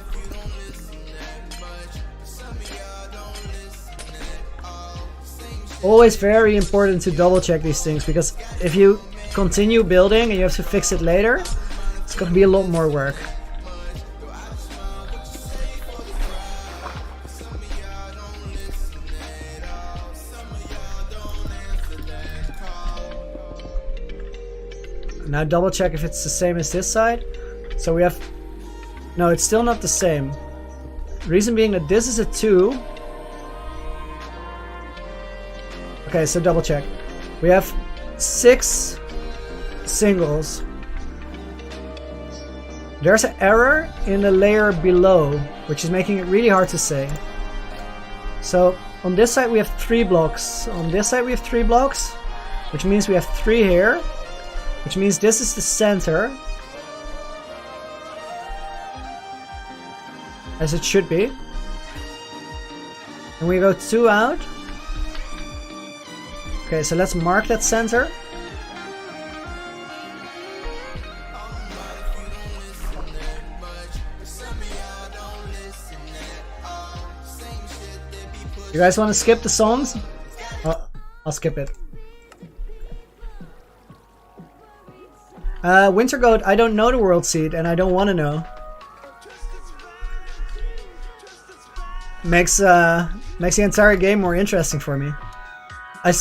A: Always very important to double check these things, because if you continue building and you have to fix it later, it's gonna be a lot more work. Now double check if it's the same as this side. So we have... No, it's still not the same. Reason being that this is a 2. Okay, so double check. We have 6 singles. There's an error in the layer below, which is making it really hard to say. So on this side we have 3 blocks. On this side we have 3 blocks, which means we have 3 here, which means this is the center, as it should be. And we go 2 out. Okay, so let's mark that center. You guys want to skip the songs? Oh, I'll skip it. Winter Goat, I don't know the world seed and I don't want to know. Makes the entire game more interesting for me. I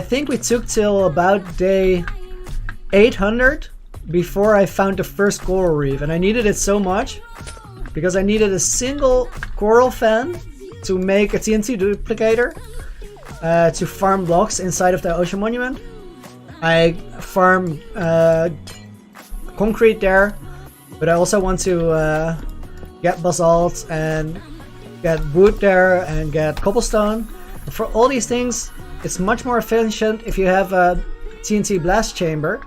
A: think we took till about day 800 before I found the first coral reef, and I needed it so much because I needed a single coral fan to make a TNT duplicator to farm blocks inside of the ocean monument. I farm concrete there, but I also want to get basalt and get wood there and get cobblestone. And for all these things, it's much more efficient if you have a TNT blast chamber,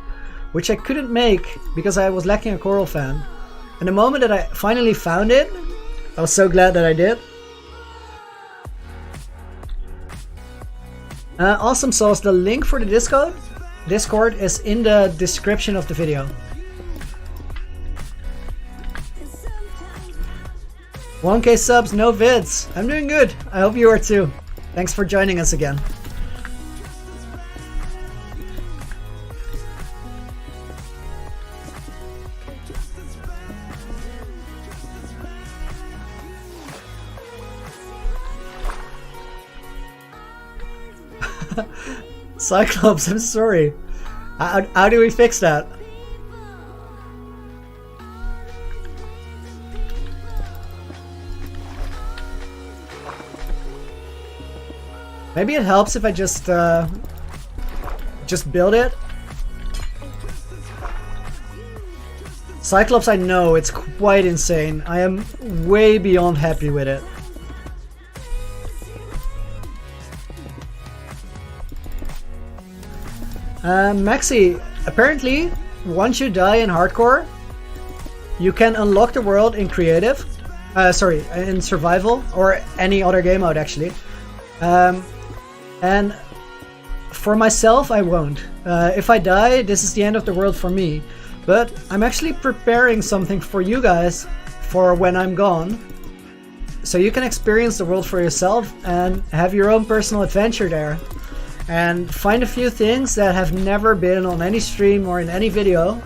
A: which I couldn't make because I was lacking a coral fan. And the moment that I finally found it, I was so glad that I did. Awesome Sauce, the link for the Discord is in the description of the video. 1K subs, no vids. I'm doing good. I hope you are too. Thanks for joining us again. Cyclops, I'm sorry. How do we fix that? Maybe it helps if I just build it. Cyclops, I know, it's quite insane. I am way beyond happy with it. Maxi, apparently, once you die in hardcore, you can unlock the world in creative. In survival, or any other game mode actually. And for myself, I won't. If I die, this is the end of the world for me. But I'm actually preparing something for you guys for when I'm gone. So you can experience the world for yourself and have your own personal adventure there. And find a few things that have never been on any stream or in any video.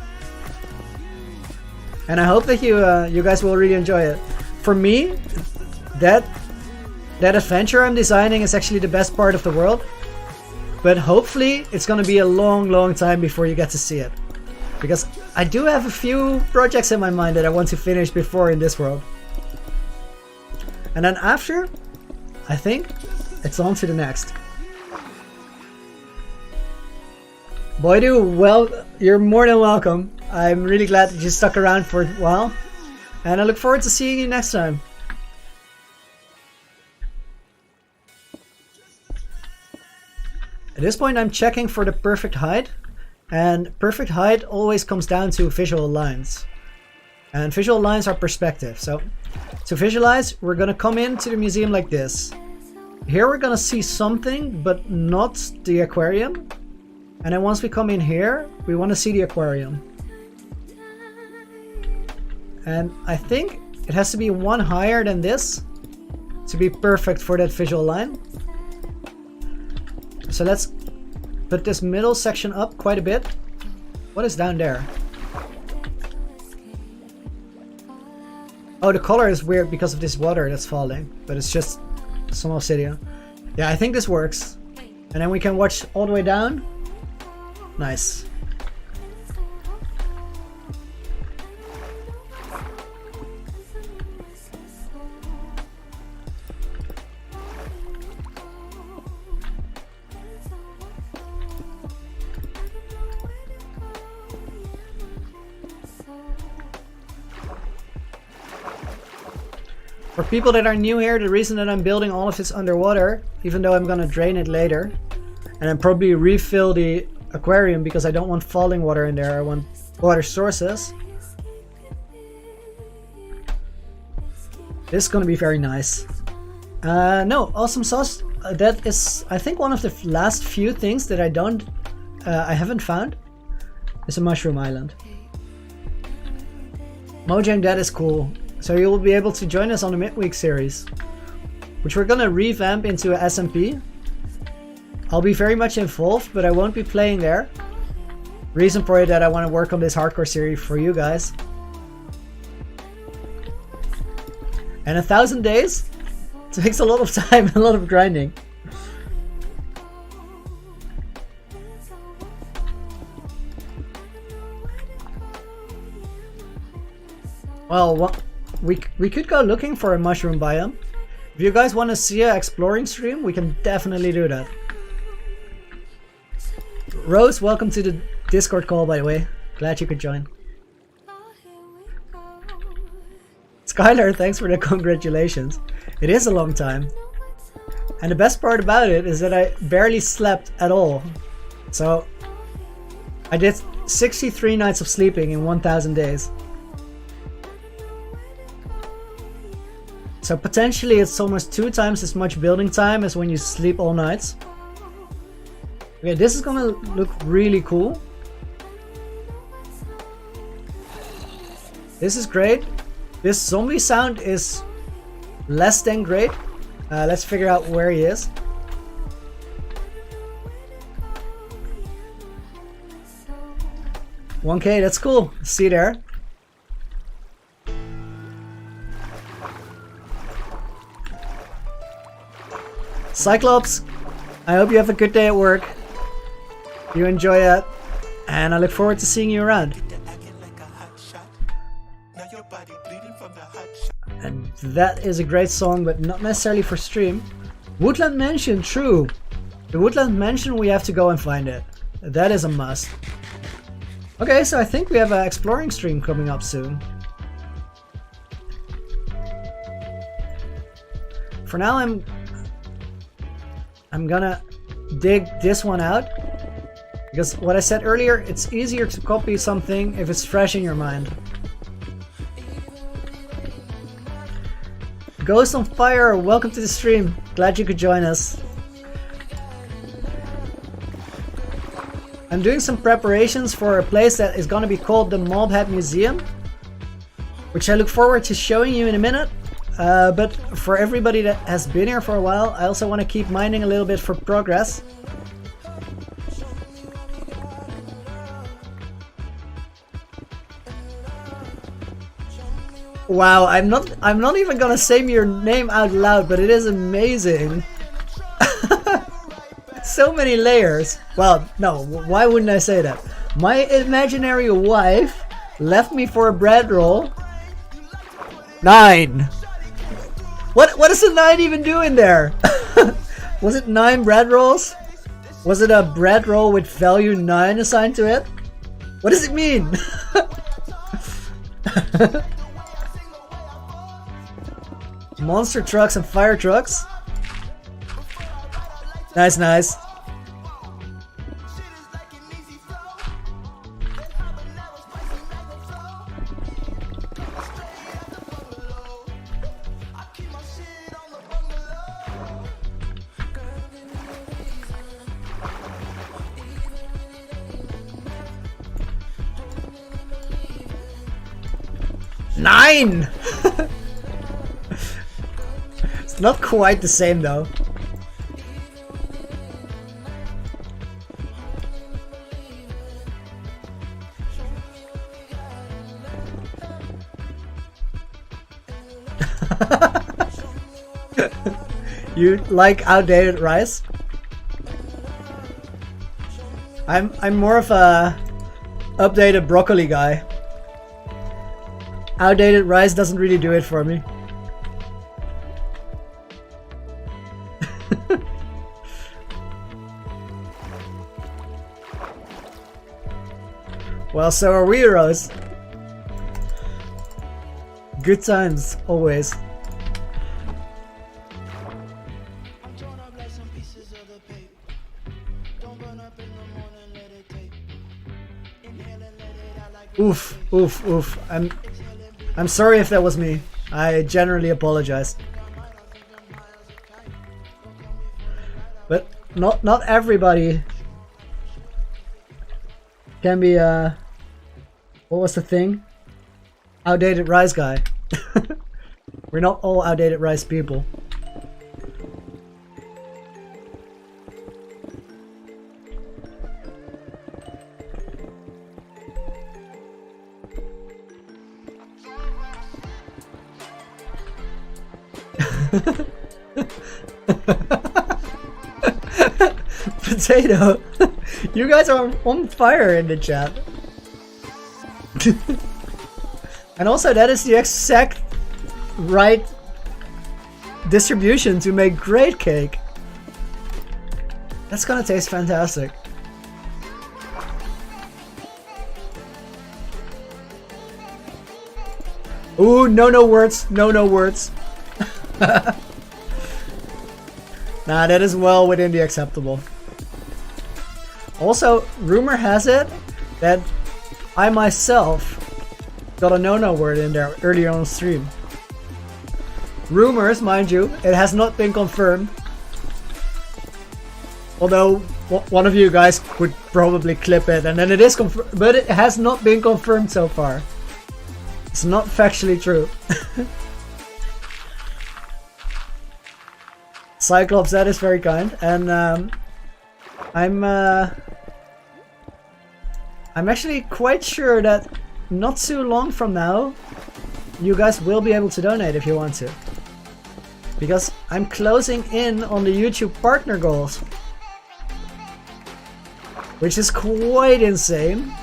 A: And I hope that you guys will really enjoy it. For me, that adventure I'm designing is actually the best part of the world. But hopefully it's gonna be a long time before you get to see it. Because I do have a few projects in my mind that I want to finish before in this world. And then after, I think it's on to the next. Boydu, well, you're more than welcome. I'm really glad that you stuck around for a while. And I look forward to seeing you next time. At this point I'm checking for the perfect height. And perfect height always comes down to visual lines. And visual lines are perspective. So to visualize, we're gonna come into the museum like this. Here we're gonna see something, but not the aquarium. And then once we come in here, we want to see the aquarium. And I think it has to be one higher than this to be perfect for that visual line. So let's put this middle section up quite a bit. What is down there? Oh, the color is weird because of this water that's falling, but it's just some obsidian. Yeah, I think this works. And then we can watch all the way down. Nice. For people that are new here, the reason that I'm building all of this underwater, even though I'm gonna drain it later, and then probably refill the aquarium because I don't want falling water in there, I want water sources. This is gonna be very nice. No, awesome sauce. That is, I think, one of the last few things that I haven't found. Is a mushroom island. Mojang, that is cool. So you will be able to join us on the midweek series, which we're gonna revamp into a SMP. I'll be very much involved, but I won't be playing there. reason for it that I want to work on this hardcore series for you guys. And 1,000 days takes a lot of time and a lot of grinding. Well, we could go looking for a mushroom biome. If you guys want to see an exploring stream, we can definitely do that. Rose, welcome to the Discord call, by the way. Glad you could join. Skylar, thanks for the congratulations. It is a long time. And the best part about it is that I barely slept at all. So, I did 63 nights of sleeping in 1,000 days. So potentially it's almost 2 times as much building time as when you sleep all nights. Okay, this is gonna look really cool. This is great. This zombie sound is less than great. Let's figure out where he is. $1K, that's cool. See you there. Cyclops, I hope you have a good day at work. You enjoy it, and I look forward to seeing you around. And that is a great song, but not necessarily for stream. Woodland Mansion, true. The Woodland Mansion, we have to go and find it. That is a must. Okay, so I think we have an exploring stream coming up soon. For now, I'm gonna dig this one out, because what I said earlier, it's easier to copy something if it's fresh in your mind. Ghost on Fire, welcome to the stream. Glad you could join us. I'm doing some preparations for a place that is gonna be called the Mobhead Museum, which I look forward to showing you in a minute. But for everybody that has been here for a while, I also want to keep mining a little bit for progress. Wow, I'm not even gonna say your name out loud, but it is amazing. So many layers. Well, no, why wouldn't I say that? My imaginary wife left me for a bread roll. 9. What is the 9 even doing there? Was it 9 bread rolls? Was it a bread roll with value 9 assigned to it? What does it mean? Monster trucks and fire trucks. Nice, nice. Nine! It's not quite the same though. You like outdated rice? I'm more of a updated broccoli guy. Outdated rice doesn't really do it for me. Well, so are we, Rose. Good times, always. Oof, oof, oof. I'm sorry if that was me. I generally apologize. But not everybody can be what was the thing? Outdated rice guy. We're not all outdated rice people. Potato, you guys are on fire in the chat. And also, that is the exact right distribution to make great cake. That's gonna taste fantastic. Ooh, no words, no words. Nah, that is well within the acceptable. Also, rumor has it that I myself got a no word in there earlier on stream. Rumors, mind you, it has not been confirmed. Although one of you guys would probably clip it and then it is confirmed, but it has not been confirmed so far. It's not factually true. Cyclops, that is very kind, and I'm actually quite sure that not too long from now, you guys will be able to donate if you want to, because I'm closing in on the YouTube partner goals, which is quite insane,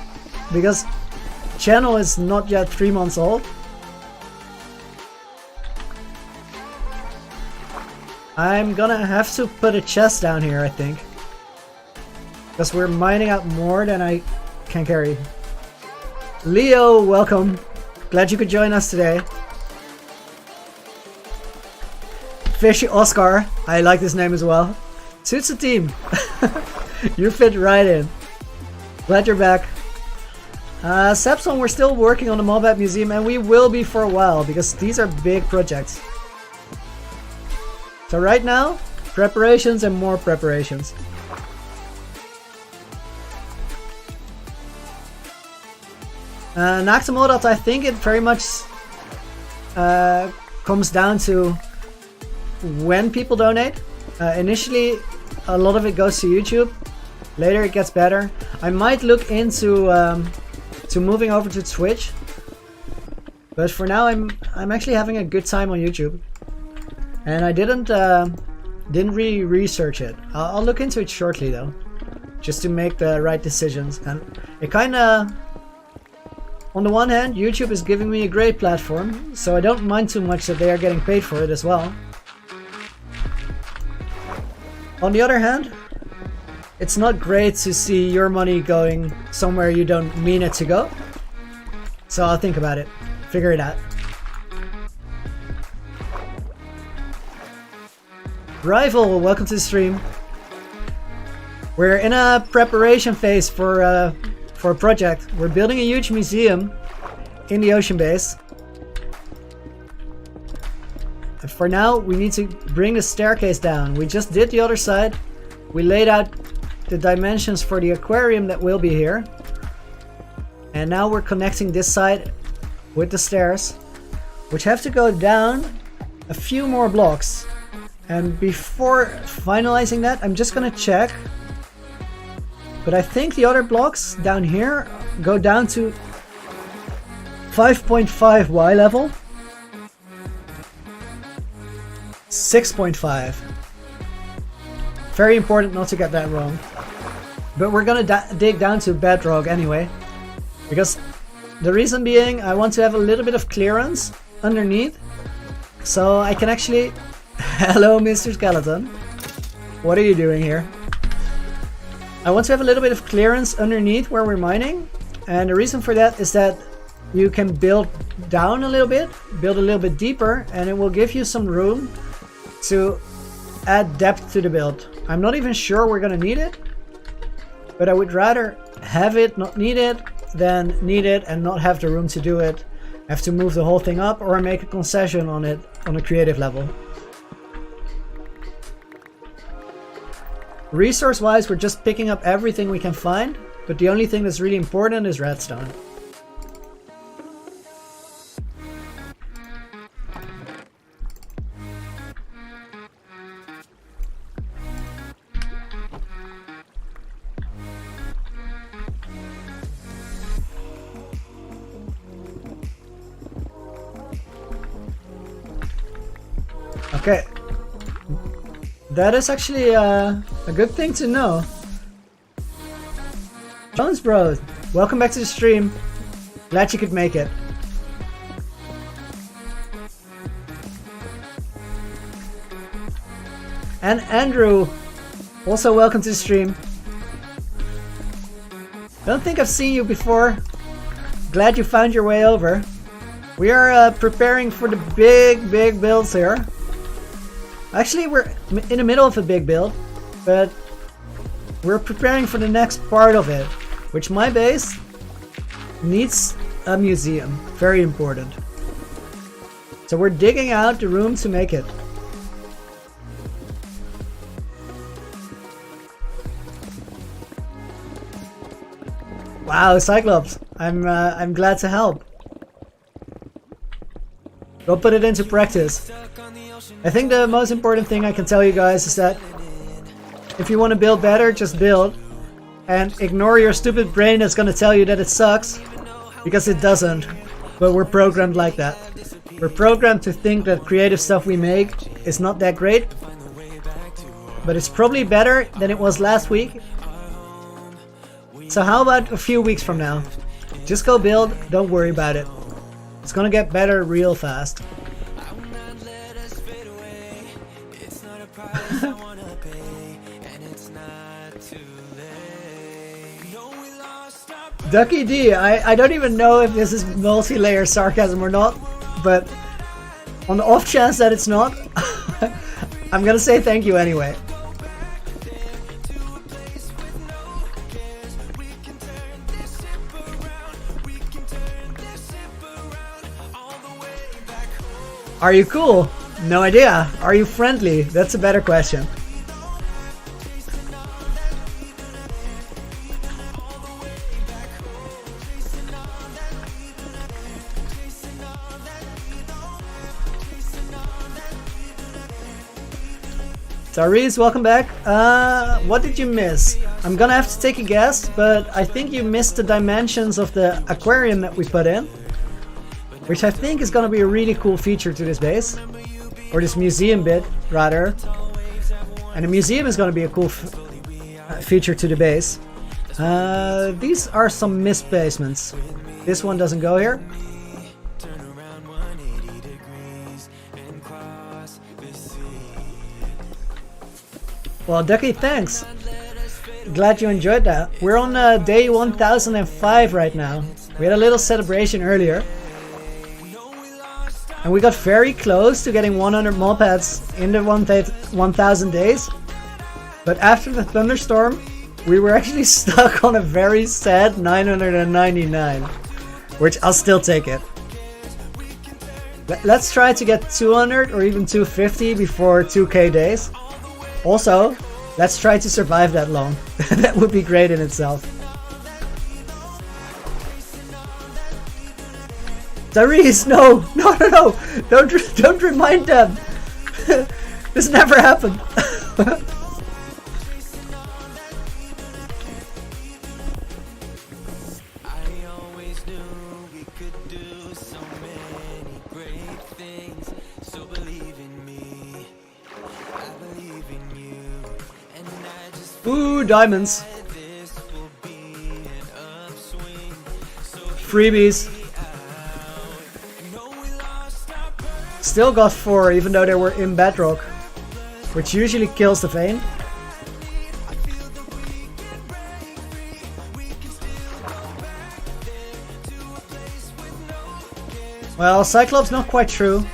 A: because channel is not yet 3 months old. I'm gonna have to put a chest down here, I think, because we're mining out more than I can carry. Leo, welcome. Glad you could join us today. Fishy Oscar, I like this name as well. Suits the team. You fit right in. Glad you're back. Sepson, we're still working on the Mobat Museum, and we will be for a while because these are big projects. So right now, preparations and more preparations. Naxamodat, I think it very much comes down to when people donate. Initially, a lot of it goes to YouTube. Later, it gets better. I might look into to moving over to Twitch, but for now, I'm actually having a good time on YouTube, and I didn't really research it. I'll look into it shortly though, just to make the right decisions. And it kind of, on the one hand, YouTube is giving me a great platform, so I don't mind too much that they are getting paid for it as well. On the other hand, it's not great to see your money going somewhere you don't mean it to go. So I'll think about it, figure it out. Rival, welcome to the stream. We're in a preparation phase for a project. We're building a huge museum in the ocean base. And for now, we need to bring the staircase down. We just did the other side. We laid out the dimensions for the aquarium that will be here. And now we're connecting this side with the stairs, which have to go down a few more blocks. And before finalizing that, I'm just gonna check. But I think the other blocks down here go down to 5.5 Y level. 6.5. Very important not to get that wrong. But we're gonna dig down to bedrock anyway. Because the reason being, I want to have a little bit of clearance underneath. So I can actually... Hello, Mr. Skeleton. What are you doing here? I want to have a little bit of clearance underneath where we're mining. And the reason for that is that you can build down a little bit, build a little bit deeper, and it will give you some room to add depth to the build. I'm not even sure we're gonna need it, but I would rather have it, not need it, than need it and not have the room to do it. Have to move the whole thing up or make a concession on it on a creative level. Resource-wise, we're just picking up everything we can find, but the only thing that's really important is redstone. Okay. That is actually a good thing to know. Jones Bros, welcome back to the stream. Glad you could make it. And Andrew, also welcome to the stream. Don't think I've seen you before. Glad you found your way over. We are preparing for the big builds here. Actually, we're in the middle of a big build, but we're preparing for the next part of it, which my base needs a museum. Very important. So we're digging out the room to make it. Wow, Cyclops! I'm glad to help. Go put it into practice. I think the most important thing I can tell you guys is that if you want to build better, just build. And ignore your stupid brain that's gonna tell you that it sucks. Because it doesn't. But we're programmed like that. We're programmed to think that creative stuff we make is not that great. But it's probably better than it was last week. So how about a few weeks from now? Just go build, don't worry about it. It's gonna get better real fast. Ducky D, I don't even know if this is multi-layer sarcasm or not, but on the off chance that it's not, I'm gonna say thank you anyway. Are you cool? No idea. Are you friendly? That's a better question. Tyrese, welcome back. What did you miss? I'm gonna have to take a guess, but I think you missed the dimensions of the aquarium that we put in. Which I think is gonna be a really cool feature to this base. Or this museum bit, rather. And the museum is gonna be a cool feature to the base. These are some missed basements. This one doesn't go here. Well, Ducky, thanks. Glad you enjoyed that. We're on day 1005 right now. We had a little celebration earlier. And we got very close to getting 100 mopeds in the 1000 days. But after the thunderstorm, we were actually stuck on a very sad 999. Which I'll still take it. Let's try to get 200 or even 250 before 2k days. Also, let's try to survive that long. That would be great in itself. Tyrese, no! Don't remind them! This never happened! Ooh, diamonds! Freebies! Still got 4, even though they were in bedrock, which usually kills the vein. Well, Cyclops, not quite true.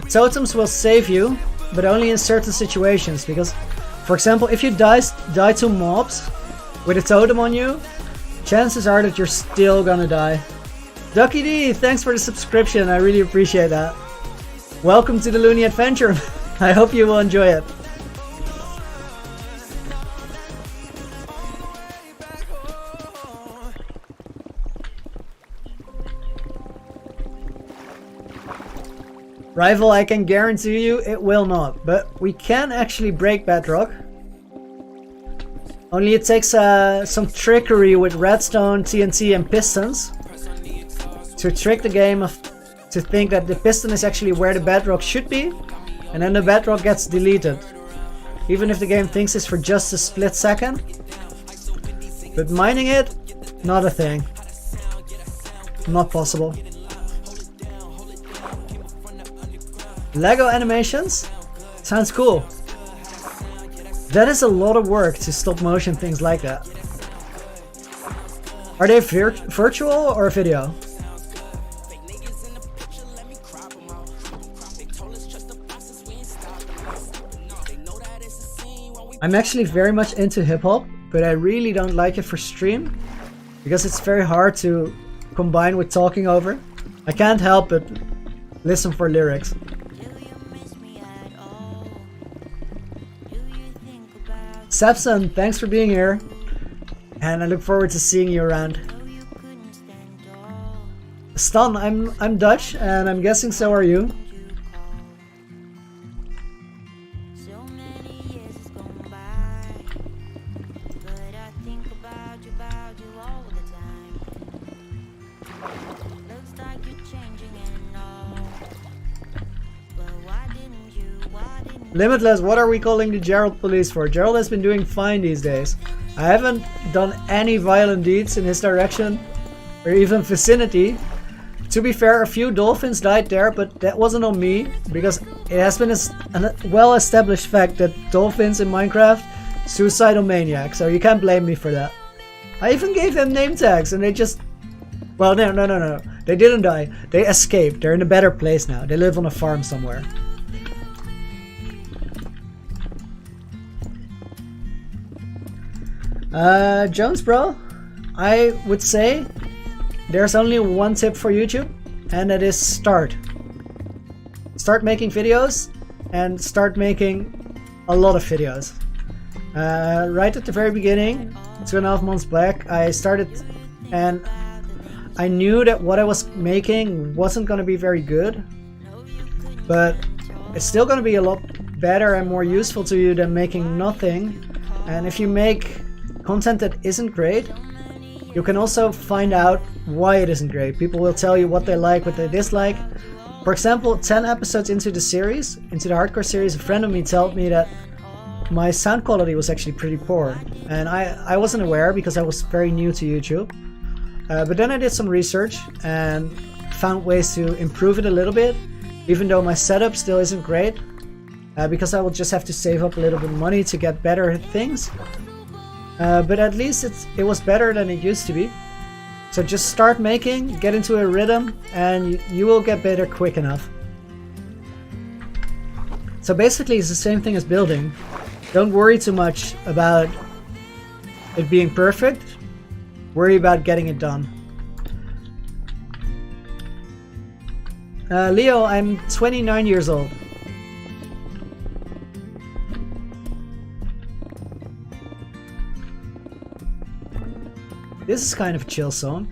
A: Totems will save you, but only in certain situations, because, for example, if you die to mobs with a totem on you, chances are that you're still gonna die. Ducky D, thanks for the subscription, I really appreciate that. Welcome to the Loony Adventure. I hope you will enjoy it. Rival, I can guarantee you it will not, but we can actually break bedrock. Only it takes some trickery with redstone, TNT and pistons to trick the game to think that the piston is actually where the bedrock should be, and then the bedrock gets deleted. Even if the game thinks it's for just a split second. But mining it, not a thing. Not possible. Lego animations? Sounds cool. That is a lot of work to stop motion things like that. Are they virtual or video? I'm actually very much into hip hop, but I really don't like it for stream because it's very hard to combine with talking over. I can't help but listen for lyrics. Sapson, thanks for being here, and I look forward to seeing you around. Stan, I'm Dutch, and I'm guessing so are you. Limitless, what are we calling the Gerald police for? Gerald has been doing fine these days. I haven't done any violent deeds in his direction, or even vicinity. To be fair, a few dolphins died there, but that wasn't on me, because it has been a well-established fact that dolphins in Minecraft, suicidal maniacs, so you can't blame me for that. I even gave them name tags, and they just... Well, no. They didn't die. They escaped. They're in a better place now. They live on a farm somewhere. Jones bro, I would say there's only one tip for YouTube, and that is start. Start making videos, and start making a lot of videos. Right at the very beginning, 2.5 months back, I started, and I knew that what I was making wasn't going to be very good, but it's still going to be a lot better and more useful to you than making nothing. And if you make content that isn't great, you can also find out why it isn't great. People will tell you what they like, what they dislike. For example, 10 episodes into the series, into the hardcore series, a friend of me told me that my sound quality was actually pretty poor. And I wasn't aware because I was very new to YouTube. But then I did some research and found ways to improve it a little bit, even though my setup still isn't great, because I will just have to save up a little bit of money to get better things. But at least it was better than it used to be. So just start making, get into a rhythm, and you will get better quick enough. So basically it's the same thing as building. Don't worry too much about it being perfect. Worry about getting it done. Leo, I'm 29 years old. This is kind of a chill song.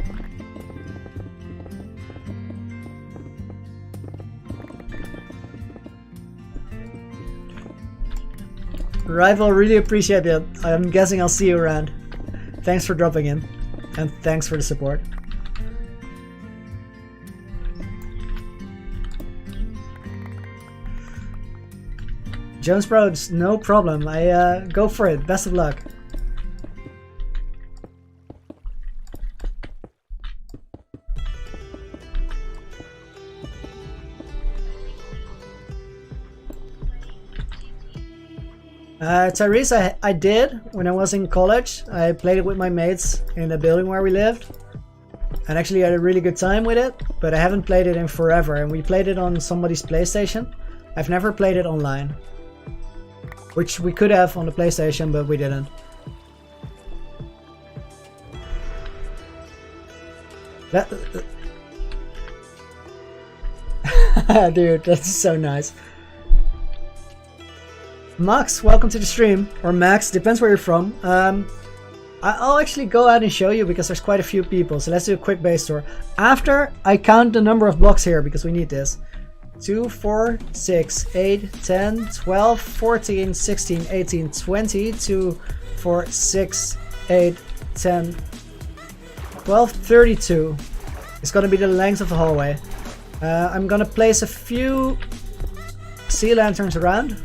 A: Rival, really appreciate it. I'm guessing I'll see you around. Thanks for dropping in. And thanks for the support. Jones Bros, no problem. I go for it. Best of luck. Tyrese, I did when I was in college. I played it with my mates in the building where we lived, and actually had a really good time with it, but I haven't played it in forever, and we played it on somebody's PlayStation. I've never played it online, which we could have on the PlayStation, but we didn't. Dude, that's so nice. Max, welcome to the stream. Or Max, depends where you're from. I'll actually go out and show you because there's quite a few people. So let's do a quick base tour. After I count the number of blocks here because we need this. 2, 4, 6, 8, 10, 12, 14, 16, 18, 20, 2, 4, 6, 8, 10, 12, 32. It's gonna be the length of the hallway. I'm gonna place a few sea lanterns around.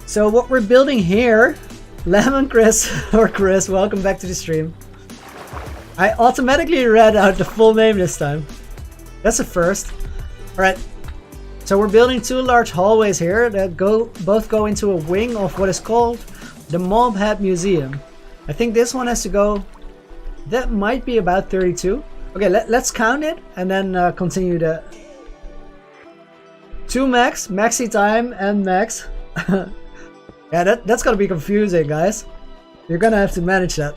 A: So what we're building here, Lemon Chris, or Chris, welcome back to the stream. I automatically read out the full name this time. That's a first. Alright, so we're building 2 large hallways here that both go into a wing of what is called the Mob Head Museum. I think this one has to go, that might be about 32. Okay, let's count it and then continue the 2 max, maxi time and max. Yeah, that's gonna be confusing, guys. You're gonna have to manage that.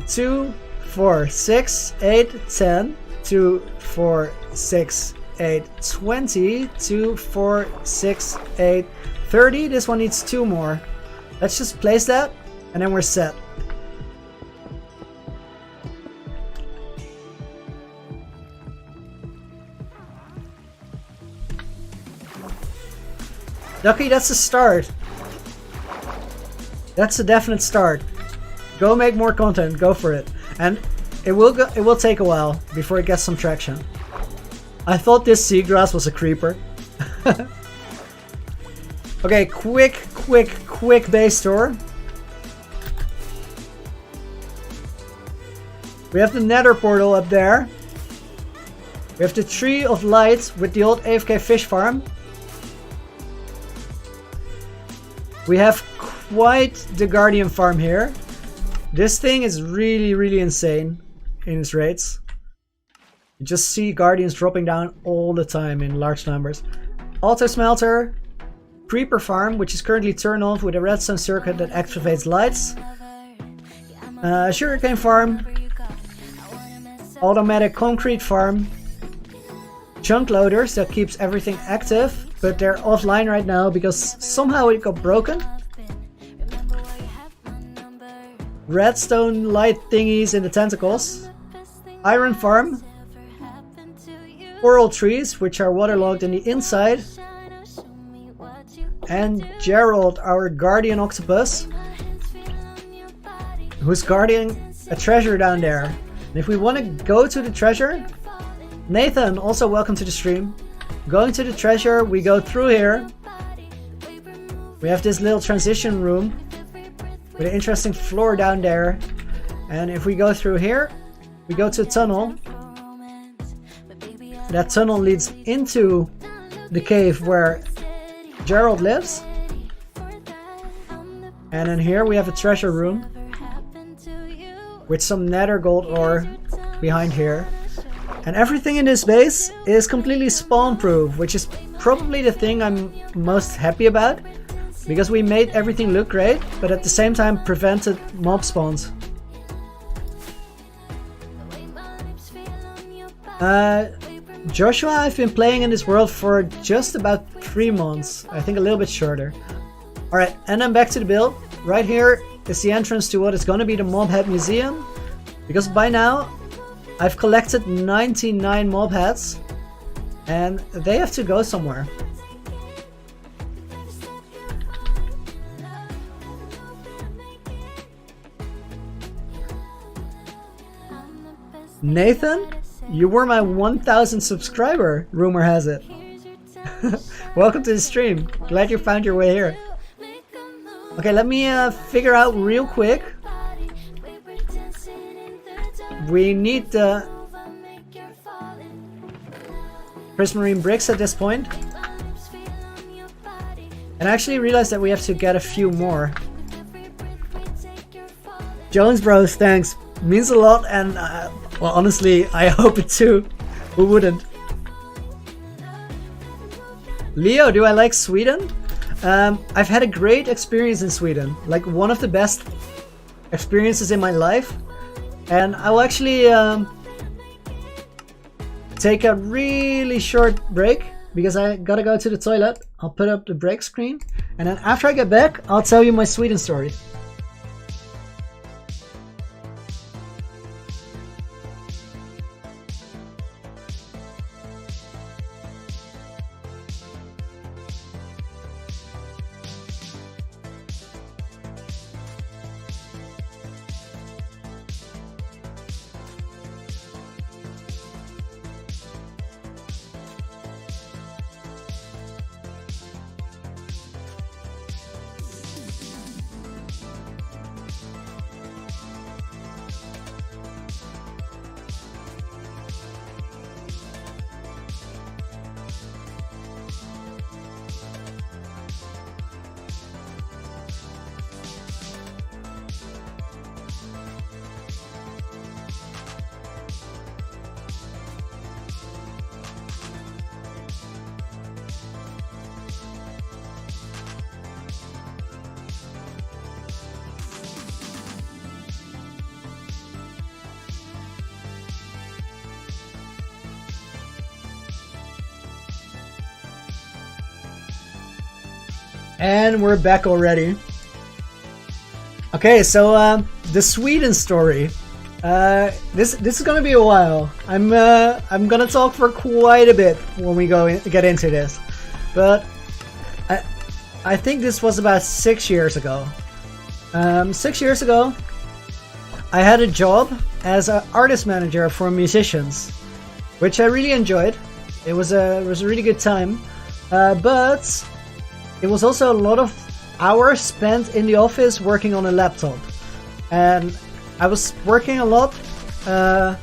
A: 2, 4, 6, 8, 10, 2, 4, 6, 8, 20, 2, 4, 6, 8, 30. This one needs 2 more. Let's just place that and then we're set. Ducky, that's a start. That's a definite start. Go make more content, go for it. And it will take a while before it gets some traction. I thought this seagrass was a creeper. Okay, quick base tour. We have the nether portal up there. We have the tree of light with the old AFK fish farm. We have quite the guardian farm here. This thing is really insane in its rates. You just see guardians dropping down all the time in large numbers. Auto smelter, creeper farm, which is currently turned off with a redstone circuit that activates lights. Sugarcane farm, automatic concrete farm, chunk loaders that keeps everything active, but they're offline right now because somehow it got broken. Redstone light thingies in the tentacles. Iron farm. Coral trees, which are waterlogged in the inside. And Gerald, our guardian octopus, who's guarding a treasure down there. And if we want to go to the treasure, Nathan, also welcome to the stream. Going to the treasure, we go through here. We have this little transition room with an interesting floor down there. And if we go through here, we go to a tunnel. That tunnel leads into the cave where Gerald lives. And in here we have a treasure room with some nether gold ore behind here. And everything in this base is completely spawn proof, which is probably the thing I'm most happy about, because we made everything look great, but at the same time prevented mob spawns. Joshua, I've been playing in this world for just about 3 months, I think a little bit shorter. Alright, and then back to the build. Right here is the entrance to what is going to be the Mob Head Museum, because by now I've collected 99 mob heads and they have to go somewhere. Nathan, you were my 1000 subscriber, rumor has it. Welcome to the stream. Glad you found your way here. Okay, let me figure out real quick. We need the prismarine bricks at this point. And I actually realized that we have to get a few more. Jones Bros, thanks. Means a lot, and well, honestly, I hope it too. Who wouldn't? Leo, do I like Sweden? I've had a great experience in Sweden. Like one of the best experiences in my life. And I'll actually take a really short break because I gotta go to the toilet. I'll put up the break screen, and then after I get back, I'll tell you my Sweden story. And we're back already. Okay, so the Sweden story. This is gonna be a while. I'm gonna talk for quite a bit when we get into this, but I think this was about 6 years ago. 6 years ago, I had a job as an artist manager for musicians, which I really enjoyed. It was a really good time, but it was also a lot of hours spent in the office working on a laptop, and I was working a lot. And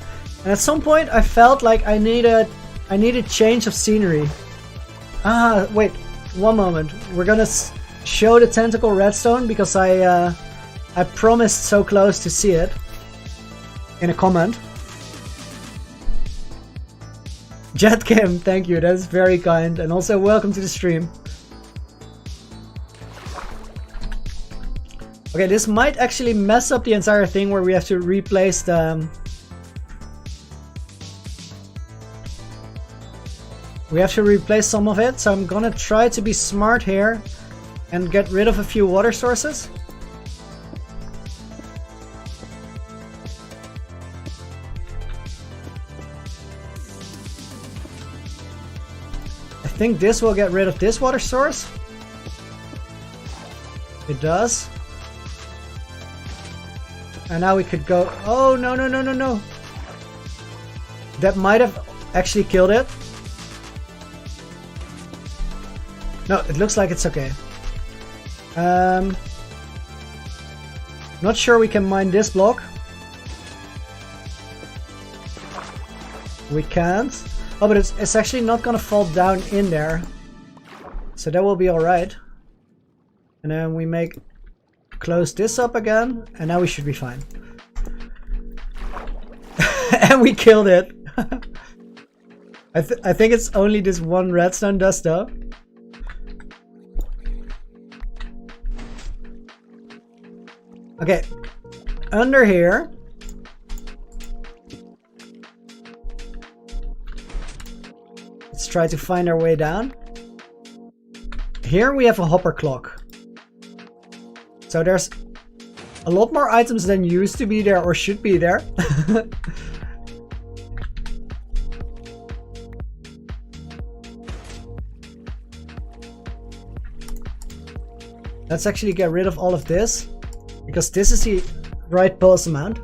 A: at some point, I felt like I needed change of scenery. Wait, one moment. We're gonna show the tentacle redstone because I promised so close to see it in a comment. Jet Kim, thank you. That is very kind, and also welcome to the stream. Okay, this might actually mess up the entire thing where we have to replace the... We have to replace some of it, so I'm gonna try to be smart here and get rid of a few water sources. I think this will get rid of this water source. It does. And now we could go... Oh, no, no, no, no, no. That might have actually killed it. No, it looks like it's okay. Not sure we can mine this block. We can't. Oh, but it's actually not gonna fall down in there. So that will be alright. And then we close this up again, and now we should be fine. And we killed it. I think it's only this one redstone dust though. Okay, under here. Let's try to find our way down. Here we have a hopper clock. So there's a lot more items than used to be there or should be there. Let's actually get rid of all of this, because this is the right pulse amount.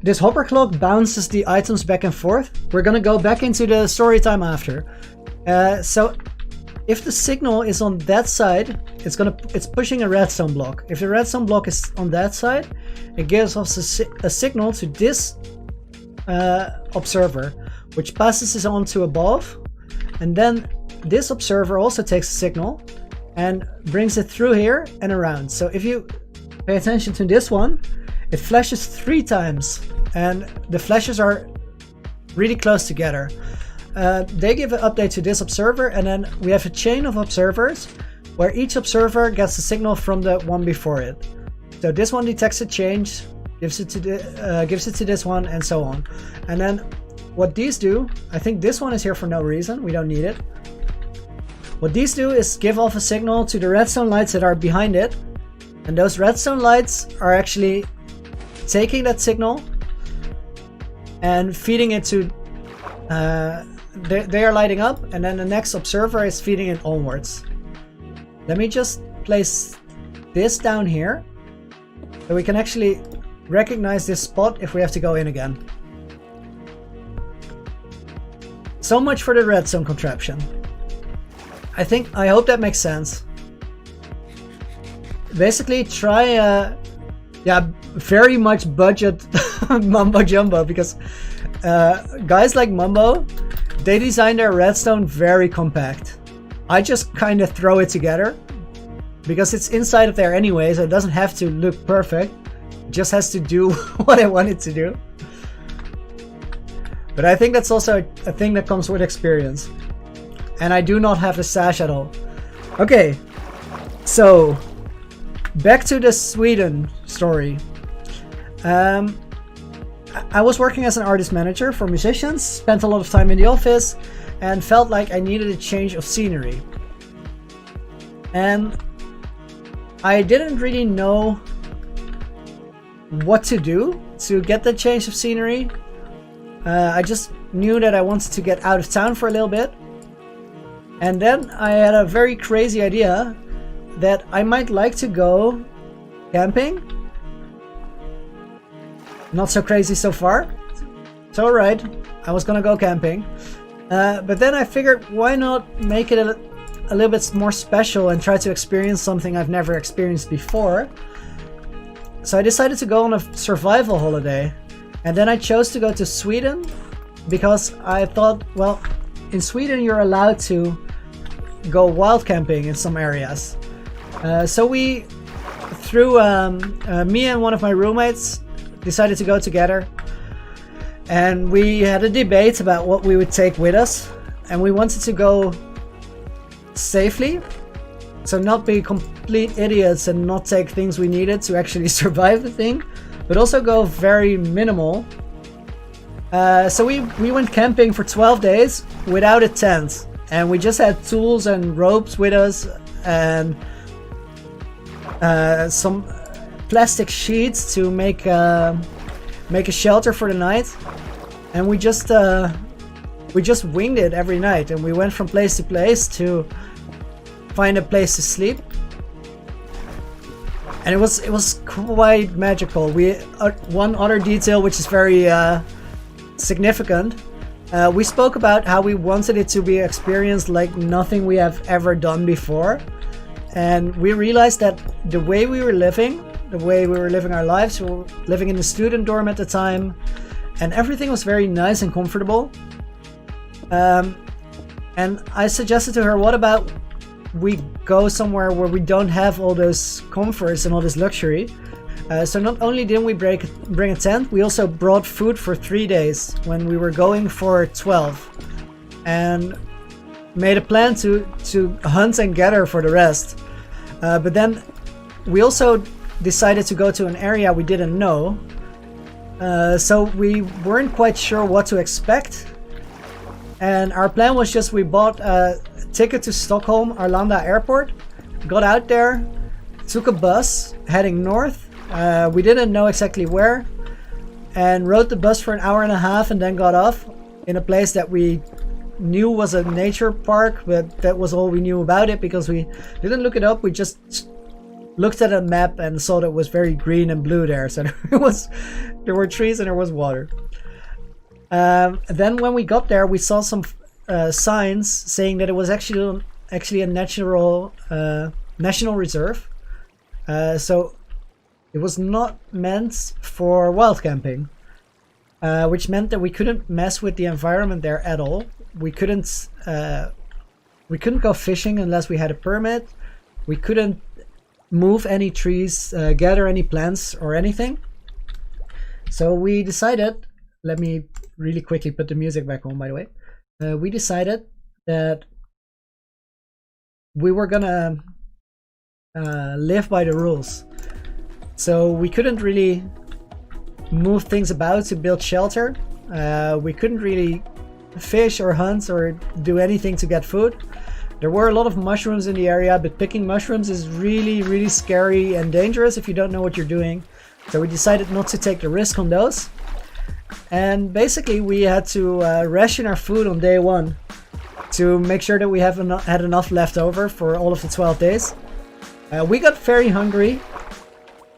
A: This hopper clock bounces the items back and forth. We're gonna go back into the story time after. So if the signal is on that side, it's pushing a redstone block. If the redstone block is on that side, it gives us a signal to this observer, which passes it on to above, and then this observer also takes a signal and brings it through here and around. So if you pay attention to this one, it flashes 3 times, and the flashes are really close together. They give an update to this observer, and then we have a chain of observers where each observer gets a signal from the one before it. So this one detects a change, gives it to this one, and so on. And then what these do, I think this one is here for no reason, we don't need it. What these do is give off a signal to the redstone lights that are behind it, and those redstone lights are actually taking that signal and feeding it to they are lighting up, and then the next observer is feeding it onwards. Let me just place this down here so we can actually recognize this spot if we have to go in again. So much for the redstone contraption. I hope that makes sense. Basically try very much budget Mumbo Jumbo, because guys like Mumbo, they design their redstone very compact. I just kind of throw it together because it's inside of there anyway, so it doesn't have to look perfect. It just has to do what I want it to do. But I think that's also a thing that comes with experience. And I do not have the sash at all. Okay, so back to the Sweden story. I was working as an artist manager for musicians, spent a lot of time in the office, and felt like I needed a change of scenery. and I didn't really know what to do to get the change of scenery. I just knew that I wanted to get out of town for a little bit. And then I had a very crazy idea that I might like to go camping. Not so crazy so far. So alright, I was gonna go camping. But then I figured, why not make it a little bit more special and try to experience something I've never experienced before. So I decided to go on a survival holiday. And then I chose to go to Sweden because I thought, well, in Sweden you're allowed to go wild camping in some areas. So we, through me and one of my roommates, decided to go together. And we had a debate about what we would take with us. And we wanted to go safely, so not be complete idiots and not take things we needed to actually survive the thing, but also go very minimal. So we went camping for 12 days without a tent, and we just had tools and ropes with us and some plastic sheets to make a shelter for the night. And we just winged it every night, and we went from place to place to find a place to sleep. And it was quite magical. We one other detail which is very significant. We spoke about how we wanted it to be experienced like nothing we have ever done before, and we realized that the way we were living our lives, we were living in the student dorm at the time, and everything was very nice and comfortable. And I suggested to her, what about we go somewhere where we don't have all those comforts and all this luxury. So not only didn't we bring a tent, we also brought food for 3 days when we were going for 12, and made a plan to hunt and gather for the rest. But then we also decided to go to an area we didn't know, so we weren't quite sure what to expect. And our plan was just, we bought a ticket to Stockholm Arlanda airport, got out there, took a bus heading north. We didn't know exactly where, and rode the bus for an hour and a half, and then got off in a place that we knew was a nature park, but that was all we knew about it because we didn't look it up. We just looked at a map and saw that it was very green and blue there. So there were trees and there was water. Then when we got there, we saw some signs saying that it was actually a national reserve. So it was not meant for wild camping, which meant that we couldn't mess with the environment there at all. We couldn't go fishing unless we had a permit. We couldn't move any trees, gather any plants or anything. So we decided, let me really quickly put the music back on, by the way. We decided that we were gonna live by the rules. So we couldn't really move things about to build shelter. We couldn't really fish or hunt or do anything to get food. There were a lot of mushrooms in the area, but picking mushrooms is really, really scary and dangerous if you don't know what you're doing. So we decided not to take the risk on those. And basically we had to ration our food on day one to make sure that we had enough left over for all of the 12 days. We got very hungry,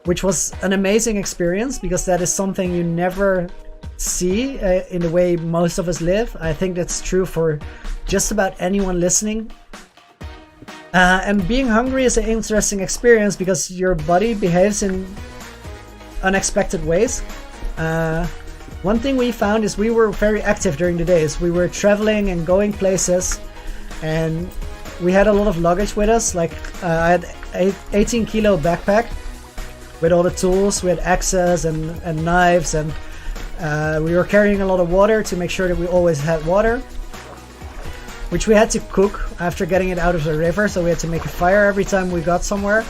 A: which was an amazing experience because that is something you never see in the way most of us live. I think that's true for just about anyone listening. And being hungry is an interesting experience because your body behaves in unexpected ways. One thing we found is we were very active during the days. We were traveling and going places, and we had a lot of luggage with us. Like I had 18 kilo backpack with all the tools. We had axes and knives, and we were carrying a lot of water to make sure that we always had water, which we had to cook after getting it out of the river. So we had to make a fire every time we got somewhere.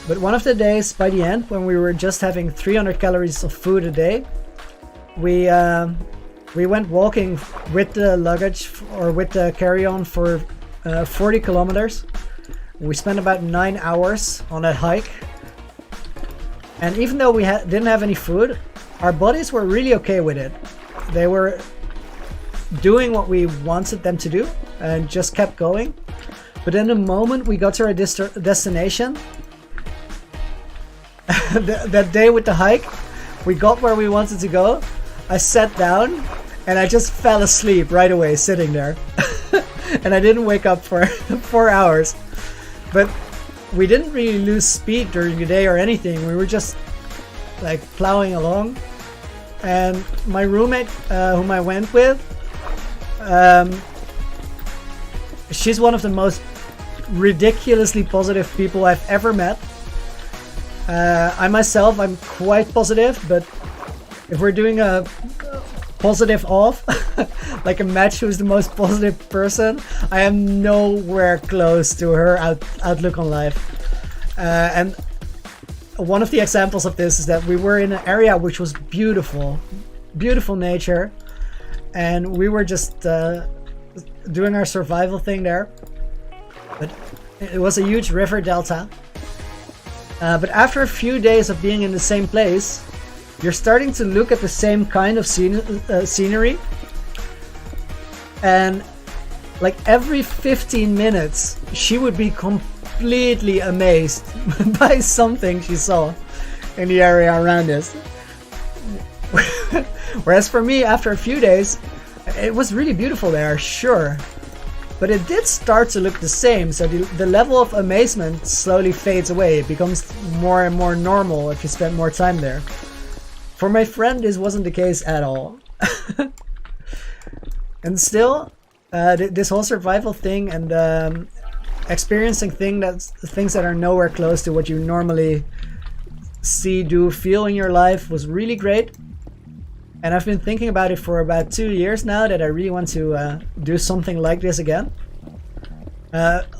A: But one of the days, by the end, when we were just having 300 calories of food a day, we went walking with the luggage or with the carry-on for 40 kilometers. We spent about 9 hours on that hike. And even though we didn't have any food, our bodies were really okay with it. They were doing what we wanted them to do and just kept going. But in the moment we got to our destination, that day with the hike, we got where we wanted to go. I sat down and I just fell asleep right away sitting there. And I didn't wake up for 4 hours. But we didn't really lose speed during the day or anything. We were just like plowing along. And my roommate, whom I went with, she's one of the most ridiculously positive people I've ever met. I myself, I'm quite positive, but if we're doing a positive off, like a match who's the most positive person, I am nowhere close to her outlook on life. And one of the examples of this is that we were in an area which was beautiful nature, and we were just doing our survival thing there. But it was a huge river delta. But after a few days of being in the same place, you're starting to look at the same kind of scenery. And like every 15 minutes, she would be completely amazed by something she saw in the area around us. Whereas for me, after a few days, it was really beautiful there, sure. But it did start to look the same, so the level of amazement slowly fades away. It becomes more and more normal if you spend more time there. For my friend, this wasn't the case at all. And still, this whole survival thing and experiencing things that are nowhere close to what you normally see, do, feel in your life was really great. And I've been thinking about it for about 2 years now, that I really want to do something like this again.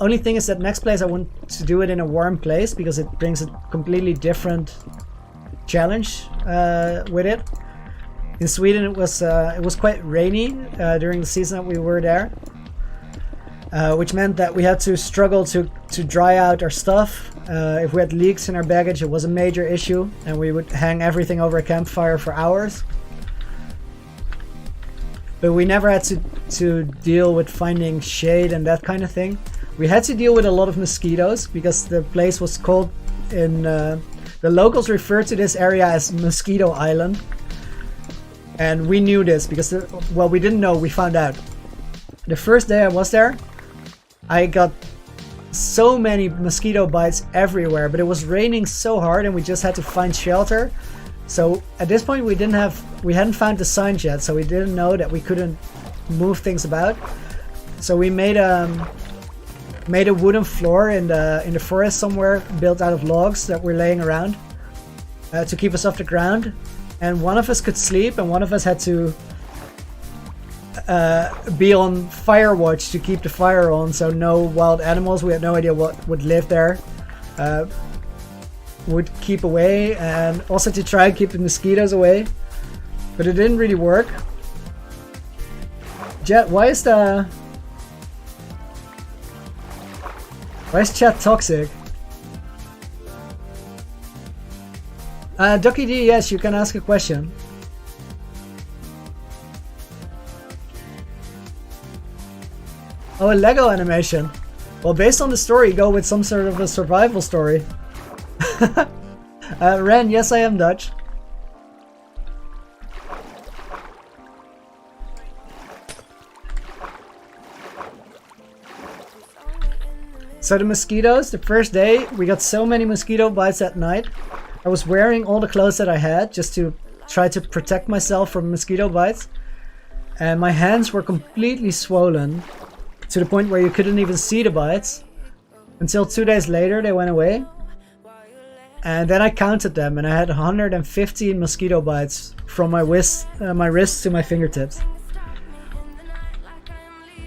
A: Only thing is that next place I want to do it in a warm place, because it brings a completely different challenge with it. In Sweden it was quite rainy during the season that we were there, which meant that we had to struggle to dry out our stuff. If we had leaks in our baggage, it was a major issue, and we would hang everything over a campfire for hours. But we never had to deal with finding shade and that kind of thing. We had to deal with a lot of mosquitoes, because the place was called the locals refer to this area as Mosquito Island. And we knew this because, well, we didn't know, we found out. The first day I was there, I got so many mosquito bites everywhere, but it was raining so hard and we just had to find shelter. So at this point we hadn't found the signs yet, so we didn't know that we couldn't move things about. So we made a wooden floor in the forest somewhere, built out of logs that were laying around to keep us off the ground. And one of us could sleep, and one of us had to be on fire watch to keep the fire on, so no wild animals, we had no idea what would live there, would keep away, and also to try and keep the mosquitoes away. But it didn't really work. Jet, why is chat toxic? Ducky D, yes, you can ask a question. Oh, a Lego animation. Well, based on the story, go with some sort of a survival story. Ren, yes, I am Dutch. So the mosquitoes, the first day, we got so many mosquito bites at night. I was wearing all the clothes that I had just to try to protect myself from mosquito bites. And my hands were completely swollen to the point where you couldn't even see the bites. Until 2 days later they went away. And then I counted them and I had 115 mosquito bites from my wrists to my fingertips.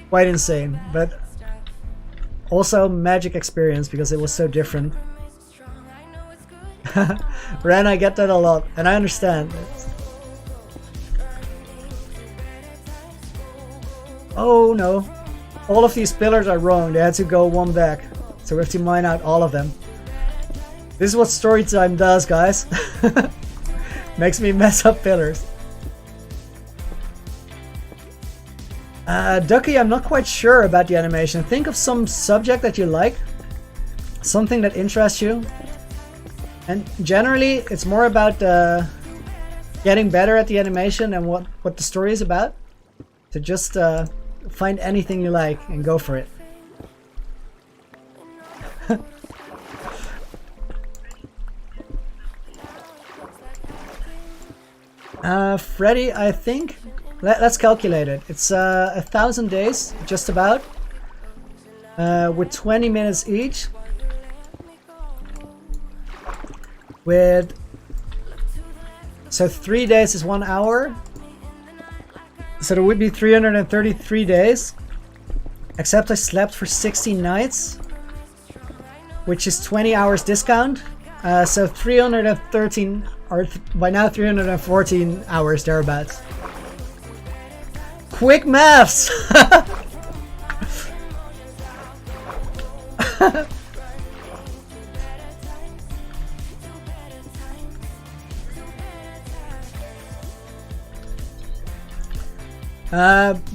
A: Quite insane, but also magic experience because it was so different. Ren, I get that a lot, and I understand. Oh no. All of these pillars are wrong, they had to go one back. so we have to mine out all of them. This is what story time does, guys. Makes me mess up pillars. Ducky, I'm not quite sure about the animation. Think of some subject that you like, something that interests you, and generally it's more about getting better at the animation and what the story is about. So just find anything you like and go for it. Freddy, I think, let's calculate it. It's 1,000 days, just about, with 20 minutes each, so 3 days is 1 hour, so there would be 333 days, except I slept for 16 nights, which is 20 hours discount, so 313, or by now 314 hours thereabouts. Quick maths!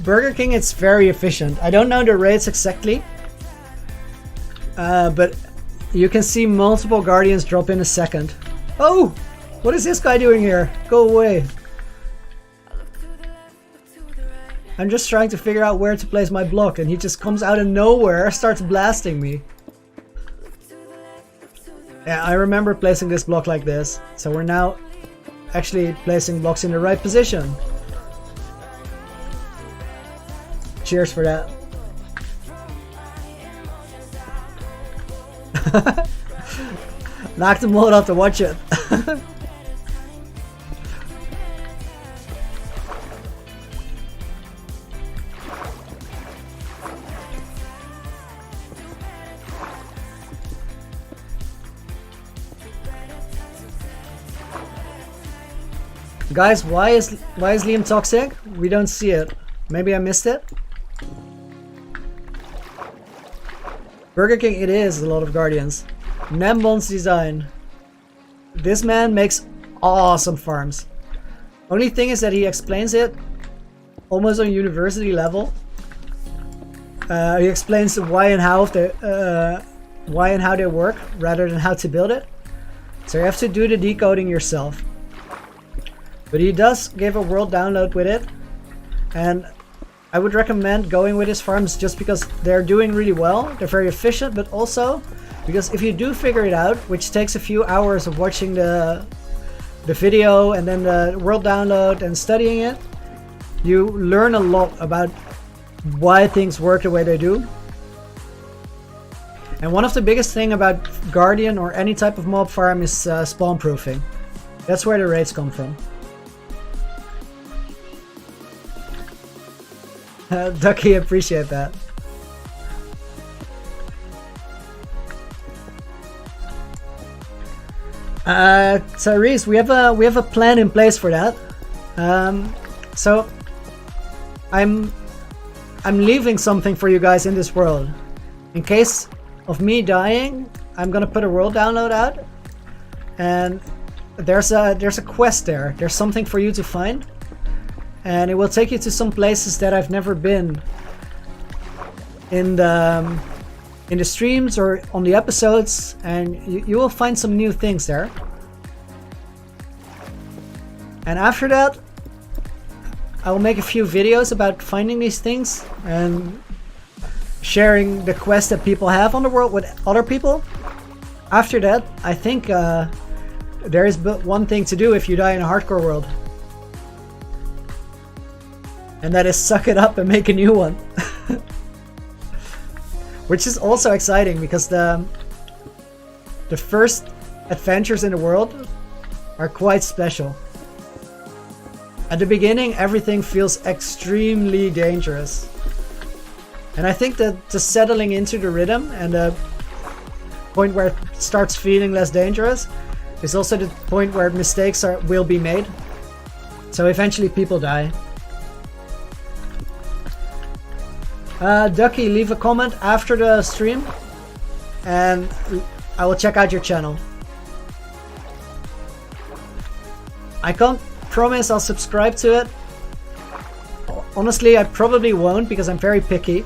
A: Burger King, it's very efficient. I don't know the rates exactly, but you can see multiple Guardians drop in a second. Oh! What is this guy doing here? Go away. I'm just trying to figure out where to place my block, and he just comes out of nowhere, starts blasting me. Yeah, I remember placing this block like this, so we're now actually placing blocks in the right position. Cheers for that. Knock the mode off to watch it. Guys, why is Liam toxic? We don't see it. Maybe I missed it. Burger King, it is a lot of Guardians. Nembon's design. This man makes awesome farms. Only thing is that he explains it almost on university level. He explains why and how they work rather than how to build it. So you have to do the decoding yourself. But he does give a world download with it, and I would recommend going with his farms just because they're doing really well. They're very efficient, but also because if you do figure it out, which takes a few hours of watching the video and then the world download and studying it, you learn a lot about why things work the way they do. And one of the biggest thing about Guardian or any type of mob farm is spawn proofing. That's where the raids come from. Ducky, appreciate that. Tyrese, we have a plan in place for that. So I'm leaving something for you guys in this world. In case of me dying, I'm gonna put a world download out, and there's a quest there. There's something for you to find. And it will take you to some places that I've never been in the streams or on the episodes, and you will find some new things there. And after that, I will make a few videos about finding these things and sharing the quests that people have on the world with other people. After that, I think there is but one thing to do if you die in a hardcore world. And that is suck it up and make a new one. Which is also exciting because the first adventures in the world are quite special. At the beginning, everything feels extremely dangerous. And I think that the settling into the rhythm and the point where it starts feeling less dangerous is also the point where mistakes will be made. So eventually people die. Ducky, leave a comment after the stream and I will check out your channel. I can't promise I'll subscribe to it. Honestly, I probably won't because I'm very picky.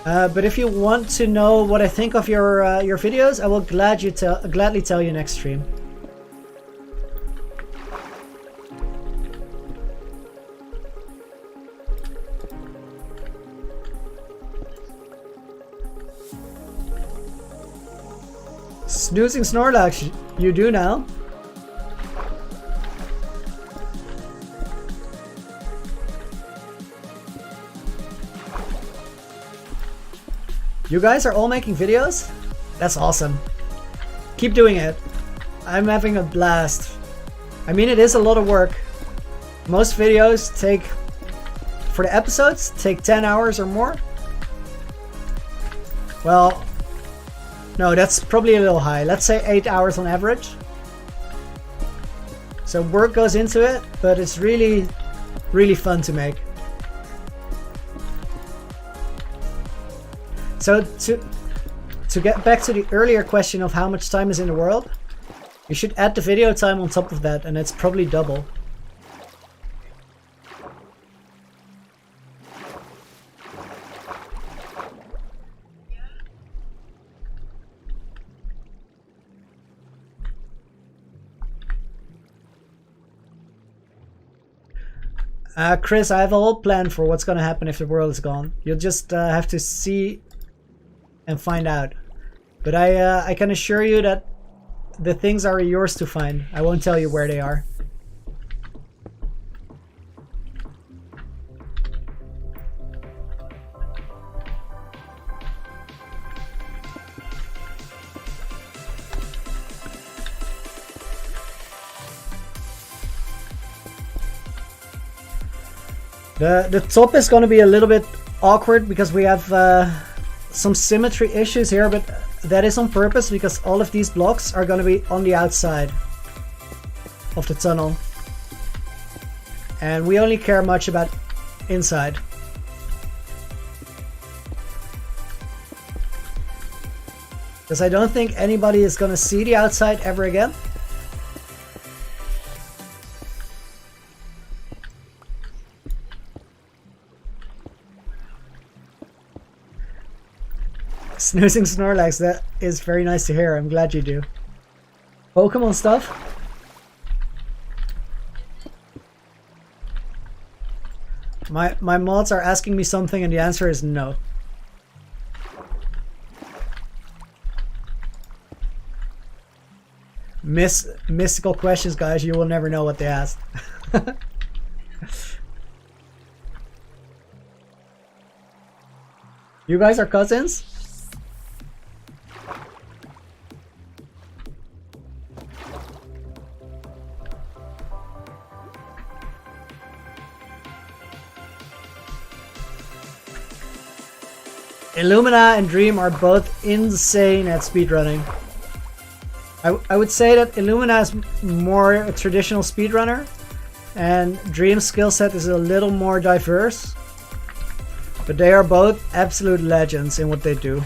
A: But if you want to know what I think of your videos, I will gladly tell you next stream. Snoozing Snorlax, you do now. You guys are all making videos? That's awesome. Keep doing it. I'm having a blast. I mean, it is a lot of work. Most videos for the episodes, take 10 hours or more. Well, no, that's probably a little high. Let's say 8 hours on average. So work goes into it, but it's really, really fun to make. So to get back to the earlier question of how much time is in the world, you should add the video time on top of that, and it's probably double. Chris, I have a whole plan for what's gonna happen if the world is gone. You'll just have to see and find out. But I can assure you that the things are yours to find. I won't tell you where they are. The top is going to be a little bit awkward because we have some symmetry issues here, but that is on purpose because all of these blocks are going to be on the outside of the tunnel. And we only care much about inside. Because I don't think anybody is going to see the outside ever again. Snoozing Snorlax, that is very nice to hear. I'm glad you do. Pokemon stuff? My mods are asking me something and the answer is no. Mystical questions, guys. You will never know what they asked. You guys are cousins? Illumina and Dream are both insane at speedrunning. I would say that Illumina is more a traditional speedrunner, and Dream's skill set is a little more diverse. But they are both absolute legends in what they do.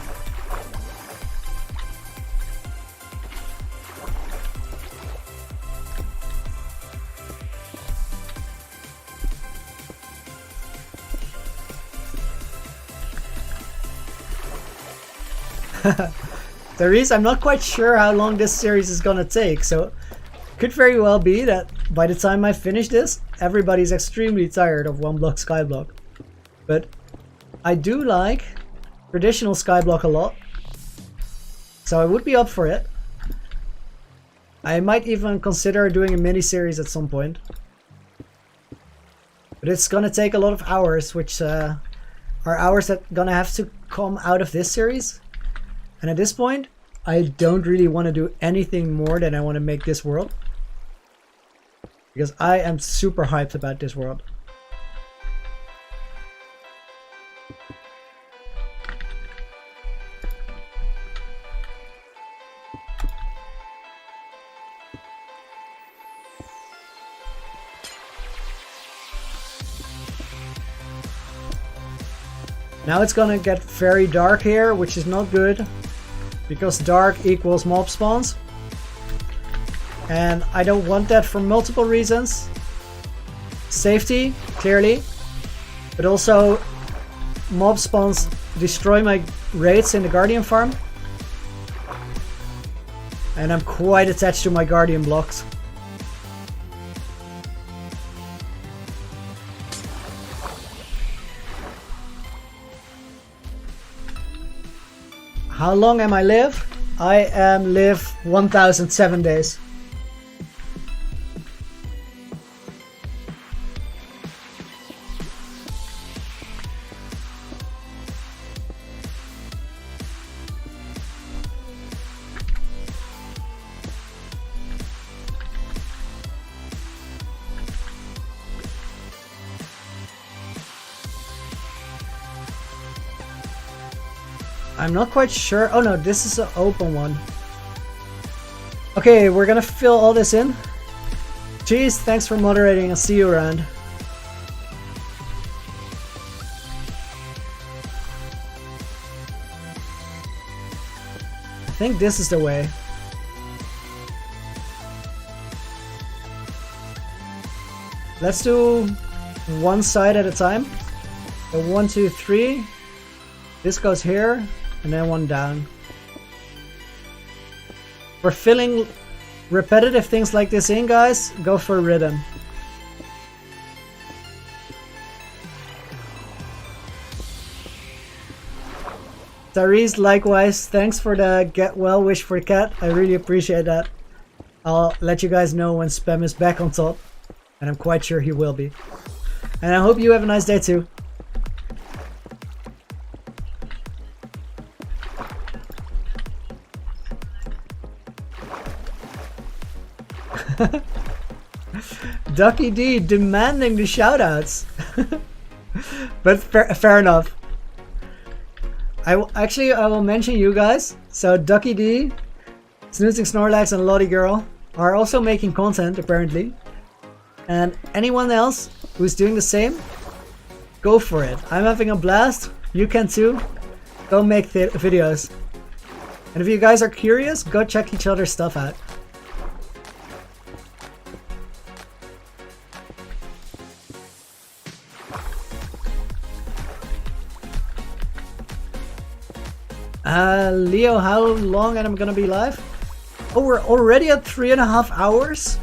A: Therese, I'm not quite sure how long this series is gonna take, so could very well be that by the time I finish this, everybody's extremely tired of one block skyblock. But I do like traditional skyblock a lot, so I would be up for it. I might even consider doing a mini-series at some point. But it's gonna take a lot of hours, which are hours that gonna have to come out of this series. And at this point, I don't really want to do anything more than I want to make this world. Because I am super hyped about this world. Now it's gonna get very dark here, which is not good. because dark equals mob spawns. And I don't want that for multiple reasons. Safety, clearly. But also, mob spawns destroy my raids in the Guardian farm. And I'm quite attached to my Guardian blocks. How long am I live? I am live 1007 days. I'm not quite sure. Oh no, this is an open one. Okay, we're gonna fill all this in. Jeez, thanks for moderating. I'll see you around. I think this is the way. Let's do one side at a time. So 1, 2, 3. This goes here. And then one down. For filling repetitive things like this in, guys, go for rhythm. Tyrese, likewise, thanks for the get well wish for the cat. I really appreciate that. I'll let you guys know when Spam is back on top. And I'm quite sure he will be. And I hope you have a nice day too. Ducky D demanding the shoutouts. But fair enough. I will mention you guys. So Ducky D, Snoozing Snorlax, and Lottie Girl are also making content apparently. And anyone else who's doing the same, go for it. I'm having a blast. You can too. Go make videos. And if you guys are curious, go check each other's stuff out. Leo, how long am I gonna be live? Oh, we're already at 3.5 hours?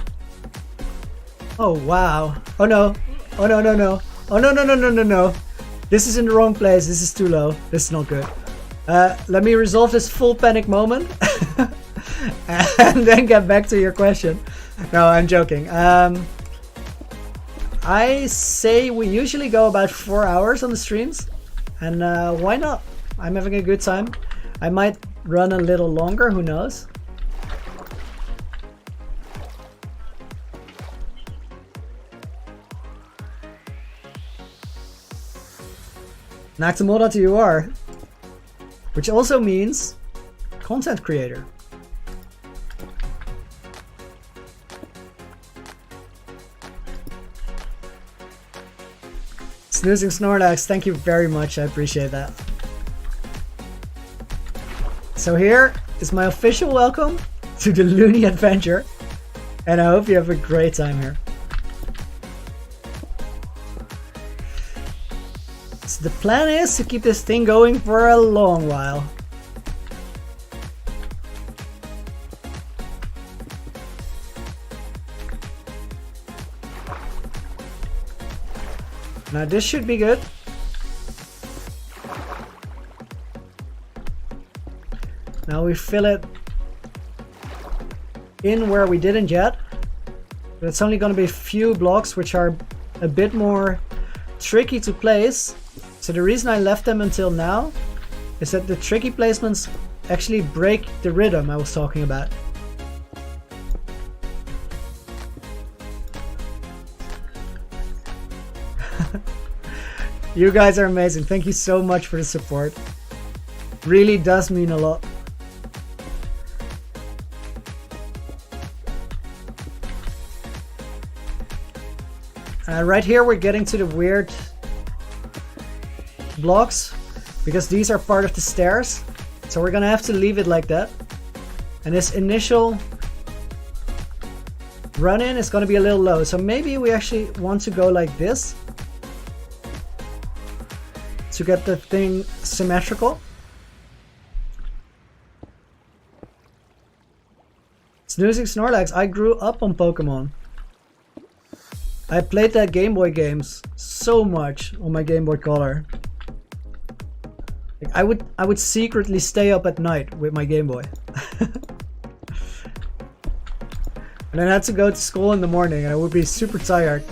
A: Oh, wow. Oh no. Oh no, no, no. Oh no, no, no, no, no, no. This is in the wrong place. This is too low. This is not good. Let me resolve this full panic moment. And then get back to your question. No, I'm joking. I say we usually go about 4 hours on the streams. And why not? I'm having a good time. I might run a little longer, who knows? Nakamura to you are. Which also means content creator. Snoozing Snorlax, thank you very much. I appreciate that. So here is my official welcome to the Loony adventure, and I hope you have a great time here. So the plan is to keep this thing going for a long while. Now this should be good. Now we fill it in where we didn't yet. But it's only going to be a few blocks which are a bit more tricky to place. So the reason I left them until now is that the tricky placements actually break the rhythm I was talking about. You guys are amazing. Thank you so much for the support. Really does mean a lot. Right here we're getting to the weird blocks because these are part of the stairs. So we're gonna have to leave it like that. And this initial run-in is gonna be a little low. So maybe we actually want to go like this to get the thing symmetrical. Snoozing Snorlax, I grew up on Pokemon. I played that Game Boy games so much on my Game Boy Color. Like, I would secretly stay up at night with my Game Boy. And then I had to go to school in the morning and I would be super tired.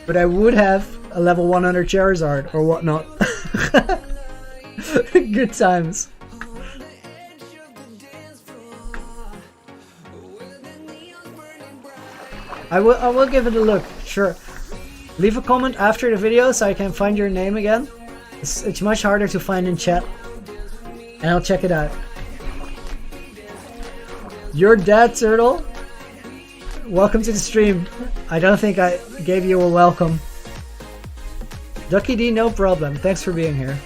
A: But I would have a level 100 Charizard or whatnot. Good times. I will give it a look, sure. Leave a comment after the video so I can find your name again. It's much harder to find in chat. And I'll check it out. Your dad, Turtle? Welcome to the stream. I don't think I gave you a welcome. Ducky D, no problem. Thanks for being here.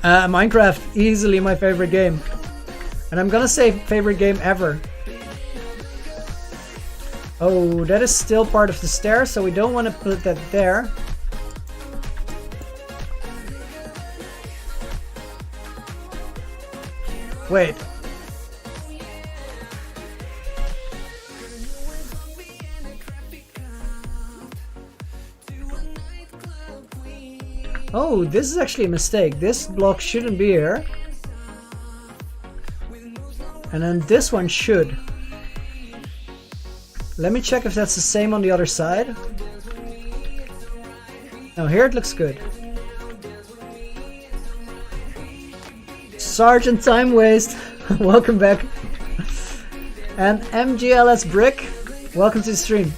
A: Minecraft, easily my favorite game. And I'm gonna say favorite game ever. Oh, that is still part of the stairs, so we don't want to put that there. Wait. Oh, this is actually a mistake. This block shouldn't be here. And then this one should. Let me check if that's the same on the other side. No, here it looks good. Sergeant Time Waste, welcome back. And MGLS Brick, welcome to the stream.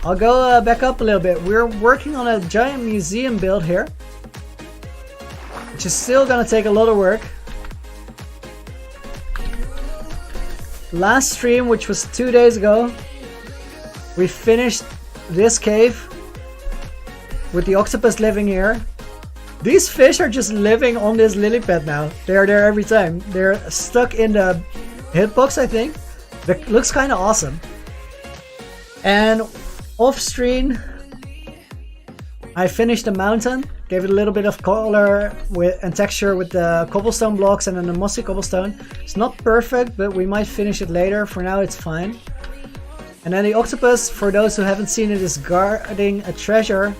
A: I'll go back up a little bit. We're working on a giant museum build here, which is still gonna take a lot of work. Last stream, which was 2 days ago, we finished this cave with the octopus living here. These fish are just living on this lily pad now. They are there every time. They're stuck in the hitbox, I think. That looks kind of awesome. And off screen, I finished the mountain. Gave it a little bit of color and texture with the cobblestone blocks and then the mossy cobblestone. It's not perfect, but we might finish it later. For now, it's fine. And then the octopus, for those who haven't seen it, is guarding a treasure,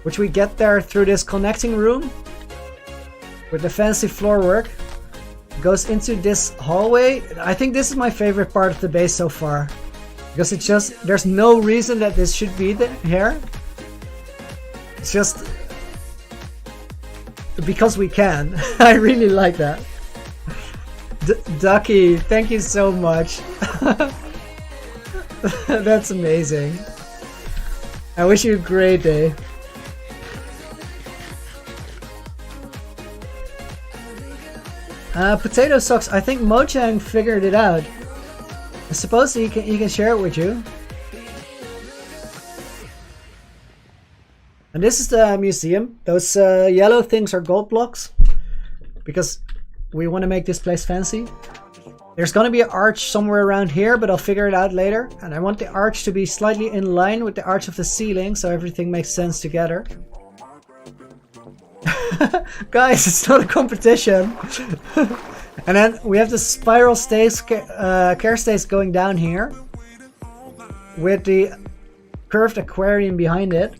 A: which we get there through this connecting room with the fancy floor work. It goes into this hallway. I think this is my favorite part of the base so far, because it's just, there's no reason that this should be here. It's just because we can. I really like that. Ducky, thank you so much. That's amazing. I wish you a great day. Potato Socks, I think Mojang figured it out. I suppose he can share it with you. And this is the museum. Those yellow things are gold blocks, because we want to make this place fancy. There's gonna be an arch somewhere around here, but I'll figure it out later. And I want the arch to be slightly in line with the arch of the ceiling, so everything makes sense together. Guys, it's not a competition. And then we have the spiral stays, care stays going down here, with the curved aquarium behind it.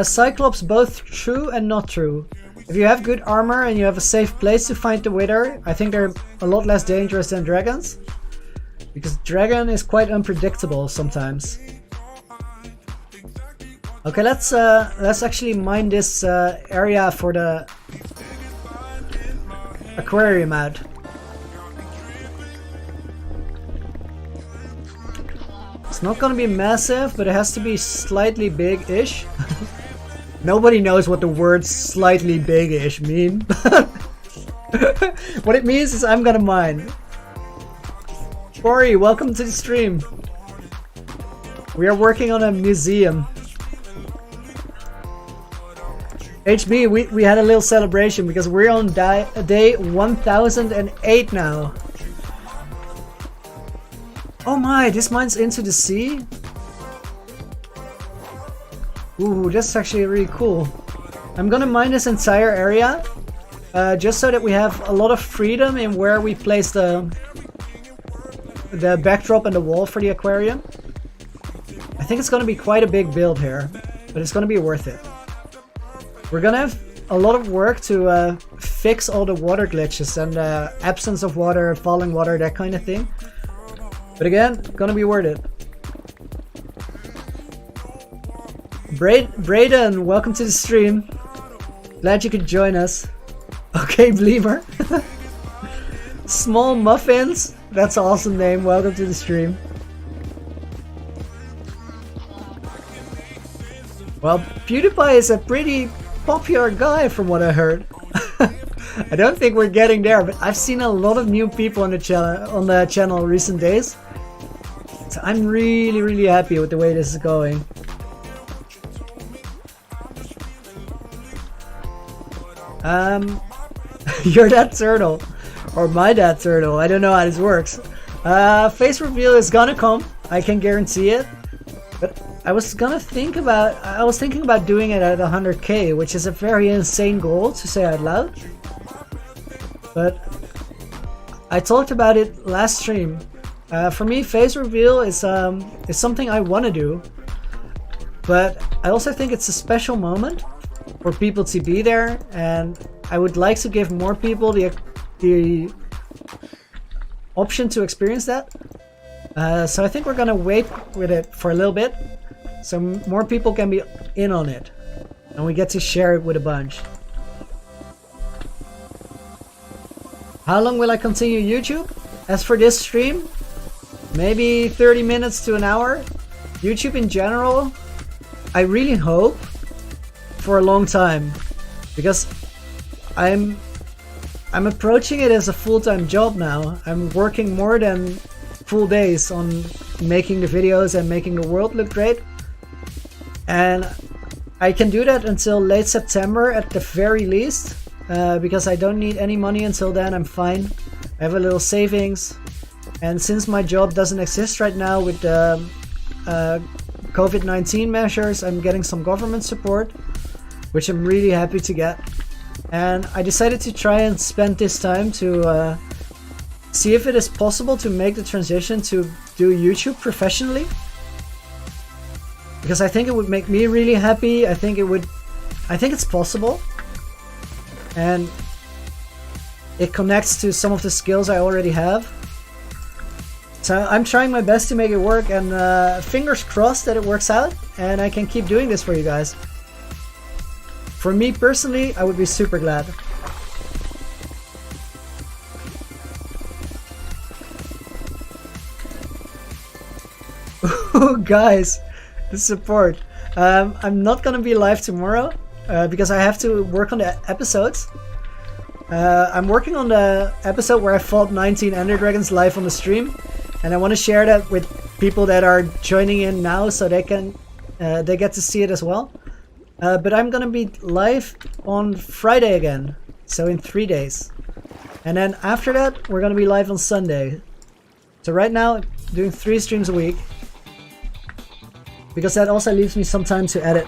A: Cyclops, both true and not true. If you have good armor and you have a safe place to find the Wither, I think they're a lot less dangerous than dragons, because dragon is quite unpredictable sometimes. Okay, let's actually mine this area for the aquarium out. It's not gonna be massive, but it has to be slightly big-ish. Nobody knows what the word slightly big-ish mean. What it means is I'm gonna mine. Bori, welcome to the stream. We are working on a museum. HB, we had a little celebration because we're on day 1008 now. Oh my, this mine's into the sea? Ooh, that's actually really cool. I'm gonna mine this entire area, just so that we have a lot of freedom in where we place the backdrop and the wall for the aquarium. I think it's gonna be quite a big build here, but it's gonna be worth it. We're gonna have a lot of work to fix all the water glitches and absence of water, falling water, that kind of thing. But again, gonna be worth it. Brayden, welcome to the stream. Glad you could join us. Okay, Bleemer. Small Muffins, that's an awesome name. Welcome to the stream. Well, PewDiePie is a pretty popular guy from what I heard. I don't think we're getting there, but I've seen a lot of new people on the channel recent days. So I'm really happy with the way this is going. You're that turtle. Or my dad turtle. I don't know how this works. Face reveal is gonna come. I can guarantee it. But I was thinking about doing it at 100k, which is a very insane goal to say out loud. But I talked about it last stream. For me, face reveal is something I want to do. But I also think it's a special moment for people to be there, and I would like to give more people the option to experience that. So I think we're gonna wait with it for a little bit, so more people can be in on it, and we get to share it with a bunch. How long will I continue YouTube? As for this stream, maybe 30 minutes to an hour. YouTube in general, I really hope for a long time, because I'm approaching it as a full-time job now. I'm working more than full days on making the videos and making the world look great, and I can do that until late September at the very least, because I don't need any money until then. I'm fine. I have a little savings, and since my job doesn't exist right now with the COVID-19 measures, I'm getting some government support, which I'm really happy to get. And I decided to try and spend this time to see if it is possible to make the transition to do YouTube professionally, because I think it would make me really happy. I think it's possible, and it connects to some of the skills I already have. So I'm trying my best to make it work, and fingers crossed that it works out and I can keep doing this for you guys. For me personally, I would be super glad. Guys, the support. I'm not gonna be live tomorrow because I have to work on the episodes. I'm working on the episode where I fought 19 Ender Dragons live on the stream, and I want to share that with people that are joining in now, so they get to see it as well. But I'm gonna be live on Friday again, so in 3 days, and then after that we're gonna be live on Sunday. So right now, doing 3 streams a week, because that also leaves me some time to edit.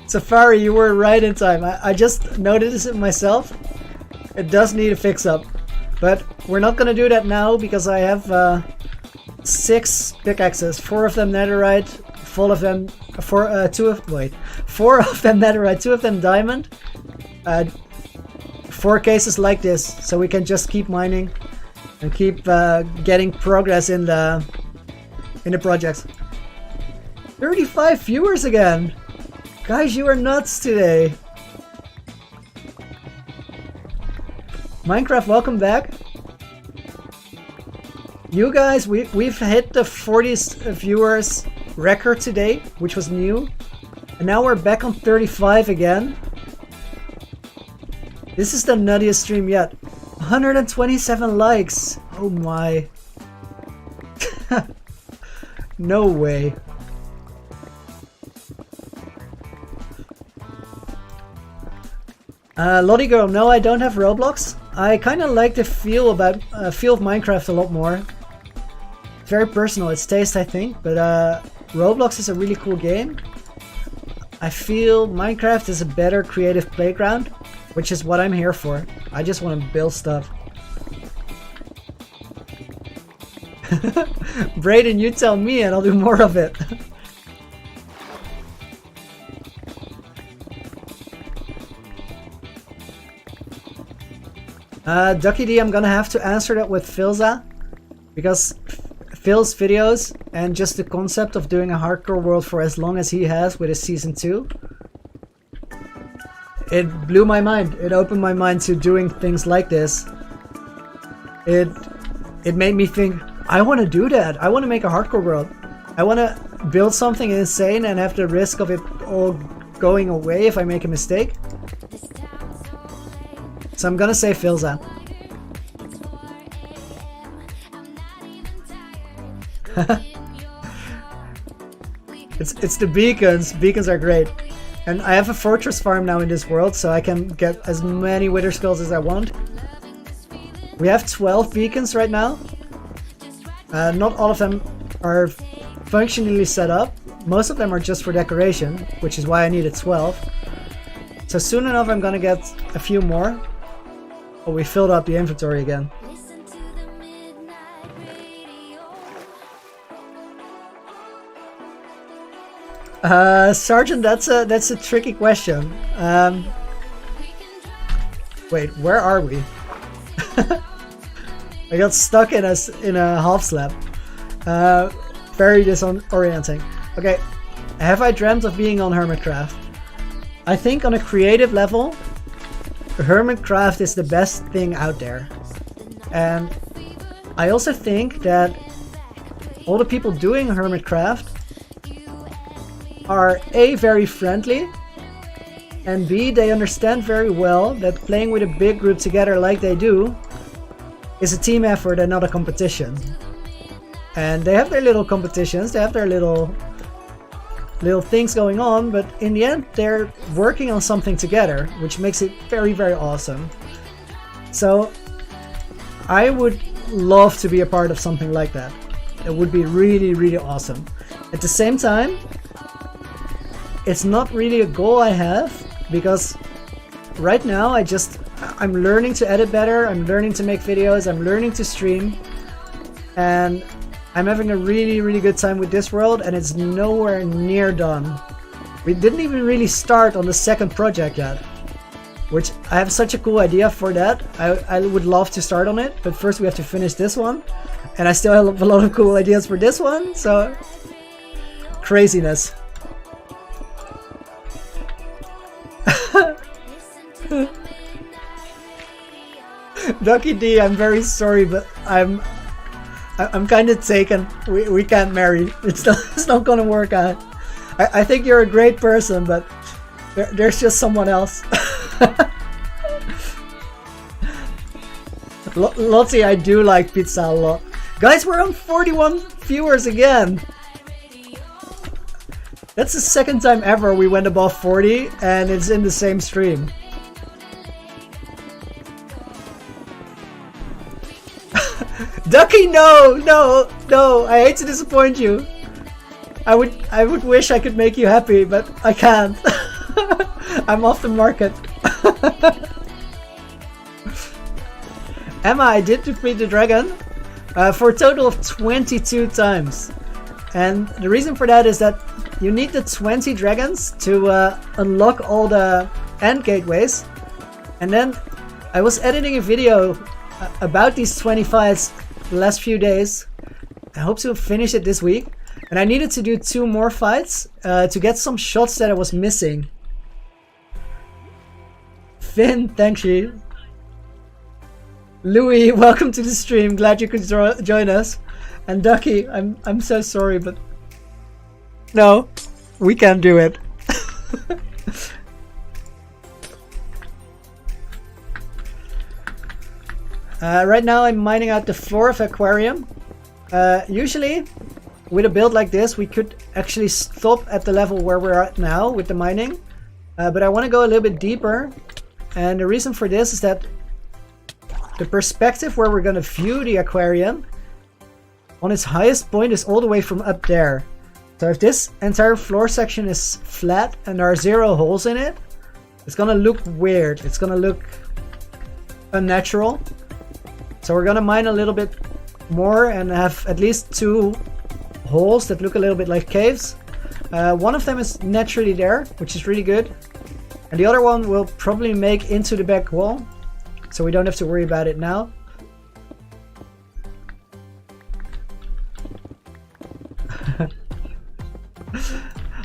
A: Safari, you were right in time. I just noticed it myself. It does need a fix up, but we're not gonna do that now because I have 6 pickaxes, 4 of them netherite, 4 of them netherite, 2 of them diamond, 4 cases like this, so we can just keep mining and keep getting progress in the projects. 35 viewers again. Guys, you are nuts today. Minecraft, welcome back. You guys, we've hit the 40 viewers record today, which was new. And now we're back on 35 again. This is the nuttiest stream yet. 127 likes. Oh my. No way. Lottie girl, no, I don't have Roblox. I kind of like the feel of Minecraft a lot more. It's very personal, it's taste, I think, but Roblox is a really cool game. I feel Minecraft is a better creative playground, which is what I'm here for. I just want to build stuff. Brayden, you tell me and I'll do more of it. Ducky D, I'm gonna have to answer that with Philza, because Phil's videos and just the concept of doing a hardcore world for as long as he has with his season 2, it blew my mind. It opened my mind to doing things like this. It made me think, I want to do that. I want to make a hardcore world. I want to build something insane and have the risk of it all going away if I make a mistake. So I'm gonna say Philza. It's the beacons. Beacons are great. And I have a fortress farm now in this world, so I can get as many wither skulls as I want. We have 12 beacons right now. Not all of them are functionally set up. Most of them are just for decoration, which is why I needed 12. So soon enough I'm gonna get a few more. Oh, we filled up the inventory again. Sergeant, that's a tricky question. Wait, where are we? I got stuck in a half slab. Very disorienting. Okay, have I dreamt of being on Hermitcraft? I think on a creative level, Hermitcraft is the best thing out there. And I also think that all the people doing Hermitcraft are A, very friendly, and B, they understand very well that playing with a big group together like they do is a team effort and not a competition. And they have their little competitions, they have their little things going on, but in the end they're working on something together, which makes it very, very awesome. So I would love to be a part of something like that. It would be really, really awesome. At the same time, it's not really a goal I have, because right now I'm learning to edit better, I'm learning to make videos, I'm learning to stream, and I'm having a really, really good time with this world, and it's nowhere near done. We didn't even really start on the second project yet, which I have such a cool idea for that. I would love to start on it, but first we have to finish this one, and I still have a lot of cool ideas for this one, so craziness. Ducky D, I'm very sorry, but I'm kind of taken. We can't marry. It's not gonna work out. I think you're a great person, but there's just someone else. Lottie, I do like pizza a lot. Guys, we're on 41 viewers again. That's the second time ever we went above 40, and it's in the same stream. Ducky, no! I hate to disappoint you. I would wish I could make you happy, but I can't. I'm off the market. Emma, I did defeat the dragon for a total of 22 times. And the reason for that is that you need the 20 dragons to unlock all the end gateways. And then I was editing a video about these 20 fights the last few days. I hope to finish it this week. And I needed to do 2 more fights to get some shots that I was missing. Finn, thank you. Louis, welcome to the stream. Glad you could join us. And Ducky, I'm so sorry, but no, we can't do it. Right now I'm mining out the floor of aquarium. Usually with a build like this we could actually stop at the level where we're at now with the mining. But I want to go a little bit deeper. And the reason for this is that the perspective where we're going to view the aquarium on its highest point is all the way from up there. So if this entire floor section is flat and there are 0 holes in it, it's going to look weird. It's going to look unnatural. So we're going to mine a little bit more and have at least 2 holes that look a little bit like caves. One of them is naturally there, which is really good. And the other one will probably make into the back wall. So we don't have to worry about it now.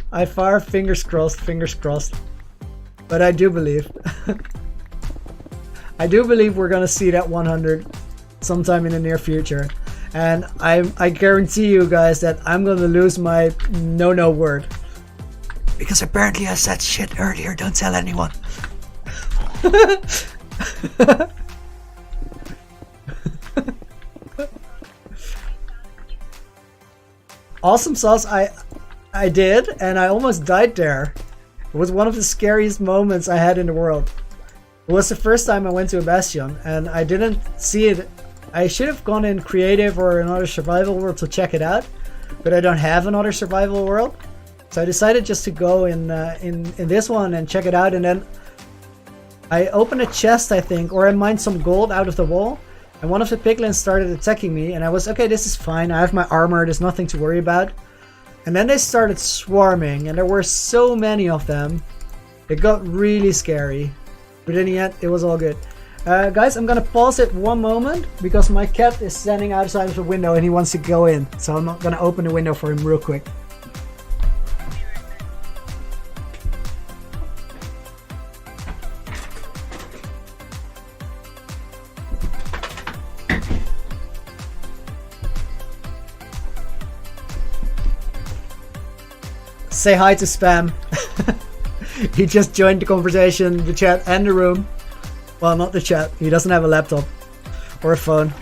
A: I far fingers crossed, fingers crossed. But I do believe. I do believe we're gonna see that 100 sometime in the near future. And I guarantee you guys that I'm gonna lose my no word. Because apparently I said shit earlier, don't tell anyone. Awesome sauce, I did, and I almost died there. It was one of the scariest moments I had in the world. It was the first time I went to a bastion, and I didn't see it. I should have gone in creative or another survival world to check it out, but I don't have another survival world. So I decided just to go in this one and check it out, and then I opened a chest, I think, or I mined some gold out of the wall, and one of the piglins started attacking me, and I was, okay, this is fine, I have my armor, there's nothing to worry about. And then they started swarming, and there were so many of them. It got really scary, but in the end, it was all good. Guys, I'm gonna pause it one moment, because my cat is standing outside of the window and he wants to go in, so I'm not gonna open the window for him real quick. Say hi to Spam. He just joined the conversation, the chat and the room. Well, not the chat. He doesn't have a laptop or a phone.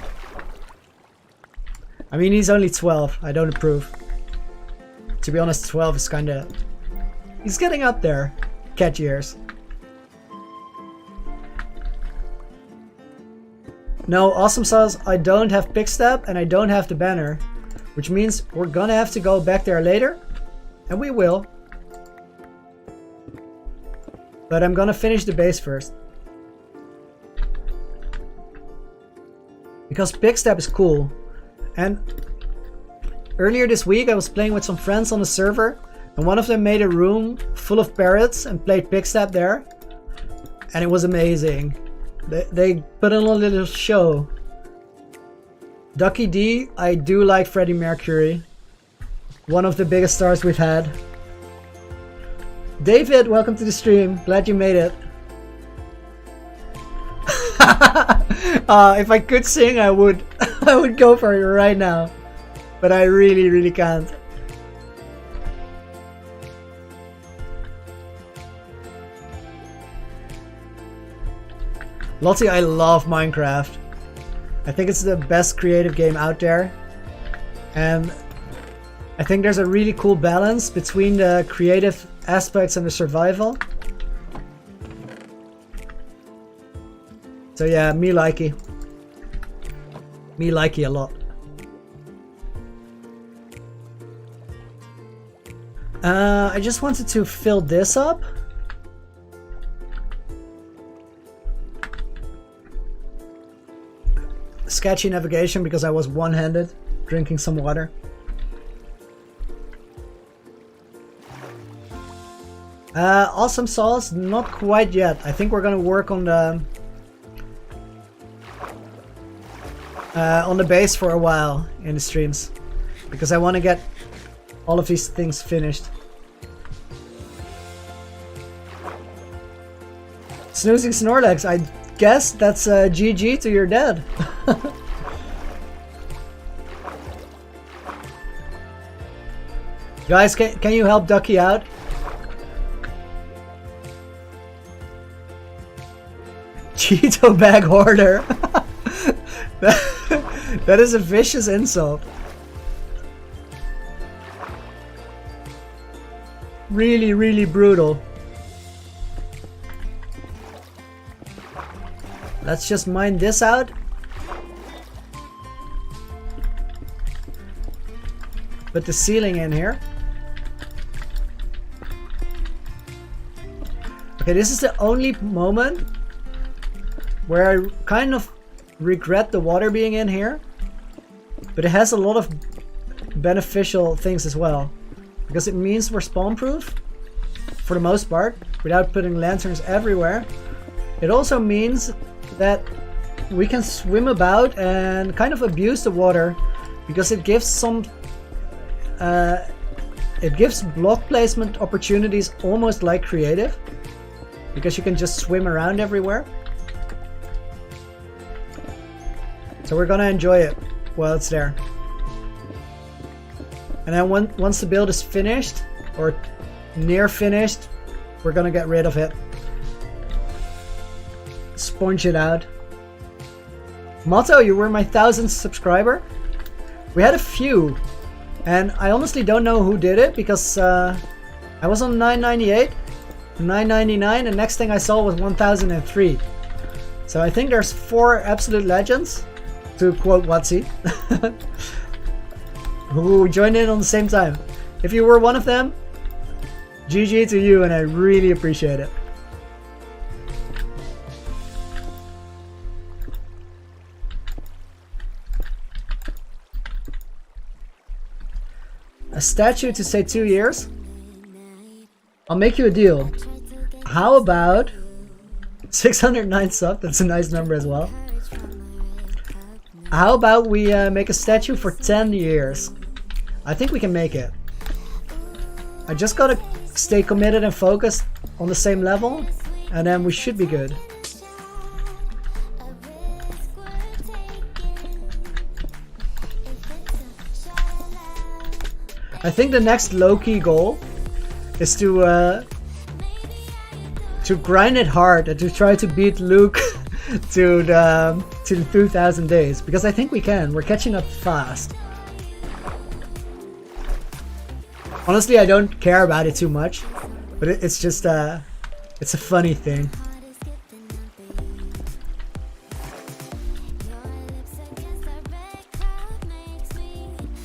A: I mean, he's only 12. I don't approve. To be honest, 12 is kinda... He's getting up there. Cat years. No, awesome sauce, I don't have Pickstep and I don't have the banner. Which means we're gonna have to go back there later. And we will. But I'm gonna finish the base first. Because Pickstep is cool. And earlier this week I was playing with some friends on the server. And one of them made a room full of parrots and played Pickstep there. And it was amazing. They put on a little show. Ducky D, I do like Freddie Mercury. One of the biggest stars we've had. David, welcome to the stream. Glad you made it. If I could sing, I would. I would go for it right now. But I really can't. Lottie, I love Minecraft. I think it's the best creative game out there. And I think there's a really cool balance between the creative aspects and the survival. So yeah, me likey. Me likey a lot. I just wanted to fill this up. Sketchy navigation because I was one-handed drinking some water. Awesome sauce, not quite yet. I think we're gonna work on the base for a while in the streams because I want to get all of these things finished. Snoozing Snorlax, I guess that's GG to your dad. Guys, can you help Ducky out? Cheeto bag hoarder. That is a vicious insult. Really, really brutal. Let's just mine this out. Put the ceiling in here. Okay, this is the only moment where I kind of regret the water being in here. But it has a lot of beneficial things as well. Because it means we're spawn proof for the most part, without putting lanterns everywhere. It also means that we can swim about and kind of abuse the water, because it gives some it gives block placement opportunities almost like creative, because you can just swim around everywhere. So we're gonna enjoy it while it's there. And then once the build is finished, or near finished, we're gonna get rid of it. Sponge it out. Motto, you were my 1000th subscriber. We had a few, and I honestly don't know who did it, because I was on 998, 999, and next thing I saw was 1003. So I think there's 4 absolute legends, to quote Watsy, who joined in on the same time. If you were one of them, GG to you, and I really appreciate it. A statue to say 2 years? I'll make you a deal. How about 609 subs? That's a nice number as well. How about we make a statue for 10 years? I think we can make it. I just gotta stay committed and focused on the same level, and then we should be good. I think the next low-key goal is to grind it hard and to try to beat Luke to the 2000 days, because I think we can. We're catching up fast. Honestly, I don't care about it too much, but it's just it's a funny thing.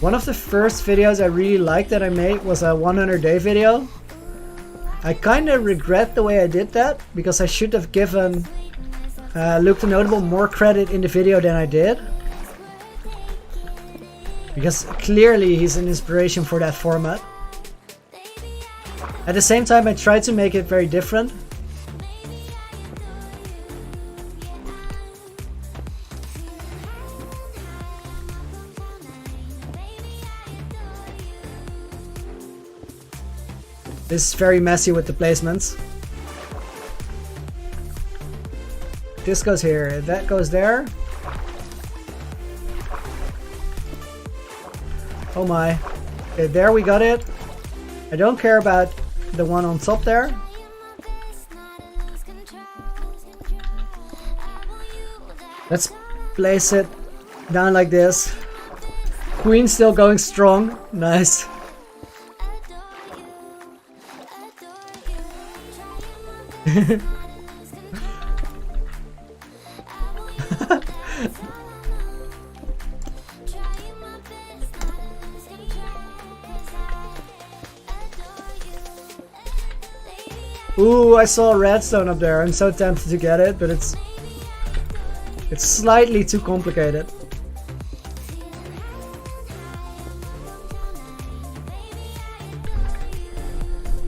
A: One of the first videos I really liked that I made was a 100-day video. I kind of regret the way I did that, because I should have given Luke the Notable more credit in the video than I did. Because clearly he's an inspiration for that format. At the same time, I tried to make it very different. This is very messy with the placements. This goes here, that goes there. Oh my. Okay, there we got it. I don't care about the one on top there. Let's place it down like this. Queen still going strong. Nice. Ooh, I saw a redstone up there. I'm so tempted to get it, but it's slightly too complicated.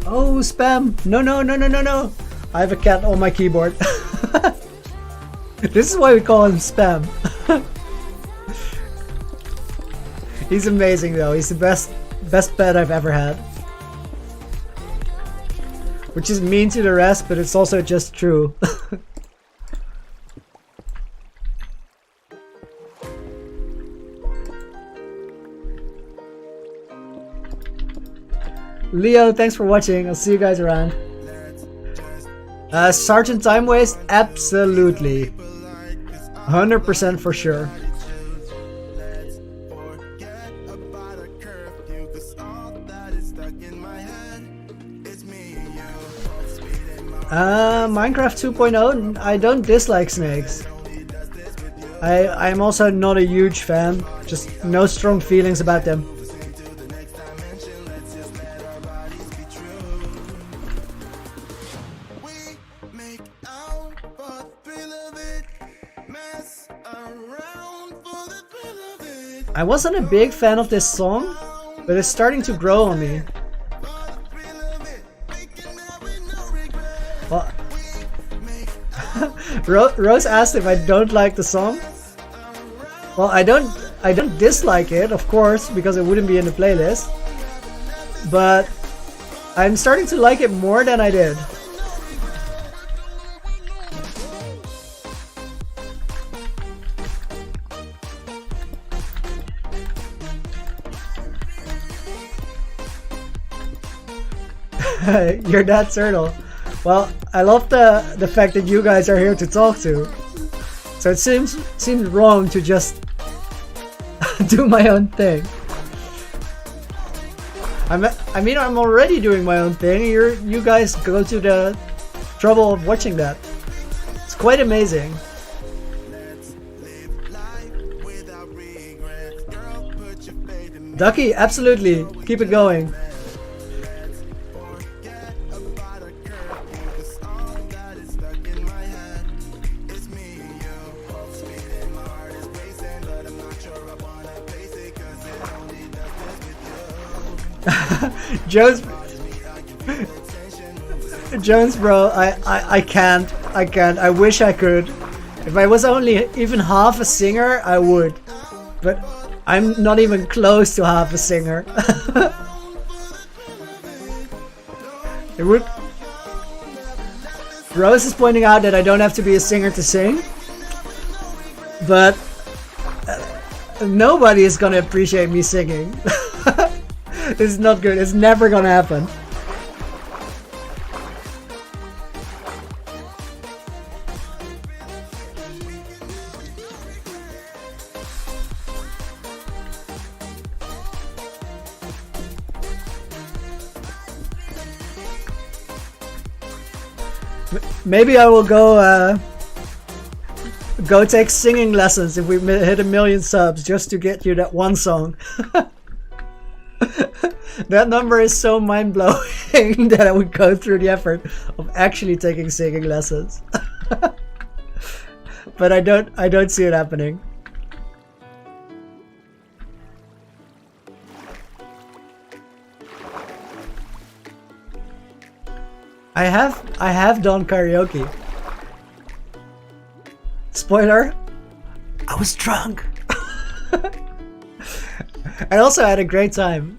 A: Oh, spam! No, no, no, no, no, no! I have a cat on my keyboard. This is why we call him Spam. He's amazing though. He's the best pet I've ever had. Which is mean to the rest, but it's also just true. Leo, thanks for watching. I'll see you guys around. Sergeant Time Waste? Absolutely. 100% for sure. Minecraft 2.0, I don't dislike snakes. I'm also not a huge fan, just no strong feelings about them. I wasn't a big fan of this song, but it's starting to grow on me. Well, Rose asked if I don't like the song. Well, I don't dislike it, of course, because it wouldn't be in the playlist. But I'm starting to like it more than I did. You're that turtle. Well, I love the fact that you guys are here to talk to. So it seems wrong to just do my own thing. I mean, I'm already doing my own thing. You guys go to the trouble of watching that. It's quite amazing. Ducky, absolutely. Keep it going. Jones, bro, I can't. I wish I could. If I was only even half a singer, I would. But I'm not even close to half a singer. It would. Rose is pointing out that I don't have to be a singer to sing. But nobody is gonna appreciate me singing. This is not good. It's never gonna happen. Maybe I will go take singing lessons if we hit 1 million subs just to get you that one song. That number is so mind-blowing that I would go through the effort of actually taking singing lessons. But I don't see it happening. I have done karaoke. Spoiler, I was drunk. I also had a great time.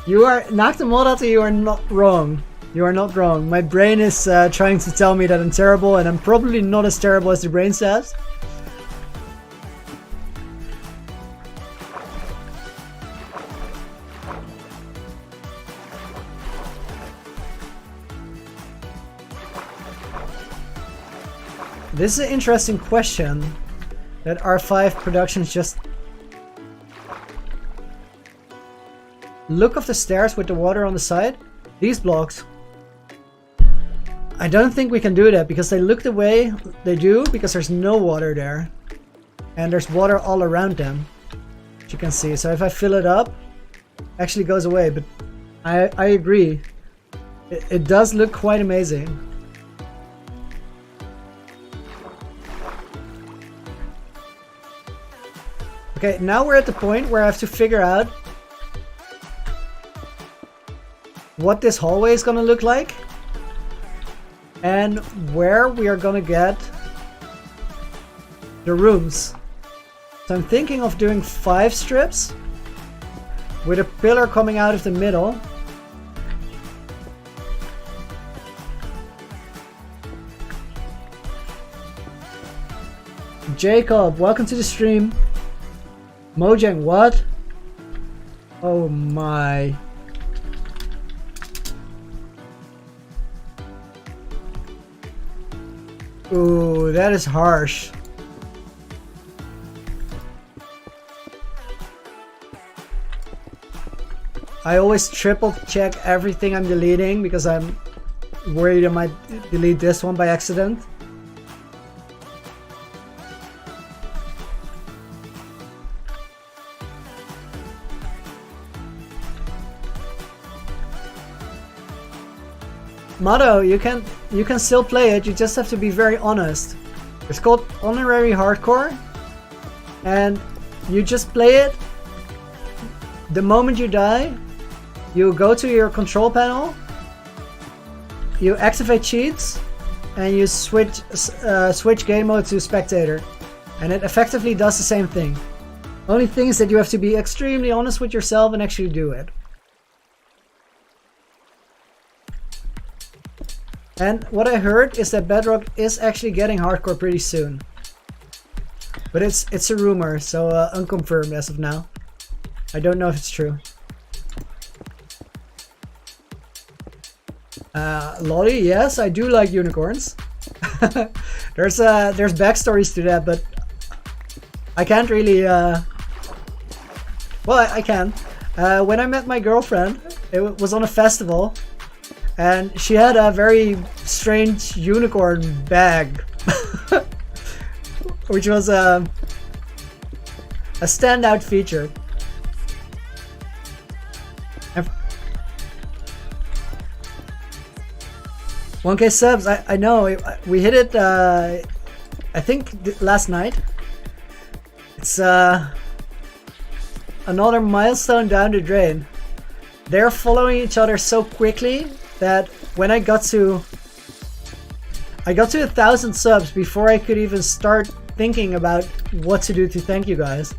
A: You are Noctamodata, you are not wrong. You are not wrong. My brain is trying to tell me that I'm terrible, and I'm probably not as terrible as the brain says. This is an interesting question that R5 Productions just... Look of the stairs with the water on the side. These blocks. I don't think we can do that because they look the way they do because there's no water there. And there's water all around them, as you can see. So if I fill it up, it actually goes away. But I agree. It does look quite amazing. Okay, now we're at the point where I have to figure out what this hallway is gonna look like and where we are gonna get the rooms. So I'm thinking of doing 5 strips with a pillar coming out of the middle. Jacob, welcome to the stream. Mojang, what? Oh my. Ooh, that is harsh. I always triple check everything I'm deleting because I'm worried I might delete this one by accident. Motto, you can still play it, you just have to be very honest. It's called Honorary Hardcore, and you just play it. The moment you die, you go to your control panel, you activate cheats, and you switch game mode to spectator, and it effectively does the same thing. Only thing is that you have to be extremely honest with yourself and actually do it. And what I heard is that Bedrock is actually getting hardcore pretty soon. But it's a rumor, so unconfirmed as of now. I don't know if it's true. Loony, yes, I do like unicorns. There's backstories to that, but I can't really. Well, I can. When I met my girlfriend, it was on a festival. And she had a very strange unicorn bag, which was a standout feature. 1K subs, I know, we hit it, I think last night. It's another milestone down the drain. They're following each other so quickly that when I got to 1,000 subs before I could even start thinking about what to do to thank you guys.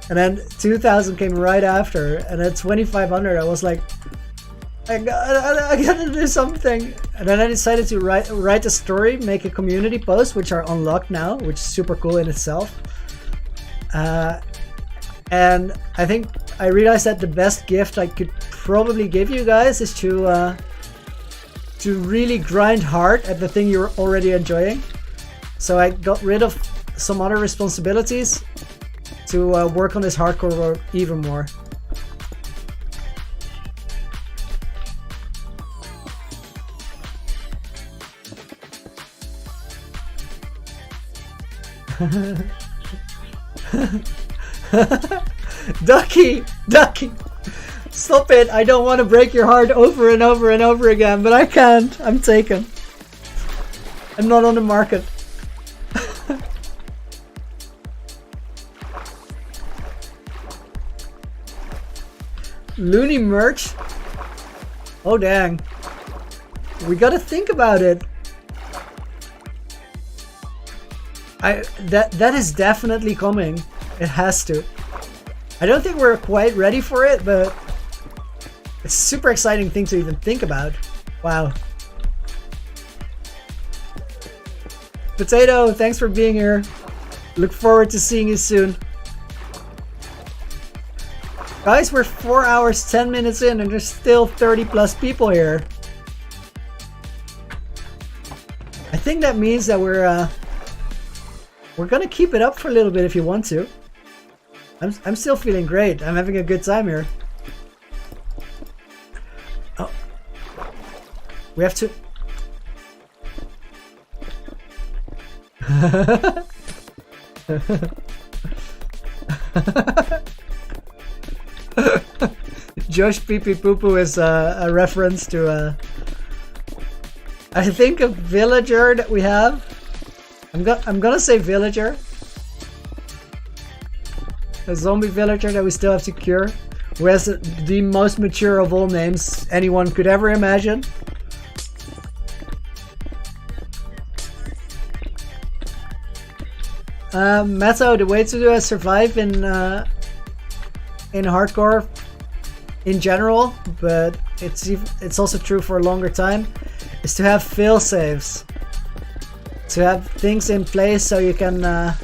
A: And then 2,000 came right after, and at 2,500 I was like, I gotta do something. And then I decided to write a story, make a community post, which are unlocked now, which is super cool in itself. And I think I realized that the best gift I could probably give you guys is to really grind hard at the thing you're already enjoying. So I got rid of some other responsibilities to work on this hardcore road even more. Ducky! Stop it! I don't want to break your heart over and over and over again, but I can't. I'm taken. I'm not on the market. Loony merch? Oh dang. We gotta think about it. That is definitely coming. It has to. I don't think we're quite ready for it, but it's a super exciting thing to even think about. Wow. Potato, thanks for being here. Look forward to seeing you soon. Guys, we're 4 hours, 10 minutes in, and there's still 30 plus people here. I think that means that we're gonna keep it up for a little bit if you want to. I'm still feeling great. I'm having a good time here. Oh. We have to... Josh Pee Pee Poo Poo is a reference to I think a villager that we have. I'm gonna say villager. A zombie villager that we still have to cure, who has the most mature of all names anyone could ever imagine. Matto, the way to survive in hardcore in general, but it's also true for a longer time, is to have fail saves. To have things in place so you can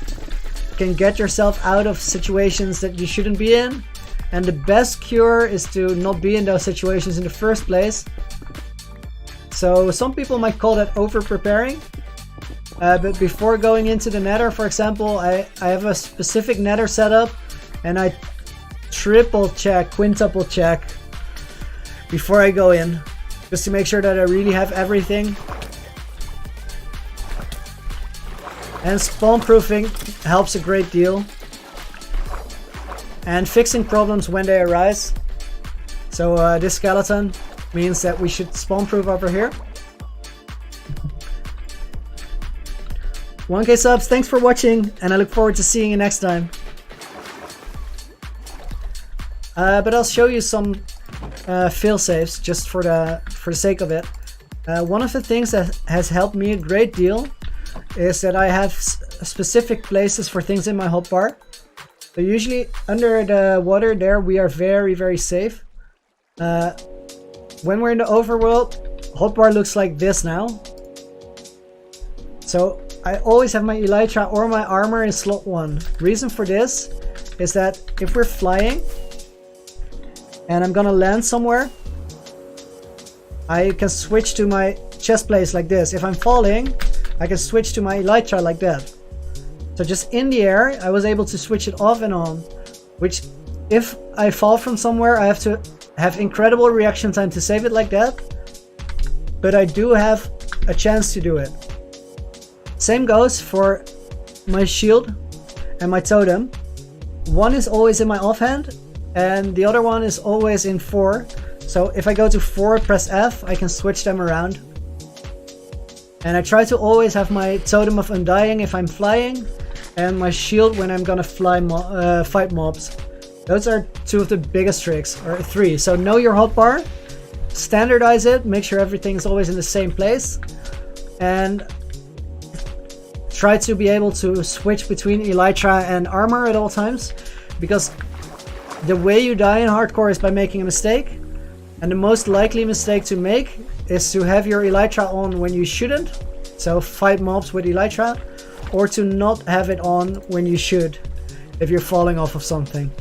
A: get yourself out of situations that you shouldn't be in, and the best cure is to not be in those situations in the first place. So some people might call that over-preparing. But before going into the nether, for example, I have a specific nether setup, and I triple check, quintuple check before I go in, just to make sure that I really have everything. And spawn proofing helps a great deal, and fixing problems when they arise. So this skeleton means that we should spawn proof over here. 1k subs, thanks for watching, and I look forward to seeing you next time. But I'll show you some fail-safes just for the sake of it. One of the things that has helped me a great deal is that I have specific places for things in my hotbar. So usually under the water there we are very, very safe. When we're in the overworld, hotbar looks like this now. So I always have my elytra or my armor in slot 1. Reason for this is that if we're flying and I'm gonna land somewhere, I can switch to my chest place like this. If I'm falling, I can switch to my elytra like that. So just in the air, I was able to switch it off and on, which if I fall from somewhere, I have to have incredible reaction time to save it like that, but I do have a chance to do it. Same goes for my shield and my totem. One is always in my offhand and the other one is always in 4. So if I go to 4, press F, I can switch them around. And I try to always have my totem of undying if I'm flying, and my shield when I'm gonna fight mobs. Those are 2 of the biggest tricks, or 3. So know your hotbar, standardize it, make sure everything is always in the same place, and try to be able to switch between elytra and armor at all times, because the way you die in hardcore is by making a mistake, and the most likely mistake to make is to have your elytra on when you shouldn't, so fight mobs with elytra, or to not have it on when you should, if you're falling off of something.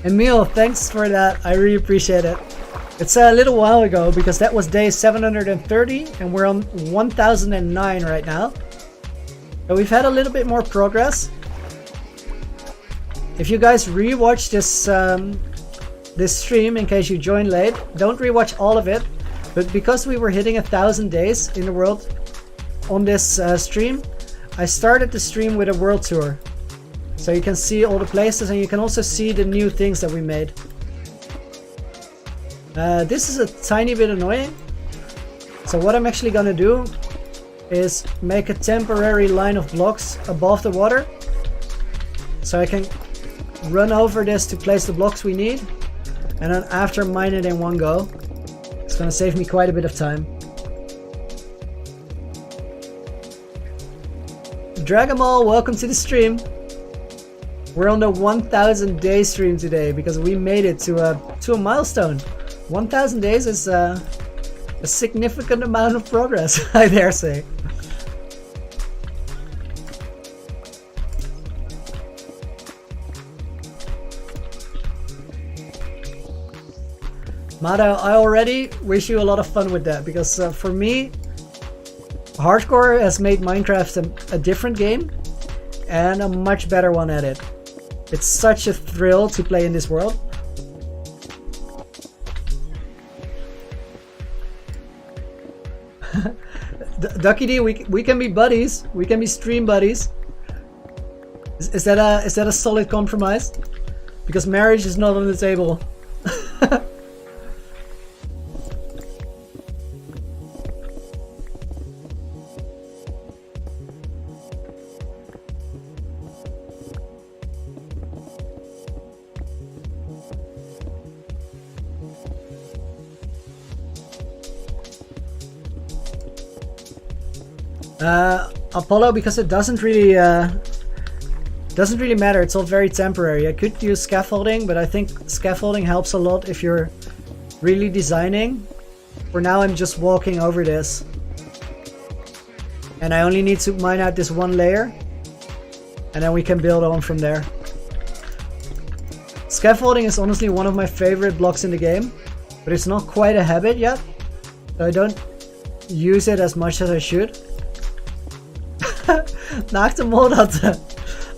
A: Emil, thanks for that, I really appreciate it. It's a little while ago because that was day 730 and we're on 1009 right now. So we've had a little bit more progress. If you guys rewatch this stream, in case you joined late, don't rewatch all of it, but because we were hitting 1,000 days in the world on this stream, I started the stream with a world tour. So you can see all the places and you can also see the new things that we made. This is a tiny bit annoying. So what I'm actually gonna do is make a temporary line of blocks above the water. So I can run over this to place the blocks we need. And then after mine it in one go. It's gonna save me quite a bit of time. Dragon Ball, welcome to the stream. We're on the 1000 day stream today because we made it to a milestone. 1000 days is a significant amount of progress, I dare say. Mado, I already wish you a lot of fun with that because for me, hardcore has made Minecraft a different game and a much better one at it. It's such a thrill to play in this world. Ducky D, we can be buddies. We can be stream buddies. Is that a solid compromise? Because marriage is not on the table. Apollo, because it doesn't really matter. It's all very temporary. I could use scaffolding, but I think scaffolding helps a lot if you're really designing. For now, I'm just walking over this, And I only need to mine out this one layer, and then we can build on from there. Scaffolding is honestly one of my favorite blocks in the game, but it's not quite a habit yet, so I don't use it as much as I should. Knock the mold out.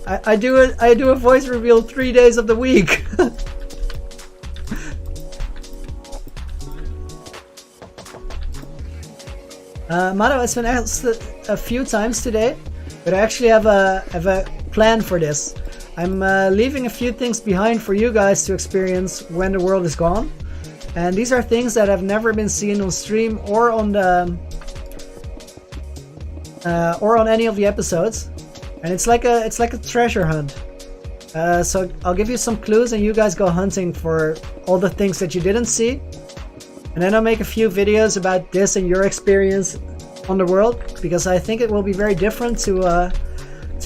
A: I do a voice reveal 3 days of the week. Mado has been asked a few times today, but I actually have a plan for this. I'm leaving a few things behind for you guys to experience when the world is gone, and these are things that have never been seen on stream or on the or on any of the episodes, and it's like a treasure hunt. So I'll give you some clues, and you guys go hunting for all the things that you didn't see. And then I'll make a few videos about this and your experience on the world, because I think it will be very different to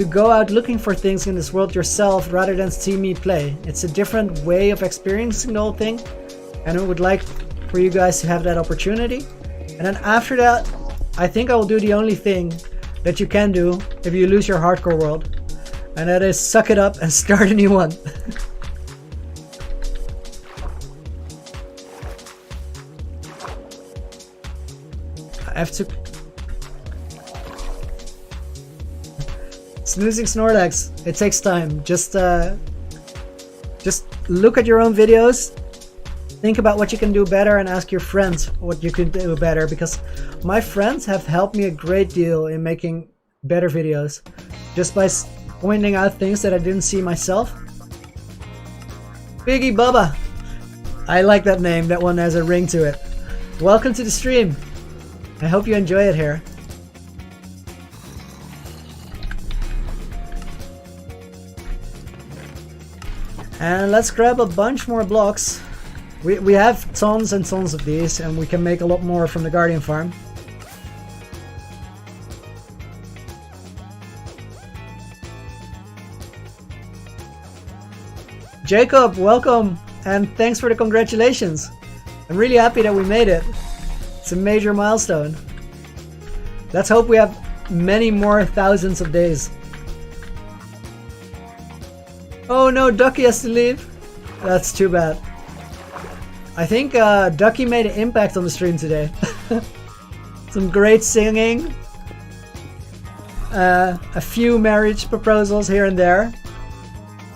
A: go out looking for things in this world yourself rather than see me play. It's a different way of experiencing the whole thing, and I would like for you guys to have that opportunity. And then after that, I think I will do the only thing that you can do if you lose your hardcore world, and that is suck it up and start a new one. I have to... Snoozing Snorlax, it takes time. Just look at your own videos, think about what you can do better, and ask your friends what you can do better, because my friends have helped me a great deal in making better videos, just by pointing out things that I didn't see myself. Biggie Bubba, I like that name, that one has a ring to it. Welcome to the stream. I hope you enjoy it here. And let's grab a bunch more blocks. We have tons and tons of these, and we can make a lot more from the Guardian farm. Jacob, welcome, and thanks for the congratulations. I'm really happy that we made it. It's a major milestone. Let's hope we have many more thousands of days. Oh no, Ducky has to leave. That's too bad. I think Ducky made an impact on the stream today. Some great singing. A few marriage proposals here and there.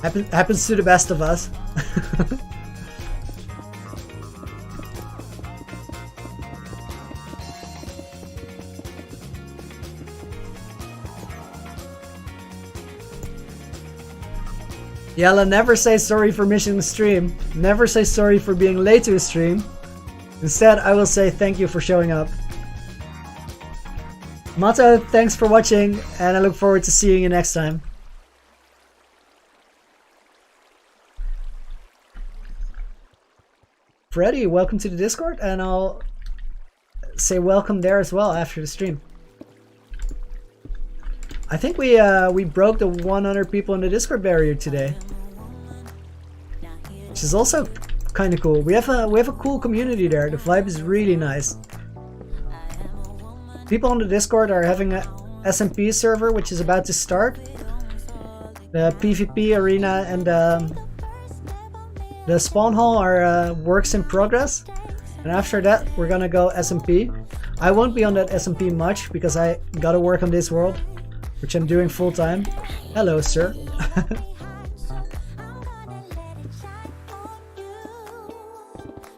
A: Happens to the best of us. Yella, never say sorry for missing the stream. Never say sorry for being late to a stream. Instead, I will say thank you for showing up. Mato, thanks for watching, and I look forward to seeing you next time. Freddy, welcome to the Discord, and I'll say welcome there as well after the stream. I think we broke the 100 people in the Discord barrier today, which is also kind of cool. We have a cool community there. The vibe is really nice. People on the Discord are having a SMP server which is about to start. The PvP arena and the spawn hall are works in progress, and after that we're gonna go SMP. I won't be on that SMP much because I gotta work on this world, which I'm doing full time. Hello, sir.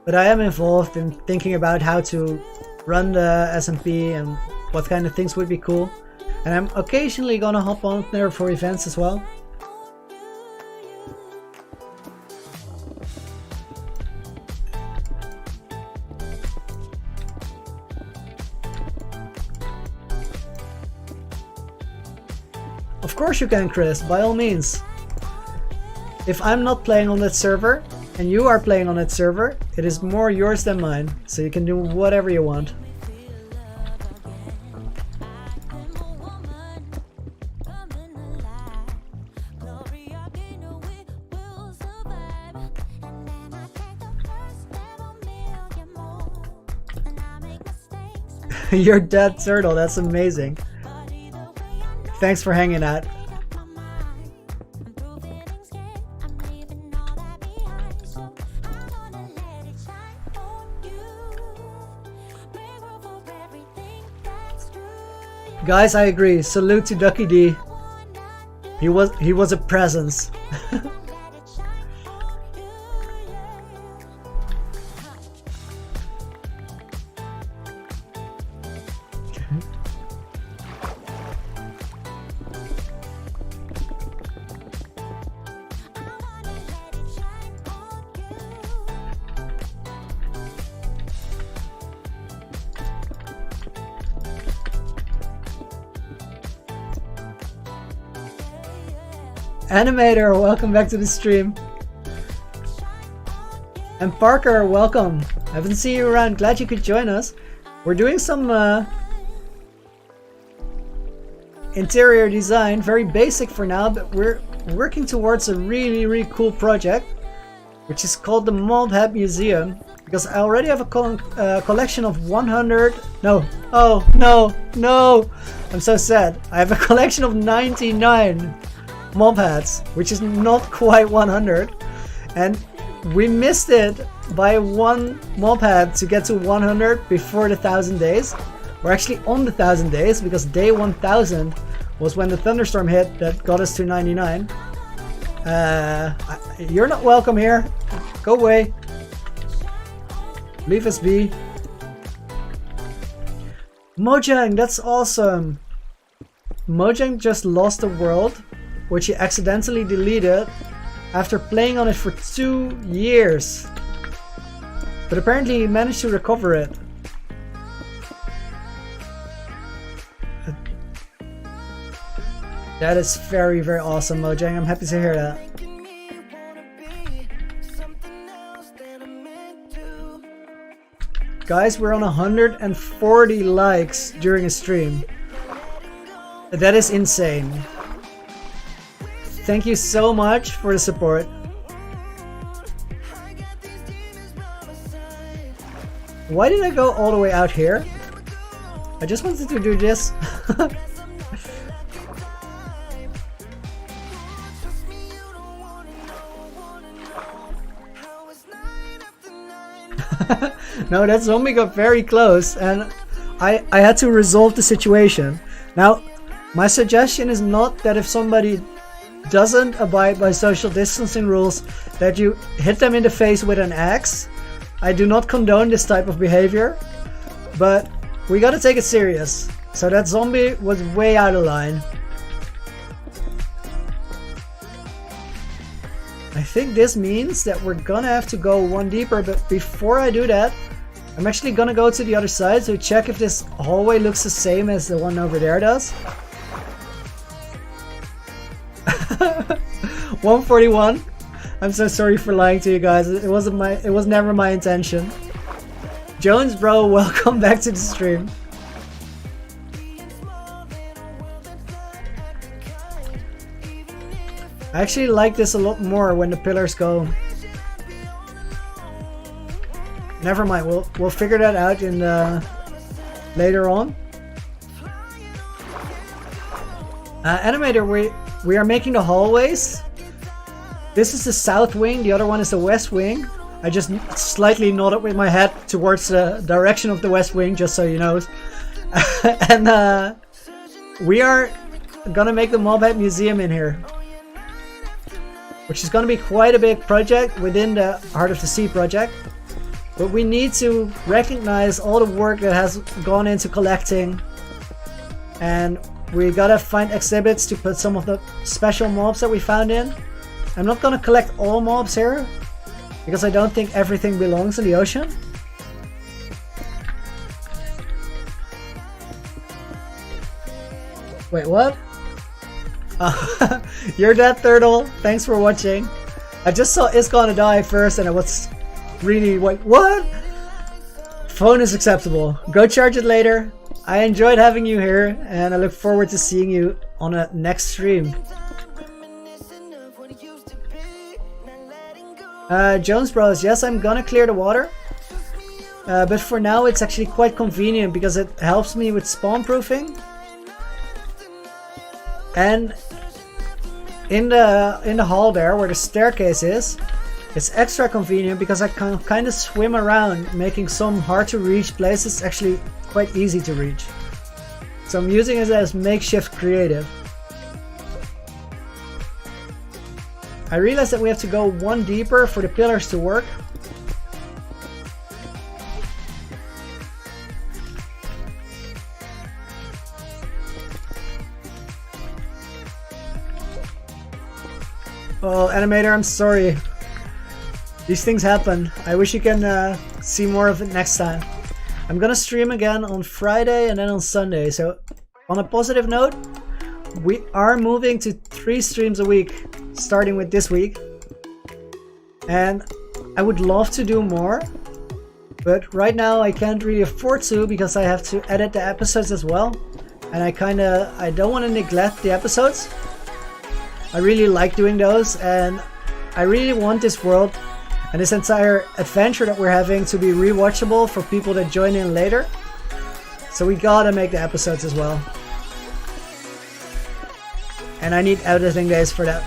A: But I am involved in thinking about how to run the SMP and what kind of things would be cool. And I'm occasionally gonna hop on there for events as well. Of course you can, Chris, by all means. If I'm not playing on that server and you are playing on that server, it is more yours than mine, so you can do whatever you want. You're dead turtle, that's amazing. Thanks for hanging out. Guys, I agree. Salute to Ducky D. He was a presence. Animator, welcome back to the stream. And Parker, welcome. I haven't seen you around. Glad you could join us. We're doing some interior design, very basic for now, but we're working towards a really cool project, which is called the Mob Head Museum. Because I already have a collection of 100. No, oh no! I'm so sad. I have a collection of 99 mob heads, which is not quite 100, and we missed it by one mob head to get to 100 before the 1,000 days. We're actually on the 1,000 days because day 1,000 was when the thunderstorm hit that got us to 99. You're not welcome here. Go away. Leave us be. Mojang, that's awesome. Mojang just lost the world, which he accidentally deleted after playing on it for 2 years. But apparently he managed to recover it. That is very awesome, Mojang. I'm happy to hear that. Guys, we're on 140 likes during a stream. That is insane. Thank you so much for the support. Why did I go all the way out here? I just wanted to do this. No, that zombie got very close and I had to resolve the situation. Now, my suggestion is not that if somebody doesn't abide by social distancing rules that you hit them in the face with an axe. I do not condone this type of behavior, but we gotta take it serious. So that zombie was way out of line. I think this means that we're gonna have to go one deeper, but before I do that, I'm actually gonna go to the other side to check if this hallway looks the same as the one over there does. 141. I'm so sorry for lying to you guys. It was never my intention. Jones bro, welcome back to the stream. I actually like this a lot more when the pillars go. Never mind, we'll figure that out in later on. Animator, we are making the hallways. This is the south wing, the other one is the west wing. I just slightly nodded with my head towards the direction of the west wing, just so you know. And we are gonna make the Mob Head Museum in here, which is gonna be quite a big project within the Heart of the Sea project. But we need to recognize all the work that has gone into collecting, and we gotta find exhibits to put some of the special mobs that we found in. I'm not gonna collect all mobs here, because I don't think everything belongs in the ocean. Wait, what? You're dead, Turtle. Thanks for watching. I just saw It's Gonna Die first and I was really like, what? Phone is acceptable. Go charge it later. I enjoyed having you here and I look forward to seeing you on a next stream. Jones Bros, yes, I'm gonna clear the water. But for now it's actually quite convenient because it helps me with spawn proofing. And in the hall there where the staircase is, it's extra convenient because I can kind of swim around, making some hard to reach places actually quite easy to reach. So I'm using it as makeshift creative. I realized that we have to go one deeper for the pillars to work. Oh, animator, I'm sorry. These things happen. I wish you can see more of it next time. I'm gonna stream again on Friday and then on Sunday. So on a positive note, we are moving to 3 streams a week, starting with this week. And I would love to do more, but right now I can't really afford to because I have to edit the episodes as well. And I don't want to neglect the episodes. I really like doing those, and I really want this world and this entire adventure that we're having to be rewatchable for people that join in later. So we gotta make the episodes as well. And I need editing days for that.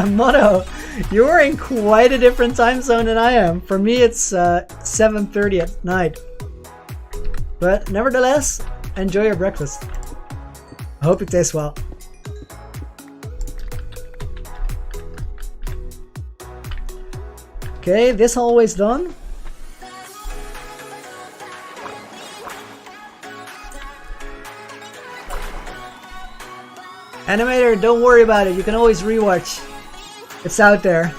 A: Mono, you're in quite a different time zone than I am. For me it's 7:30 at night. But nevertheless, enjoy your breakfast. I hope it tastes well. Okay, this hallway is done. Animator, don't worry about it. You can always rewatch. It's out there.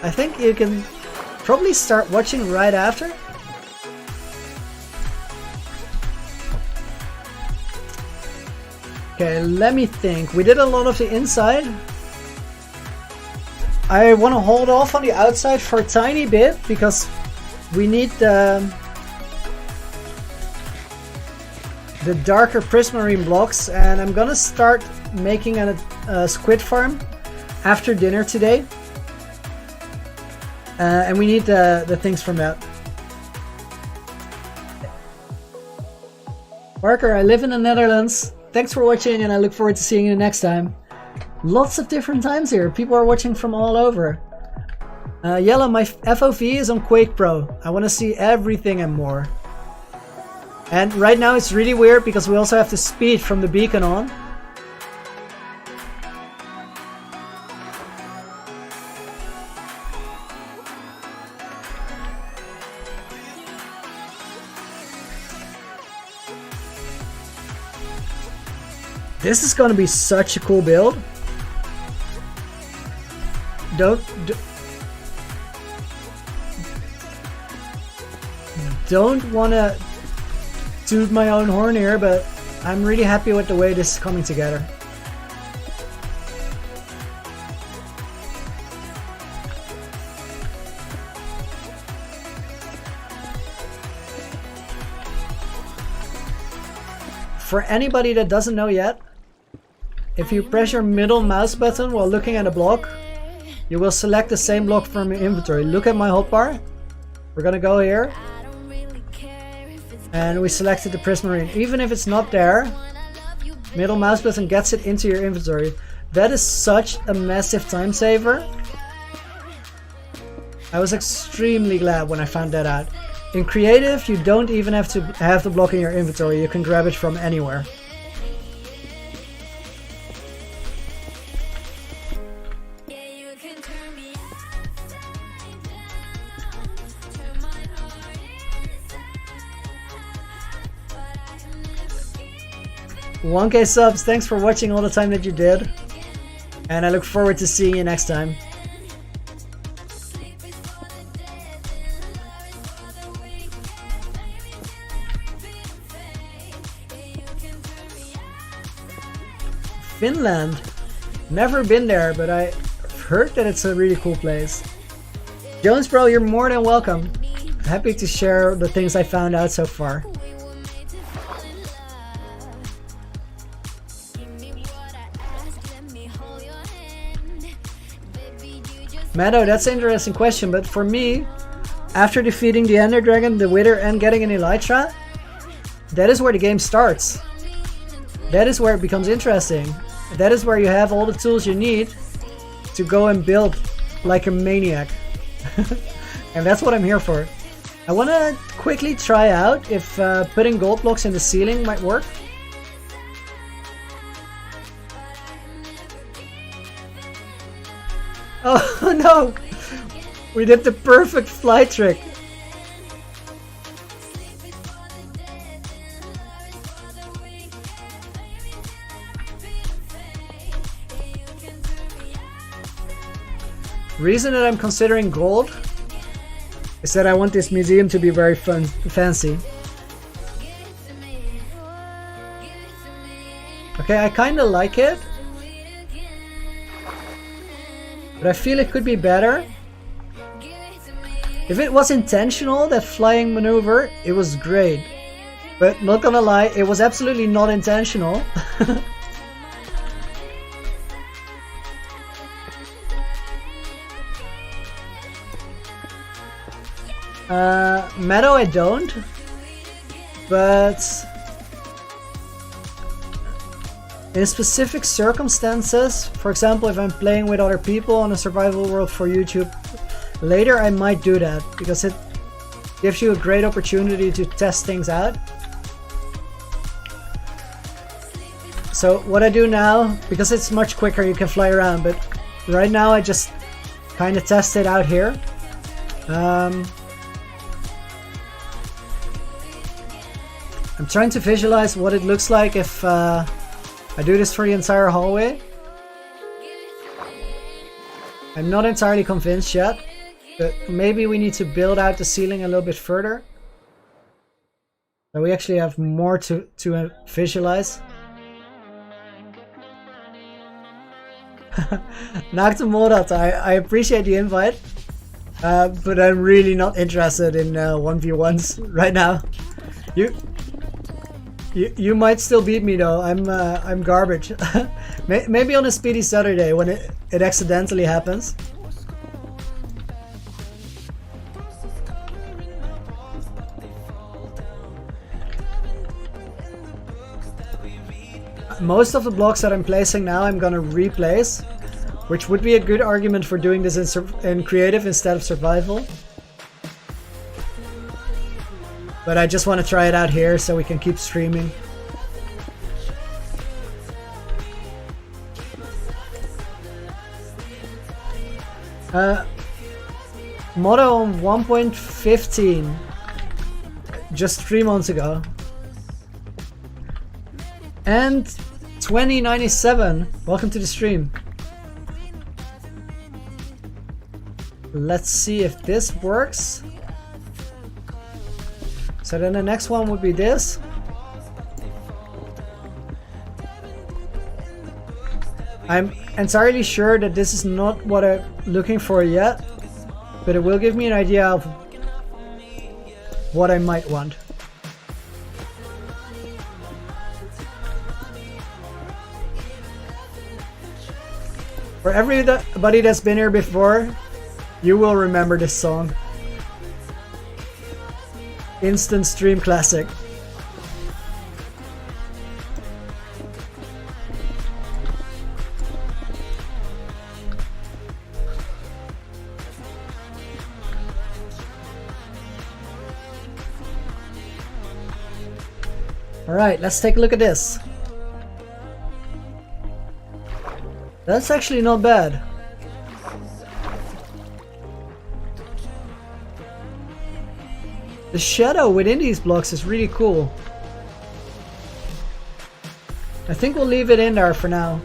A: I think you can probably start watching right after. Okay, let me think. We did a lot of the inside. I want to hold off on the outside for a tiny bit because we need the darker prismarine blocks, and I'm gonna start making a squid farm after dinner today. And we need the things from that. Parker, I live in the Netherlands. Thanks for watching, and I look forward to seeing you next time. Lots of different times here. People are watching from all over. Yellow, my FOV is on Quake Pro. I want to see everything and more. And right now it's really weird because we also have the speed from the beacon on. This is going to be such a cool build. Don't want to toot my own horn here, but I'm really happy with the way this is coming together. For anybody that doesn't know yet, if you press your middle mouse button while looking at a block, you will select the same block from your inventory. Look at my hotbar. We're gonna go here. And we selected the prismarine. Even if it's not there, middle mouse button gets it into your inventory. That is such a massive time saver. I was extremely glad when I found that out. In creative, you don't even have to have the block in your inventory. You can grab it from anywhere. One 1K subs, thanks for watching all the time that you did. And I look forward to seeing you next time. Finland. Never been there, but I've heard that it's a really cool place. Jones bro, you're more than welcome. Happy to share the things I found out so far. Meadow, that's an interesting question, but for me, after defeating the Ender Dragon, the Wither, and getting an Elytra, that is where the game starts. That is where it becomes interesting. That is where you have all the tools you need to go and build like a maniac. And that's what I'm here for. I want to quickly try out if putting gold blocks in the ceiling might work. Oh no! We did the perfect fly trick. Reason that I'm considering gold is that I want this museum to be very fancy. Okay, I kinda like it, but I feel it could be better. If it was intentional, that flying maneuver, it was great. But not gonna lie, it was absolutely not intentional. Meadow I don't, but in specific circumstances, for example if I'm playing with other people on a survival world for YouTube, later I might do that because it gives you a great opportunity to test things out. So what I do now, because it's much quicker, you can fly around, but right now I just kind of test it out here. I'm trying to visualize what it looks like if I do this for the entire hallway. I'm not entirely convinced yet, but maybe we need to build out the ceiling a little bit further. So we actually have more to visualize. Naaktemorat, I appreciate the invite, but I'm really not interested in 1v1s right now. You might still beat me though. I'm garbage. Maybe on a speedy Saturday when it accidentally happens. Most of the blocks that I'm placing now I'm gonna replace, which would be a good argument for doing this in creative instead of survival. But I just want to try it out here so we can keep streaming. Motto on 1.15 just 3 months ago. And 2097, welcome to the stream. Let's see if this works. So then the next one would be this. I'm entirely sure that this is not what I'm looking for yet, but it will give me an idea of what I might want. For everybody that's been here before, you will remember this song. Instant stream classic. Alright, let's take a look at this. That's actually not bad. The shadow within these blocks is really cool. I think we'll leave it in there for now.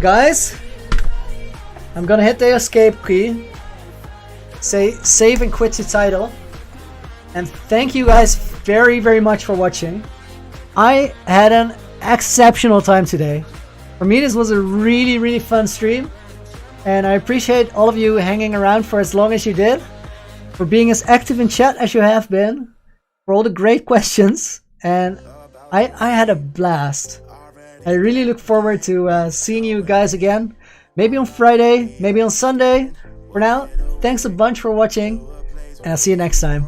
A: Guys, I'm gonna hit the escape key, say save and quit the title, and thank you guys very much for watching. I had an exceptional time today. For me, this was a really fun stream, and I appreciate all of you hanging around for as long as you did, for being as active in chat as you have been, for all the great questions, and I had a blast. I really look forward to seeing you guys again. Maybe on Friday, maybe on Sunday. For now, thanks a bunch for watching, and I'll see you next time.